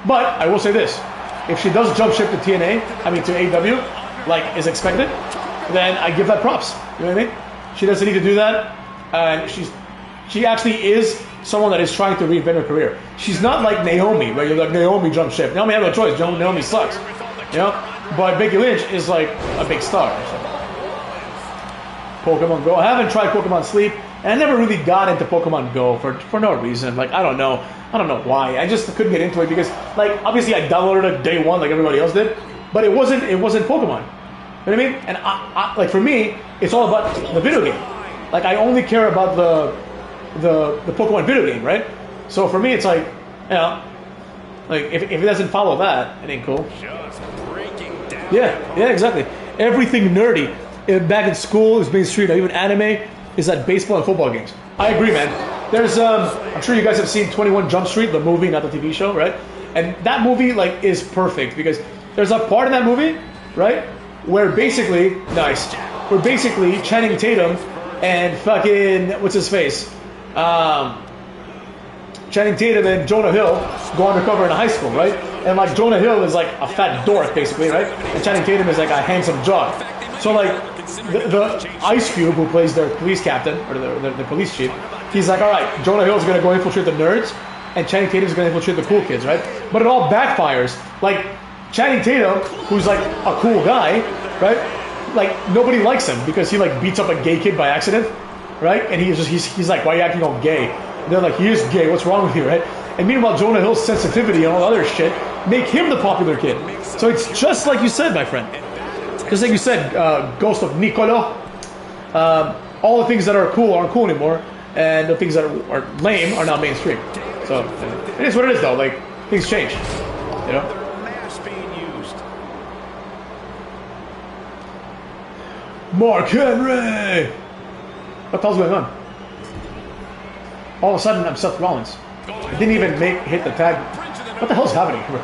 But I will say this. If she does jump ship to to AEW, like is expected, then I give that props. You know what I mean? She doesn't need to do that. And she actually is someone that is trying to reinvent her career. She's not like Naomi, where you're like, Naomi jump ship. Naomi had no choice. Naomi sucks. You know? But Becky Lynch is like a big star. So. Pokemon Go. I haven't tried Pokemon Sleep. And I never really got into Pokemon Go for no reason. Like, I don't know why. I just couldn't get into it because, like, obviously I downloaded it day one like everybody else did. But it wasn't Pokemon. You know what I mean? And I like for me, it's all about the video game. Like, I only care about the Pokemon video game, right? So for me, it's like, you know, like if it doesn't follow that, it ain't cool. Yeah, exactly. Everything nerdy back in school is mainstream. Even anime is at baseball and football games. I agree, man. There's I'm sure you guys have seen 21 Jump Street, the movie, not the TV show, right? And that movie like is perfect because there's a part in that movie, right, where basically Channing Tatum and fucking what's his face, Channing Tatum and Jonah Hill go undercover in a high school, right? And like Jonah Hill is like a fat dork basically, right? And Channing Tatum is like a handsome jock. So like the Ice Cube, who plays their police captain or the police chief, he's like, all right, Jonah Hill is gonna go infiltrate the nerds, and Channing Tatum is gonna infiltrate the cool kids, right? But it all backfires. Like Channing Tatum, who's like a cool guy, right? Like nobody likes him because he like beats up a gay kid by accident, right? And he's like, why are you acting all gay? And they're like, he is gay. What's wrong with you, right? And meanwhile, Jonah Hill's sensitivity and all the other shit make him the popular kid. So it's just like you said, my friend. Just like you said, Ghost of Nicolo. All the things that are cool aren't cool anymore, and the things that are lame are now mainstream. So it is what it is, though. Like things change, you know. Mark Henry. What the hell's going on? All of a sudden, I'm Seth Rollins. I didn't even hit the tag. What the hell's happening here?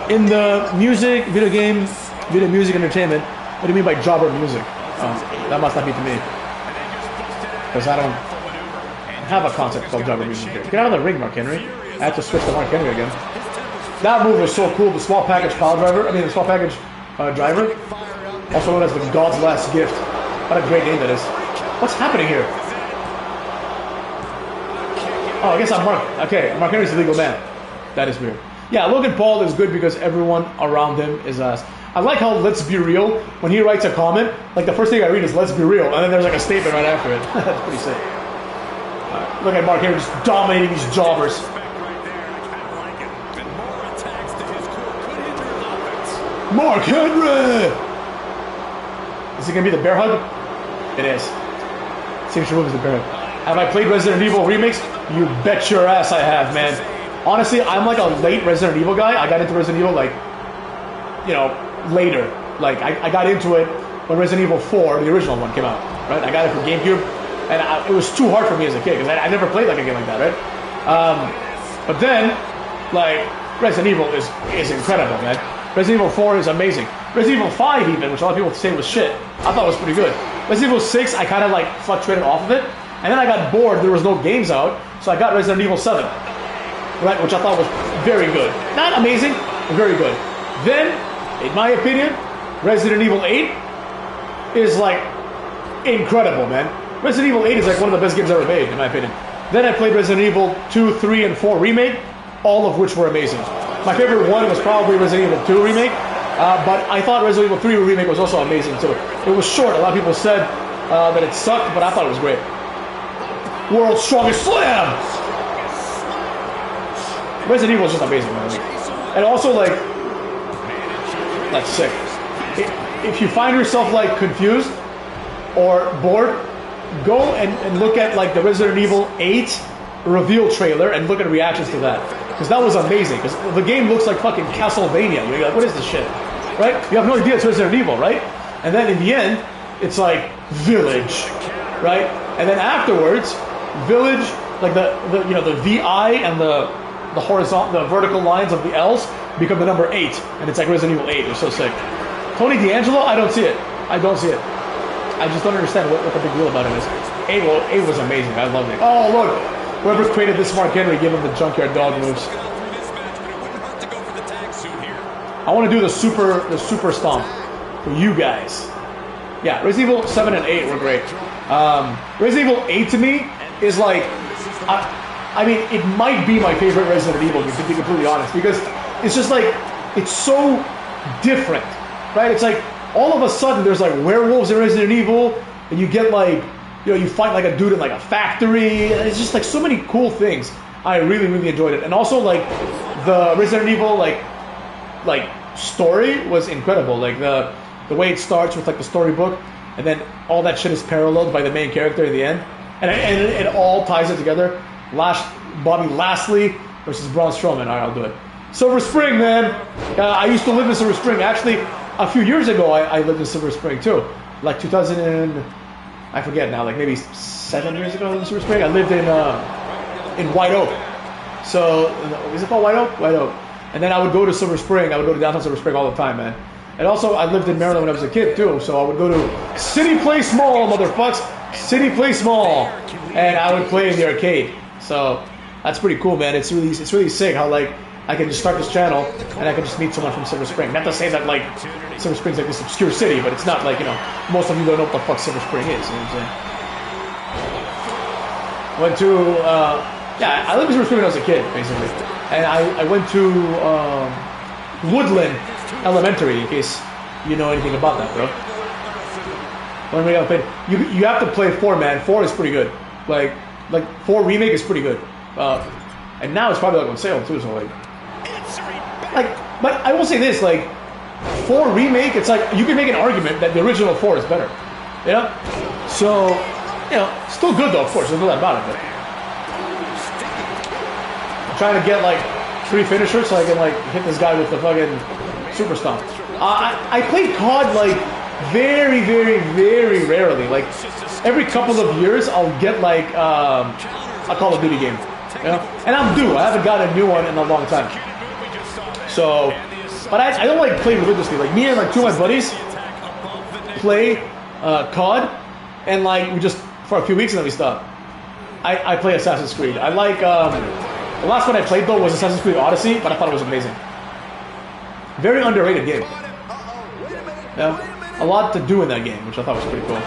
In the music, video music entertainment, what do you mean by jobber music? That must not be to me. Because I don't have a concept called jobber music here. Get out of the ring, Mark Henry. I have to switch to Mark Henry again. That move was so cool. The small package the small package driver. Also known as the God's Last Gift. What a great name that is. What's happening here? Oh, I guess I'm Mark. Okay, Mark Henry's a legal man. That is weird. Yeah, Logan Paul is good because everyone around him is ass. I like how Let's Be Real, when he writes a comment, like the first thing I read is Let's Be Real, and then there's like a statement right after it. That's pretty sick. Look at Mark Henry just dominating these jobbers. Mark Henry! Is it going to be the bear hug? It is. Signature move is the bear hug. Have I played Resident Evil Remix? You bet your ass I have, man. Honestly, I'm like a late Resident Evil guy. I got into Resident Evil like, you know, later. Like, I got into it when Resident Evil 4, the original one, came out, right? I got it for GameCube, and it was too hard for me as a kid, because I never played like a game like that, right? But then, like, Resident Evil is incredible, man. Resident Evil 4 is amazing. Resident Evil 5 even, which a lot of people say was shit, I thought was pretty good. Resident Evil 6, I kind of like fluctuated off of it. And then I got bored, there was no games out, so I got Resident Evil 7. Right, which I thought was very good. Not amazing, but very good. Then, in my opinion, Resident Evil 8 is like incredible, man. Resident Evil 8 is like one of the best games ever made, in my opinion. Then I played Resident Evil 2, 3, and 4 Remake, all of which were amazing. My favorite one was probably Resident Evil 2 Remake, but I thought Resident Evil 3 Remake was also amazing too. It was short, a lot of people said that it sucked, but I thought it was great. World's Strongest Slam! Resident Evil is just amazing, man. And also, like, that's sick. If you find yourself, like, confused or bored, go and look at, like, the Resident Evil 8 reveal trailer and look at reactions to that. Because that was amazing. Because the game looks like fucking Castlevania. You're like, what is this shit? Right? You have no idea it's Resident Evil, right? And then in the end, it's like, Village. Right? And then afterwards, Village, like the VI and the horizontal, the vertical lines of the L's become the number 8, and it's like Resident Evil 8. It's so sick. Tony D'Angelo, I don't see it. I don't see it. I just don't understand what the big deal about it is. 8 was amazing. I loved it. Oh look, whoever created this Mark Henry, give him the junkyard dog moves. I want to do the super stomp for you guys. Yeah, Resident Evil 7 and 8 were great. Resident Evil 8 to me is like, I mean, it might be my favorite Resident Evil, to be completely honest, because it's just like, it's so different, right? It's like, all of a sudden, there's like werewolves in Resident Evil, and you get like, you fight like a dude in like a factory, and it's just like so many cool things. I really, really enjoyed it. And also like, the Resident Evil like story was incredible. Like the way it starts with like the storybook, and then all that shit is paralleled by the main character in the end. And it all ties it together. Bobby Lashley versus Braun Strowman. All right, I'll do it. Silver Spring, man. I used to live in Silver Spring. Actually, a few years ago, I lived in Silver Spring too. Like 2000 and, I forget now, like maybe 7 years ago in Silver Spring. I lived in White Oak. So, is it called White Oak? White Oak. And then I would go to Silver Spring. I would go to downtown Silver Spring all the time, man. And also, I lived in Maryland when I was a kid too. So I would go to City Place Mall, motherfucks. City Place Mall, and I would play in the arcade. So that's pretty cool, man. It's really sick how like I can just start this channel and I can just meet someone from Silver Spring. Not to say that like Silver Spring's like this obscure city, but it's not like, most of you don't know what the fuck Silver Spring is. You know what I'm saying? Went to I lived in Silver Spring when I was a kid, basically, and I went to Woodland Elementary, in case you know anything about that, bro. When we got played, you have to play 4, man. 4 is pretty good. Like 4 Remake is pretty good. And now it's probably like on sale too. So but I will say this, like 4 Remake, it's like you can make an argument that the original 4 is better. Yeah. So still good though, of course. There's no doubt about it. But I'm trying to get like 3 finishers so I can like hit this guy with the fucking super stomp. I played COD like very, very, very rarely. Like every couple of years, I'll get like a Call of Duty game, and I'm due. I haven't got a new one in a long time. So, but I don't like play religiously. Like me and like 2 of my buddies play COD, and like we just for a few weeks and then we stop. I play Assassin's Creed. I like the last one I played though was Assassin's Creed Odyssey, but I thought it was amazing. Very underrated game. Yeah. A lot to do in that game, which I thought was pretty cool.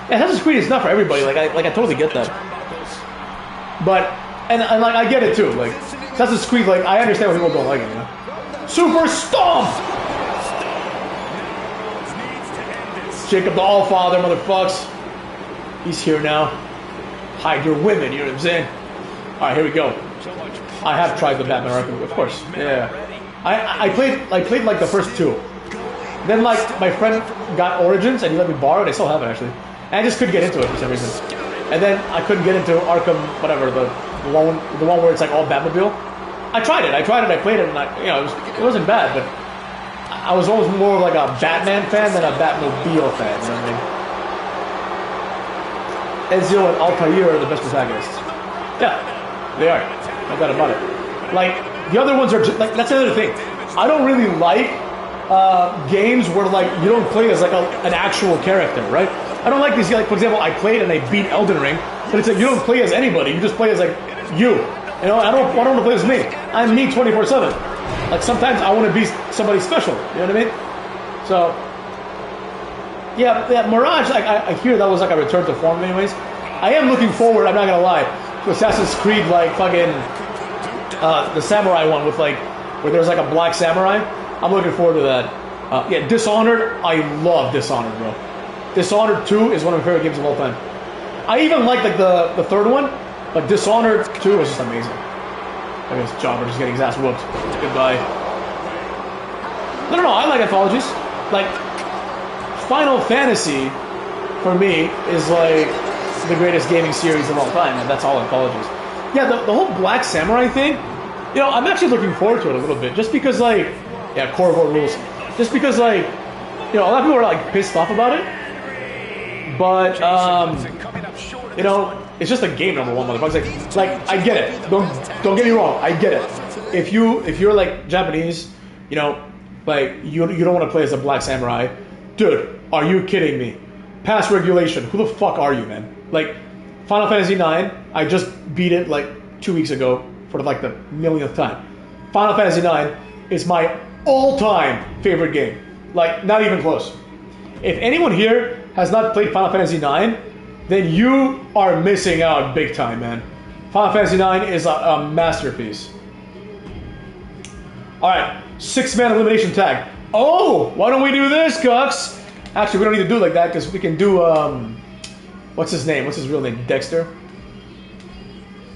Yeah, Assassin's Creed is not for everybody. Like I totally get that. But and like I get it too. Like Assassin's Creed, like I understand why people don't like it. Super Stomp! Jacob the Allfather, motherfucks. He's here now. Hide your women, you know what I'm saying? Alright, here we go. I have tried the Batman Arkham, of course. Yeah. I played like the first 2. Then like my friend got Origins and he let me borrow it. I still have it actually. And I just couldn't get into it for some reason. And then I couldn't get into Arkham, whatever, the one where it's like all Batmobile. I tried it, I played it, and it wasn't bad, but I was always more like a Batman fan than a Batmobile fan, you know what I mean? Ezio and Altair are the best protagonists. Yeah, they are. No doubt about it. Like, The other ones are just, like, that's another thing. I don't really like games where like you don't play as like an actual character, right? I don't like these. Like for example, I played and I beat Elden Ring, but it's like you don't play as anybody. You just play as like you. You know, I don't want to play as me. I'm me 24/7. Like sometimes I want to be somebody special. You know what I mean? So yeah, Mirage. I hear that was like a return to form. Anyways, I am looking forward. I'm not gonna lie to Assassin's Creed, like fucking the samurai one with like where there's like a black samurai. I'm looking forward to that. Yeah, Dishonored. I love Dishonored, bro. Dishonored 2 is one of my favorite games of all time. I even like the third one, but Dishonored 2 is just amazing. I guess Jobber just getting his ass whooped. Goodbye. No, I like anthologies. Like, Final Fantasy, for me, is like the greatest gaming series of all time, and that's all anthologies. Yeah, the whole Black Samurai thing, you know, I'm actually looking forward to it a little bit, just because, like, yeah, Corvo rules. Just because, like, you know, a lot of people are, like, pissed off about it. But, you know, it's just a game, number one, motherfuckers. Like, I get it. Don't get me wrong. I get it. If you're, like, Japanese, you know, like, you don't want to play as a Black Samurai. Dude, are you kidding me? Past regulation. Who the fuck are you, man? Like, Final Fantasy IX, I just beat it, like, 2 weeks ago for, like, the millionth time. Final Fantasy IX is my all-time favorite game. Like, not even close. If anyone here has not played Final Fantasy IX, then you are missing out big time, man. Final Fantasy IX is a masterpiece. Alright, 6-man elimination tag. Oh, why don't we do this, Cux? Actually, we don't need to do it like that, because we can do, what's his name? What's his real name? Dexter?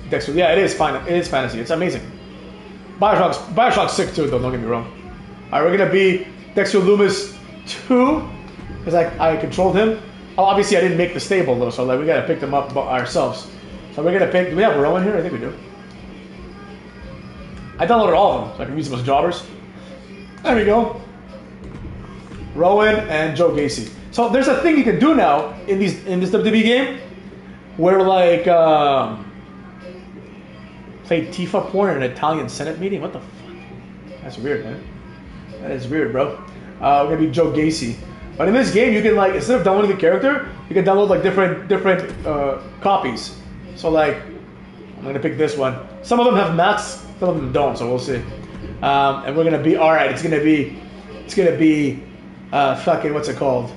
Dexter, yeah, it is fantasy. It's amazing. Bioshock's sick too, though, don't get me wrong. Alright, we're gonna be Dexter Loomis 2, because I controlled him. Oh, obviously, I didn't make the stable, though, so like we gotta pick them up ourselves. So we're gonna pick, do we have Rowan here? I think we do. I downloaded all of them, so I can use them as jobbers. There we go. Rowan and Joe Gacy. So there's a thing you can do now in this WWE game, where like, play Tifa porn in an Italian Senate meeting? What the fuck? That's weird, man. That is weird, bro. We're gonna be Joe Gacy. But in this game, you can like, instead of downloading the character, you can download like different copies. So like, I'm gonna pick this one. Some of them have masks, some of them don't. So we'll see. And we're gonna be alright. It's gonna be fucking what's it called?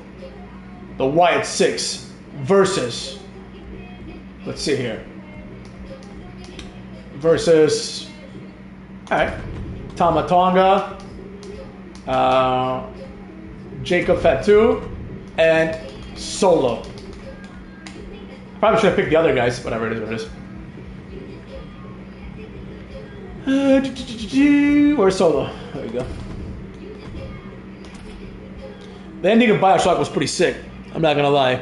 The Wyatt 6 versus. Let's see here. Versus. Alright. Tama Tonga. Jacob Fatu, and Solo. Probably should have picked the other guys. Whatever it is, what it is. Where's Solo? There we go. The ending of Bioshock was pretty sick. I'm not gonna lie.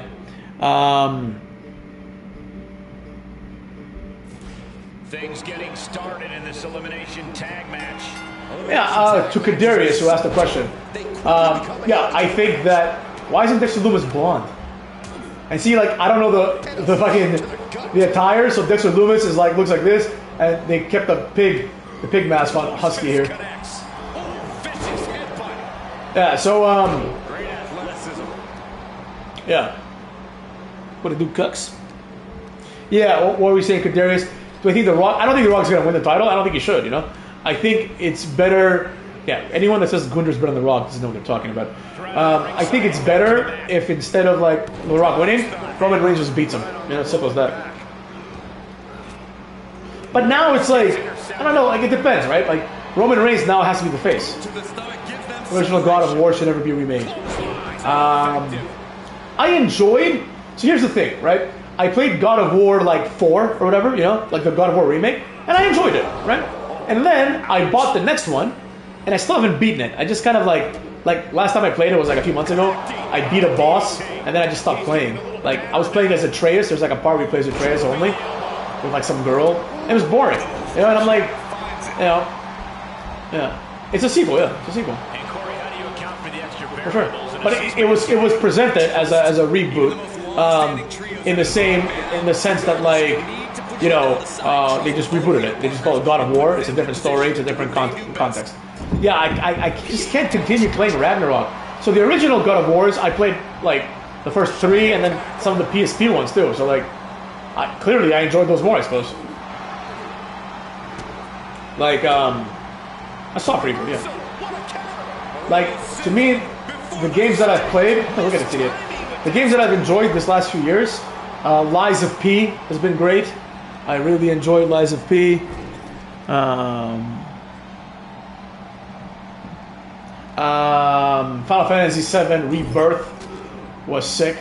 Things getting started in this elimination tag match. Yeah, to Kadarius, who asked the question. Yeah, I think that, why isn't Dexter Loomis blonde? And see, like, I don't know the attire, so Dexter Loomis is like, looks like this, and they kept the pig mask on Husky here. Yeah, so, yeah. What to do, Cux? Yeah, what were we saying, Kadarius? Do I think The Rock, I don't think The Rock's gonna win the title, I don't think he should, you know? I think it's better. Yeah, anyone that says Gunther's better than The Rock doesn't know what they're talking about. I think it's better if instead of like The Rock winning, Roman Reigns just beats him. You know, simple as that. But now it's like, I don't know, like it depends, right? Like Roman Reigns now has to be the face. Original God of War should never be remade. I enjoyed. So here's the thing, right? I played God of War like 4 or whatever, you know, like the God of War remake, and I enjoyed it, right? And then I bought the next one, and I still haven't beaten it. I just kind of like last time I played it was like a few months ago. I beat a boss, and then I just stopped playing. Like I was playing as Atreus. There's like a part where he plays Atreus only with like some girl. It was boring, you know. And I'm like, you know, yeah, it's a sequel, yeah, it's a sequel. For sure, but it was presented as a reboot, in the sense that like you know, they just rebooted it. They just call it God of War. It's a different story. It's a different context. Yeah, I just can't continue playing Ragnarok. So the original God of Wars, I played like the first 3 and then some of the PSP ones too. So like, clearly I enjoyed those more, I suppose. Like, I saw pretty good, yeah. Like, to me, the games that I've played, oh, look at this idiot. The games that I've enjoyed this last few years, Lies of P has been great. I really enjoyed Lies of P. Final Fantasy VII Rebirth was sick.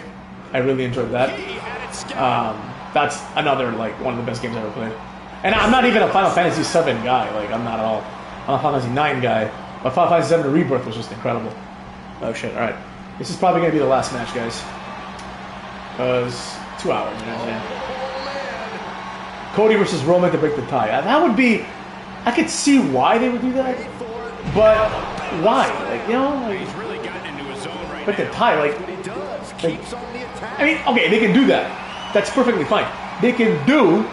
I really enjoyed that. That's another, like, one of the best games I've ever played. And I'm not even a Final Fantasy VII guy. Like, I'm not at all. I'm a Final Fantasy IX guy. But Final Fantasy VII Rebirth was just incredible. Oh, shit. All right. This is probably going to be the last match, guys. Because 2 hours. You know what I'm saying? Cody versus Roman to break the tie. That would be... I could see why they would do that. But why? Like, you know? Like, He's really gotten into his zone right break the now. tie. Like, I mean, okay, they can do that. That's perfectly fine. They can do...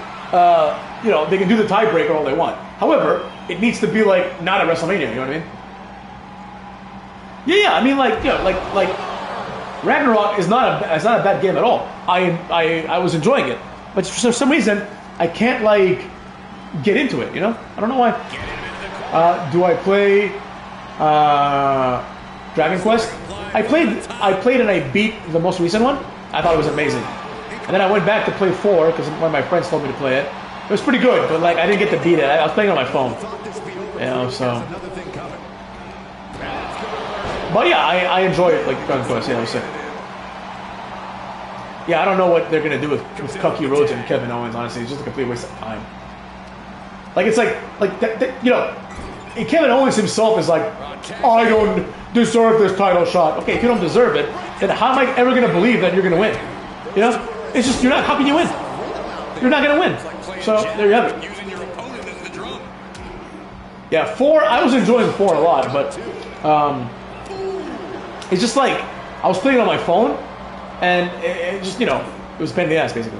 you know, they can do the tiebreaker all they want. However, it needs to be like not a WrestleMania. You know what I mean? Yeah. I mean, like, you know, like Ragnarok is not a bad game at all. I was enjoying it, but for some reason I can't like get into it. You know, I don't know why. Do I play Dragon Quest? I played and I beat the most recent one. I thought it was amazing. And then I went back to play 4 because one of my friends told me to play it. It was pretty good, but like I didn't get to beat it. I was playing on my phone, you know. So, but yeah, I enjoy it. Like Dragon Quest, yeah, it was sick. Yeah, I don't know what they're gonna do with Cody Rhodes and Kevin Owens. Honestly, it's just a complete waste of time. Like it's like you know, Kevin Owens himself is like, I don't deserve this title shot. Okay, if you don't deserve it, then how am I ever gonna believe that you're gonna win? You know, it's just you're not. How can you win? You're not gonna win. So there you have it. Yeah, 4. I was enjoying 4 a lot, but it's just like I was playing on my phone, and it just, you know, it was a pain in the ass basically.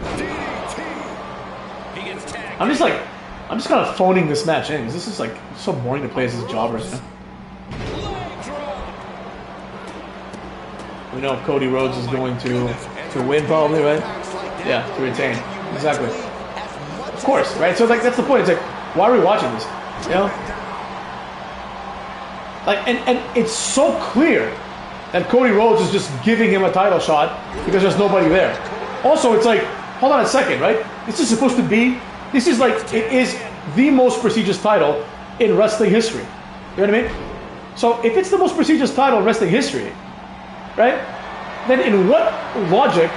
I'm just kind of phoning this match in because this is like so boring to play as his jobbers. You know? We know Cody Rhodes is going to win probably, right? Yeah, to retain. Exactly. Of course, right? So like that's the point. It's like, why are we watching this? You know? Like, and it's so clear that Cody Rhodes is just giving him a title shot because there's nobody there. Also, it's like, hold on a second, right? This is supposed to be, this is like, it is the most prestigious title in wrestling history. You know what I mean? So if it's the most prestigious title in wrestling history, right? Then in what logic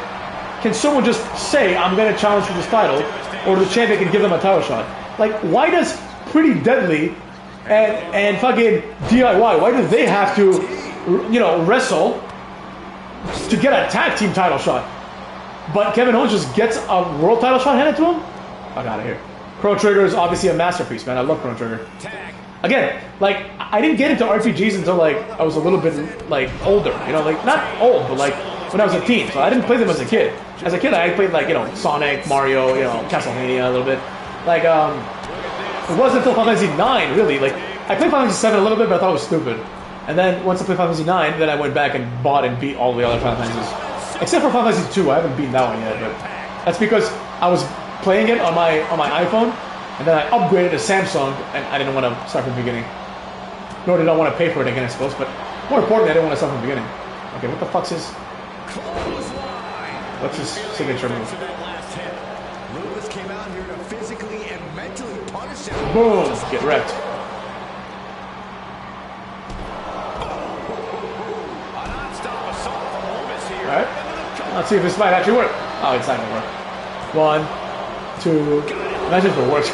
can someone just say, I'm going to challenge for this title, or the champion can give them a title shot? Like, why does Pretty Deadly and fucking DIY, why do they have to, you know, wrestle to get a tag team title shot? But Kevin Owens just gets a world title shot handed to him? Fuck out of here. Chrono Trigger is obviously a masterpiece, man. I love Chrono Trigger. Again, like, I didn't get into RPGs until, like, I was a little bit, like, older. You know, like, not old, but, like, when I was a teen. So I didn't play them as a kid. As a kid, I played, like, you know, Sonic, Mario, you know, Castlevania a little bit. Like, it wasn't until Final Fantasy IX, really. Like, I played Final Fantasy VII a little bit, but I thought it was stupid. And then, once I played Final Fantasy IX, then I went back and bought and beat all the other Final Fantasies. Except for Final Fantasy II, I haven't beaten that one yet, but that's because I was playing it on my iPhone, and then I upgraded to Samsung, and I didn't want to start from the beginning. Nor did I want to pay for it again, I suppose, but more importantly, I didn't want to start from the beginning. Okay, what the fuck's his... What's his signature move? Boom! Get wrecked. Alright. Let's see if this might actually work. Oh, it's not gonna work. 1, 2... Imagine if it works.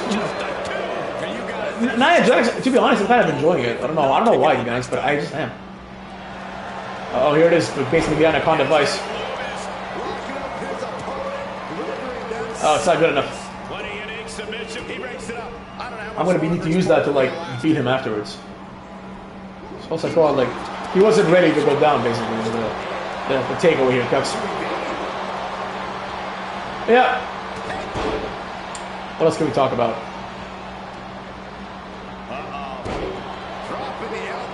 Nia Jax, to be honest, I'm kind of enjoying it. I don't know why, to be honest, but I just am. Oh, here it is, basically the Anaconda Vice. Oh, it's not good enough. I'm gonna need to use that to, like, beat him afterwards. So it's like, oh, like, he wasn't ready to go down, basically. The takeover here, Cups. Yeah. What else can we talk about?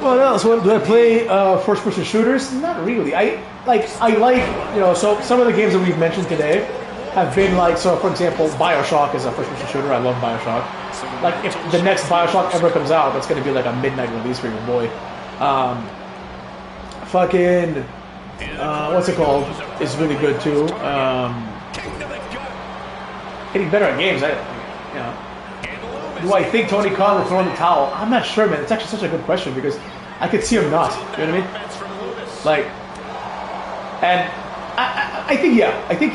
What else? What, do I play first-person shooters? Not really. I like, you know, so some of the games that we've mentioned today have been like, so for example, BioShock is a first-person shooter. I love BioShock. Like, if the next BioShock ever comes out, that's going to be like a midnight release for your boy. Fucking, what's it called? It's really good too. Getting better at games, you know. Do I think Tony Khan will throw in the towel? I'm not sure, man. It's actually such a good question because I could see him not. You know what I mean? Like, and I think, yeah. I think,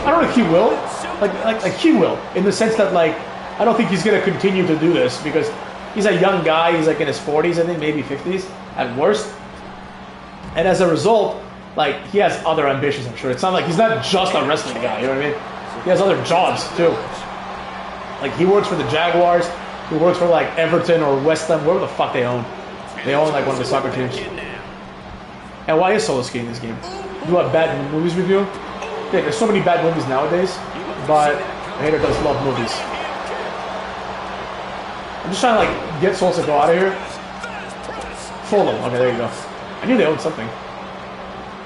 I don't know if he will. Like he will, in the sense that, like, I don't think he's going to continue to do this because he's a young guy. He's like in his 40s, I think, maybe 50s at worst. And as a result, like, he has other ambitions, I'm sure. It's not like he's not just a wrestling guy, you know what I mean? He has other jobs, too. Like, he works for the Jaguars. He works for, like, Everton or West Ham, wherever the fuck they own. They own, like, one of the soccer teams. And why is solo skating in this game? Do have bad movies review? Yeah, there's so many bad movies nowadays, but Hater does love movies. I'm just trying to, like, get Souls to go out of here. Fulham. Okay, there you go. I knew they owned something.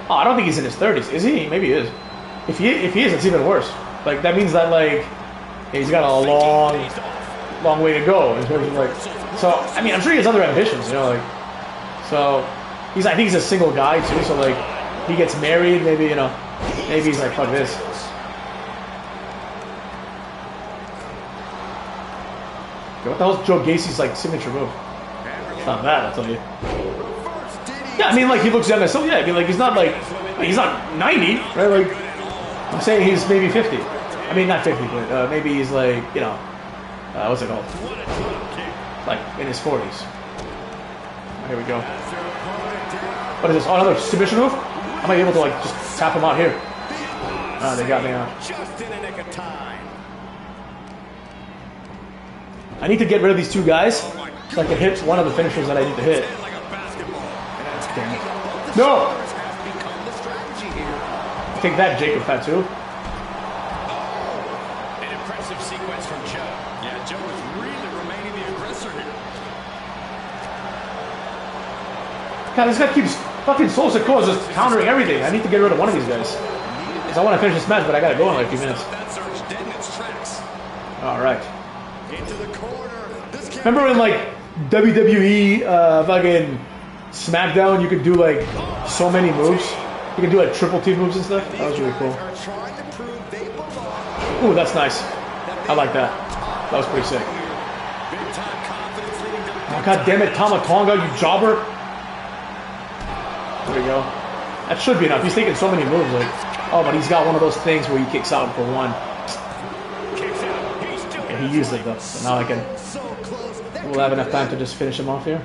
Oh, I don't think he's in his 30s. Is he? Maybe he is. If he is, it's even worse. Like, that means that, like, he's got a long way to go in terms of, like, so, I mean, I'm sure he has other ambitions, you know, like, so, I think he's a single guy, too, so, like, he gets married, maybe, you know, maybe he's like, fuck this. Okay, what the hell's Joe Gacy's, like, signature move? It's not bad, I'll tell you. Yeah, I mean, like, he looks young as so, yeah, I mean, like, he's not 90, right, like, I'm saying he's maybe 50. I mean, not 50, but maybe he's like, you know, what's it called? Like, in his 40s. Here we go. What is this? Oh, another submission move? I might be able to, like, just tap him out here. They got me out. I need to get rid of these two guys so I can hit one of the finishers that I need to hit. Damn it. No! Take that, Jacob Fatu. An impressive sequence from Joe. Yeah, Joe is really remaining the aggressor here. God, this guy keeps fucking Soul Sikoa just countering everything. I need to get rid of one of these guys. Because I want to finish this match, but I gotta go in like a few minutes. Alright. Remember when, like, WWE fucking SmackDown, you could do, like, so many moves? You can do, like, triple T moves and stuff? That was really cool. Ooh, that's nice. I like that. That was pretty sick. Oh, God damn it, Tamatonga, you jobber. There we go. That should be enough. He's taking so many moves, like, oh, but he's got one of those things where he kicks out for one. Okay, he used it, though, so now I can... We'll have enough time to just finish him off here.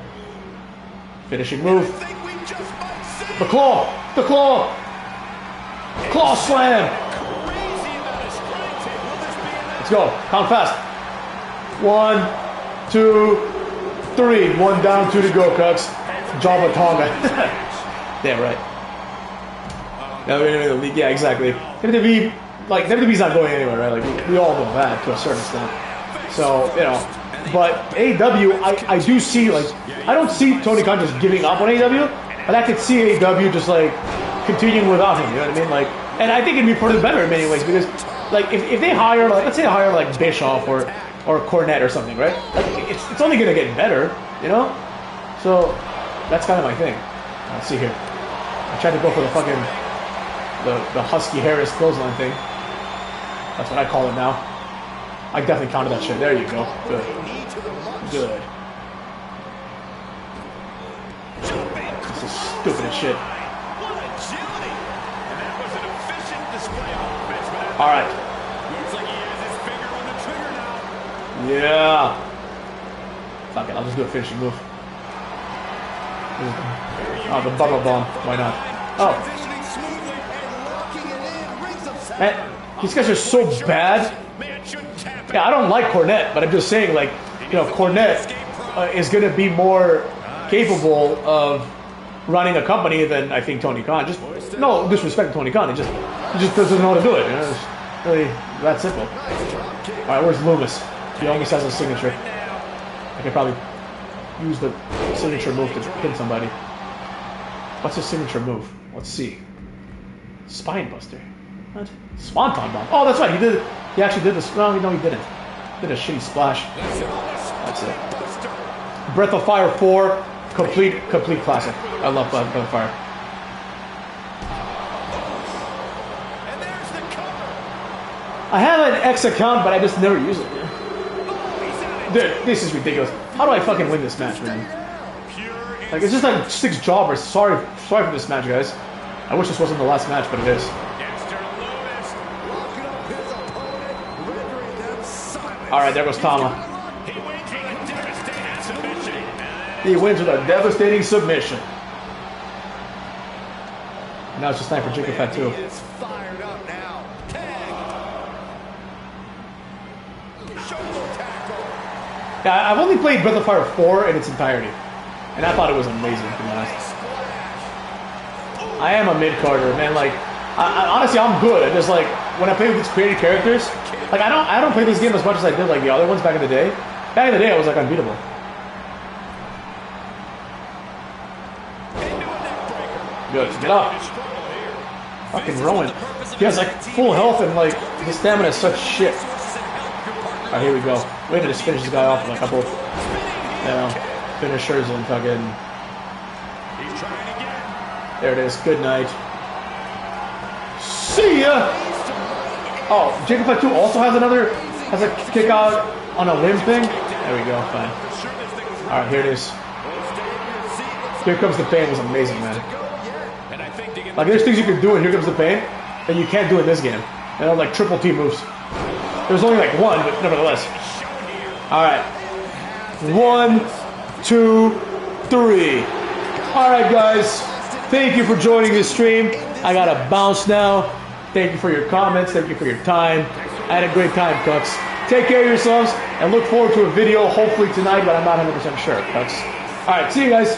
Finishing move. The claw! The claw! Claw slam! Let's go. Count fast. 1, 2, 3. 1 down, 2 to go, Cubs. Jabba Tonga. Damn right. Yeah, exactly. WWE, like, WWE's not going anywhere, right? Like, we all know that to a certain extent. So, you know. But AEW, I do see, like, I don't see Tony Khan just giving up on AEW, but I could see AEW just, like, continuing without him, you know what I mean? Like, and I think it'd be for the better in many ways, because, like, if they hire, like, let's say they hire, like, Bischoff or Cornette or something, right? Like, it's only gonna get better, you know? So, that's kind of my thing. Let's see here. I tried to go for the fucking, the Husky Harris clothesline thing. That's what I call it now. I definitely counted that shit. There you go. Good. Good. This is stupid as shit. Alright. Yeah. Fuck it, I'll just do a finishing move. Oh, the bubble bomb. Why not? Oh. Man, these guys are so bad. Yeah, I don't like Cornette, but I'm just saying, like, you know, Cornette is going to be more capable of running a company than I think Tony Khan. Just no disrespect to Tony Khan, he just doesn't know how to do it. You know? It's really that simple. Alright, where's Loomis? He almost has a signature. I could probably use the signature move to pin somebody. What's his signature move? Let's see. Spine Buster. What? Swanton Bomb. Oh, that's right. He actually did this. No, he didn't. He did a shitty splash. That's it. Breath of Fire 4. Complete classic. I love Breath of Fire. I have an X account, but I just never use it. Dude, this is ridiculous. How do I fucking win this match, man? Like, it's just like 6 jobbers. Sorry for this match, guys. I wish this wasn't the last match, but it is. Alright, there goes Tama. He wins with a devastating submission. Now it's just time for Jacob Fat 2. Yeah, I've only played Breath of Fire 4 in its entirety, and I thought it was amazing, to be honest. I am a mid-carder, man. Like, honestly, I'm good. I just like when I play with these created characters. Like, I don't play this game as much as I did like the other ones back in the day. Back in the day, I was like unbeatable. Good, get up. Fucking Rowan. He has like full health and like his stamina is such shit. Alright, here we go. Wait to just finish this guy off with a couple, finishers and fucking. There it is. Good night. See ya. Oh, Jacob Fat 2 also has a kick out on a limb thing. There we go. Fine. All right, here it is. Here Comes the Pain was amazing, man. Like, there's things you can do in Here Comes the Pain that you can't do in this game. And they're like triple T moves. There's only like one, but nevertheless. All right. 1, 2, 3. All right, guys. Thank you for joining this stream. I gotta bounce now. Thank you for your comments. Thank you for your time. I had a great time, Cucks. Take care of yourselves and look forward to a video hopefully tonight, but I'm not 100% sure, Cucks. All right, see you guys.